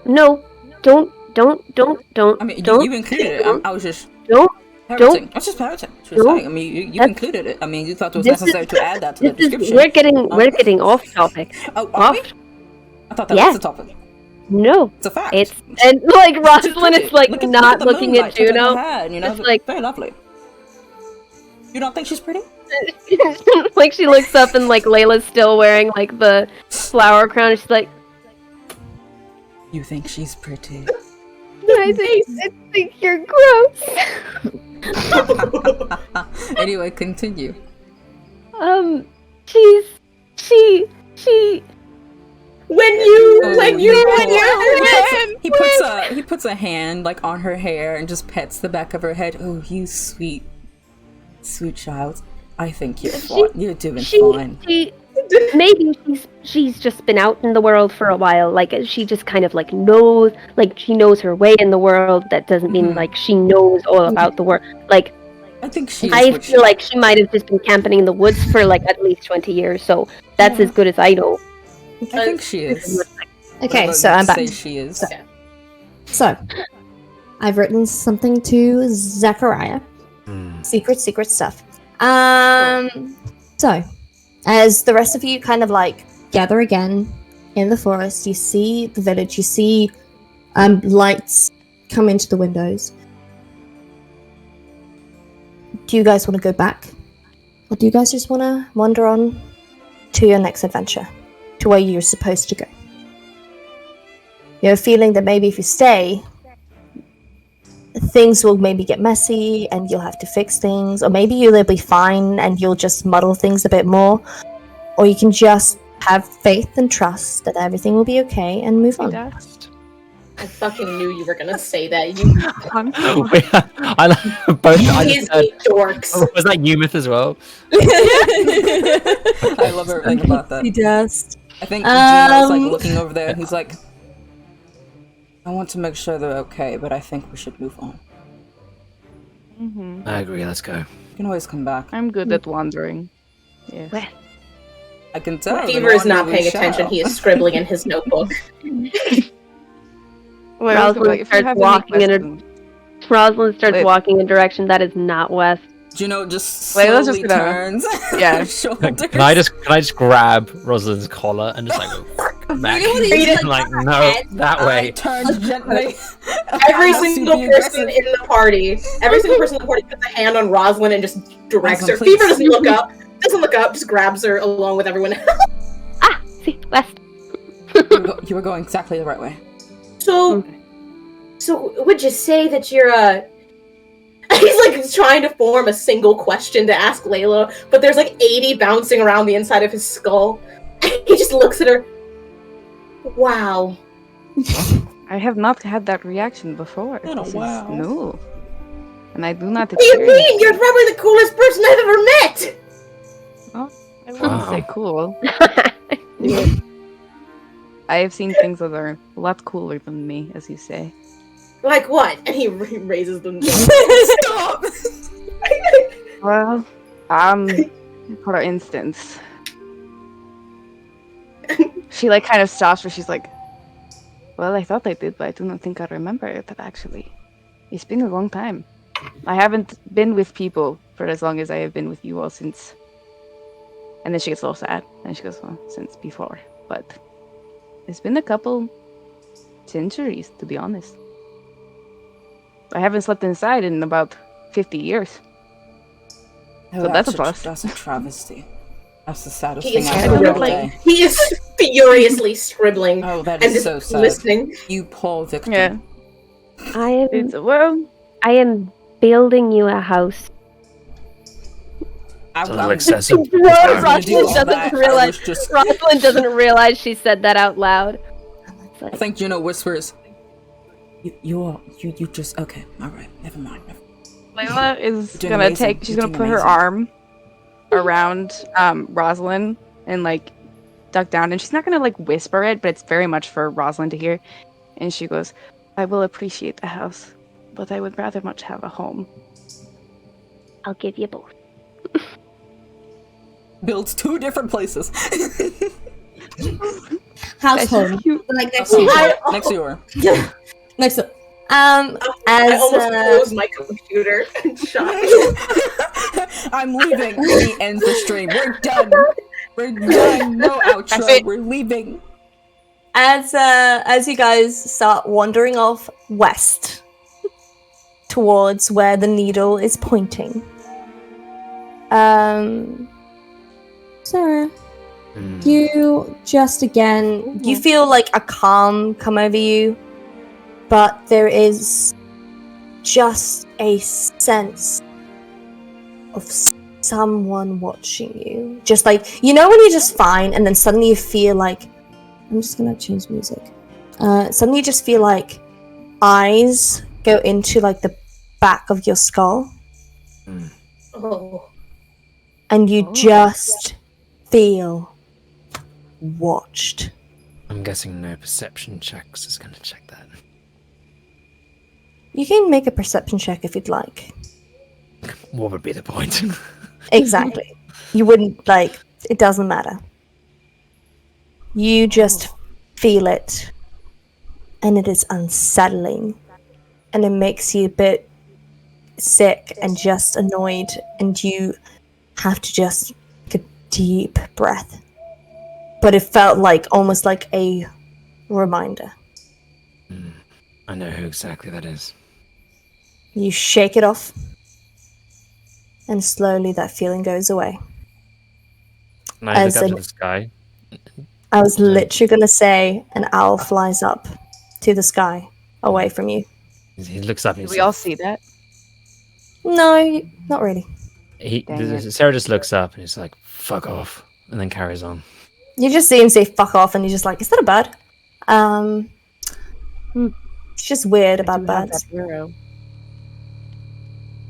No, don't.
I mean,
don't,
you included it. I was just
don't.
parroting. I was just parroting. Just
Don't.
saying. I mean, you
That's-
included it. I mean, you thought it was
This is-
necessary to add that to the
This is,
description.
we're getting off topic.
Oh, are we?
Off.
I thought that
Yeah.
was the topic.
No,
It's a fact.
it's and like
Just
Rosalind
look
is like
look at-
not
look at the
looking at
moonlight touching her
Juno.
head, you know,
It's like-
very lovely. You don't think she's pretty?
Like she looks up and like Layla's still wearing like the flower crown. And she's like,
You think she's pretty?
I think you're gross.
Anyway, continue.
She.
when you
He puts a hand like on her hair and just pets the back of her head. Oh, you sweet child. I think you're fine. You're doing fine.
Maybe she's just been out in the world for a while. Like she just kind of like knows, like she knows her way in the world. That doesn't mean like she knows all about the world. Like
I think she.
I feel like she might have just been camping in the woods for like at least 20 years. So that's as good as I know.
I think she is.
Okay,
But
so
let's
I'm back.
say she is.
So, I've written something to Zachariah. Secret stuff. So, as the rest of you kind of like gather again in the forest, you see the village, you see lights come into the windows. Do you guys want to go back? Or do you guys just want to wander on to your next adventure? To where you're supposed to go? You have a feeling that maybe if you stay, things will maybe get messy and you'll have to fix things, or maybe you'll be fine and you'll just muddle things a bit more, or you can just have faith and trust that everything will be okay and move on.
I fucking knew you were gonna say that. You
I like both. I just
Disney
heard,
dorks.
was that Umith as well?
I love everything about that.
Dust.
I think Gino's like looking over there and he's like, I want to make sure they're okay, but I think we should move on.
I agree. Let's go.
You can always come back.
I'm good at wandering. Yeah.
I can tell.
Fever is not paying attention. He is scribbling in his notebook.
Wait,
Rosalind starts walking in Rosalind starts walking in a direction that is not west.
Juno just
Wait, let's
slowly
just gonna-
turns.
Yeah.
her shoulders.
Can I just grab Rosalind's collar and just like go back?
Really?
Like no, that
I
way.
turn gently.
Every
I'm
single
super
person
aggressive.
in the party, puts a hand on Rosalind and just directs her.
Rosalind, please.
Fever doesn't look up. Just grabs her along with everyone else.
See, west.
You were going exactly the right way.
So would you say that you're He's like trying to form a single question to ask Layla, but there's like 80 bouncing around the inside of his skull. He just looks at her. Wow.
I have not had that reaction before.
In a
This is
while.
new. And I do not
What do you
experience
mean? You're probably the coolest person I've ever met!
I wouldn't say
Wow.
cool. I have seen things that are a lot cooler than me, as you say.
Like what? And he raises them.
Stop!
Well, for instance, she like kind of stops where she's like, well, I thought I did, but I do not think I remember it actually. It's been a long time. I haven't been with people for as long as I have been with you all since. And then she gets a little sad, and she goes, well, since before. But it's been a couple centuries, to be honest. I haven't slept inside in about 50 years.
Oh,
So that's a plus.
That's a travesty. That's the saddest
He
thing
is
I've heard all
scribbling.
day.
He is furiously scribbling.
Oh, that
and
is
just
so sad.
listening.
You poor victim.
Yeah.
I
Well,
am building you a house.
It's a little excessive.
Rosalind doesn't realize she said that out loud.
I think Juno whispers, you just, okay, alright, never mind.
Layla is
You're doing
gonna
amazing.
she's
You're
gonna
doing
put her
amazing.
arm around Rosalind and like duck down, and she's not gonna like whisper it, but it's very much for Rosalind to hear. And she goes, I will appreciate the house, but I would rather much have a home.
I'll give you both.
Builds 2 different places.
Household. Like next to
Next
you.
Next to your.
Next to
I
as
almost closed my computer and shut.
I'm leaving. And he ends the stream. We're done. We're done. No outro. We're leaving.
as you guys start wandering off west towards where the needle is pointing. Sarah, you just again, you feel like a calm come over you, but there is just a sense of someone watching you. Just like, you know when you're just fine and then suddenly you feel like, I'm just gonna change music. Suddenly you just feel like eyes go into like the back of your skull.
Oh.
And you just feel watched.
I'm guessing no perception checks is going to check that.
You can make a perception check if you'd like.
What would be the point?
Exactly. You wouldn't, like, it doesn't matter. You just feel it. And it is unsettling. And it makes you a bit sick and just annoyed. And you have to just take a deep breath. But it felt like almost like a reminder.
I know who exactly that is.
You shake it off. And slowly that feeling goes away.
And I
As
look up
an-
to the sky.
I was literally going to say an owl flies up to the sky away from you.
He looks up and
Did
he's
we all see that?
No, not really.
Dang it.
Sarah just looks up and he's like, fuck off, and then carries on.
You just see him say fuck off and you're just like, is that a bird? It's just weird about
Do have
birds.
that arrow.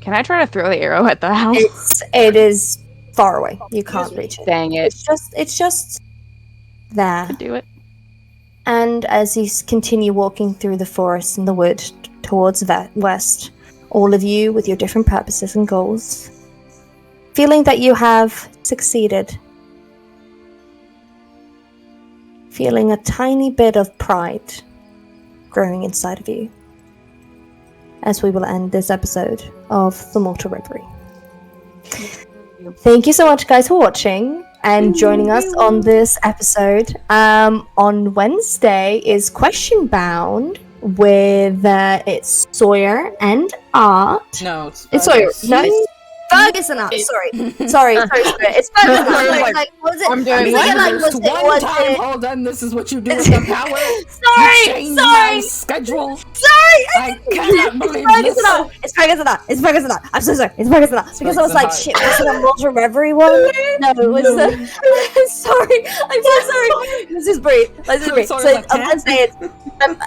Can I try to throw the arrow at the house?
It is far away. You can't reach it.
Dang it.
It's just there.
Could do it.
And as you continue walking through the forest and the wood towards west, all of you with your different purposes and goals, feeling that you have succeeded, feeling a tiny bit of pride growing inside of you, as we will end this episode of The Mortal Reverie. Thank you so much, guys, for watching and joining us on this episode. On Wednesday is Question Bound with it's Sawyer and Art.
No, it's
It's Sawyer.
Fergus.
No, it's Fergus and us. Sorry. It's Fergus and us. Like, was it?
I'm doing
was
One time,
it?
hold on, this is what you do with the power.
Sorry,
You changed my schedule.
Sorry,
I cannot believe
Fergus
this.
and us. It's Fergus and us. It's Fergus and us. I'm so sorry. It's Fergus and us. Because I was like,
Fergus
shit, was it a Modern Reverie one? No, it was sorry. I'm so sorry. Let's just breathe. So I'm saying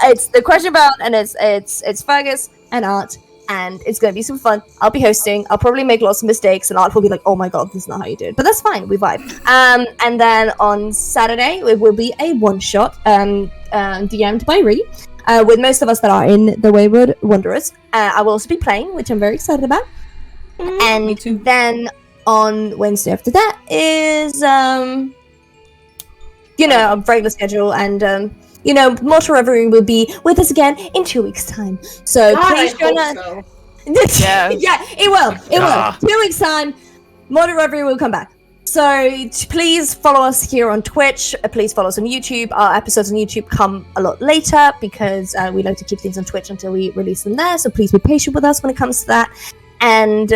it's the question about, and it's Fergus and Art. And it's going to be super fun. I'll be hosting. I'll probably make lots of mistakes, and Art will be like, "Oh my god, this is not how you do it." But that's fine. We vibe. And then on Saturday it will be a one shot, DM'd by Ree, with most of us that are in the Wayward Wanderers. I will also be playing, which I'm very excited about. And
me too.
then on Wednesday after that is a regular schedule, and Mortal Reverie will be with us again in 2 weeks' time. So please join us.
So.
Yeah.
Yeah, it will.
Ah.
2 weeks' time, Mortal Reverie will come back. So please follow us here on Twitch. Please follow us on YouTube. Our episodes on YouTube come a lot later because we like to keep things on Twitch until we release them there. So please be patient with us when it comes to that. And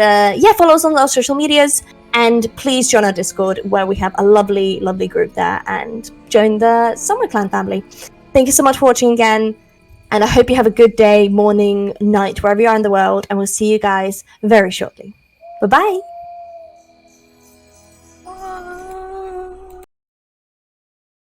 follow us on our social medias. And please join our Discord, where we have a lovely, lovely group there, and join the Summer Clan family. Thank you so much for watching again, and I hope you have a good day, morning, night, wherever you are in the world, and we'll see you guys very shortly. Bye-bye!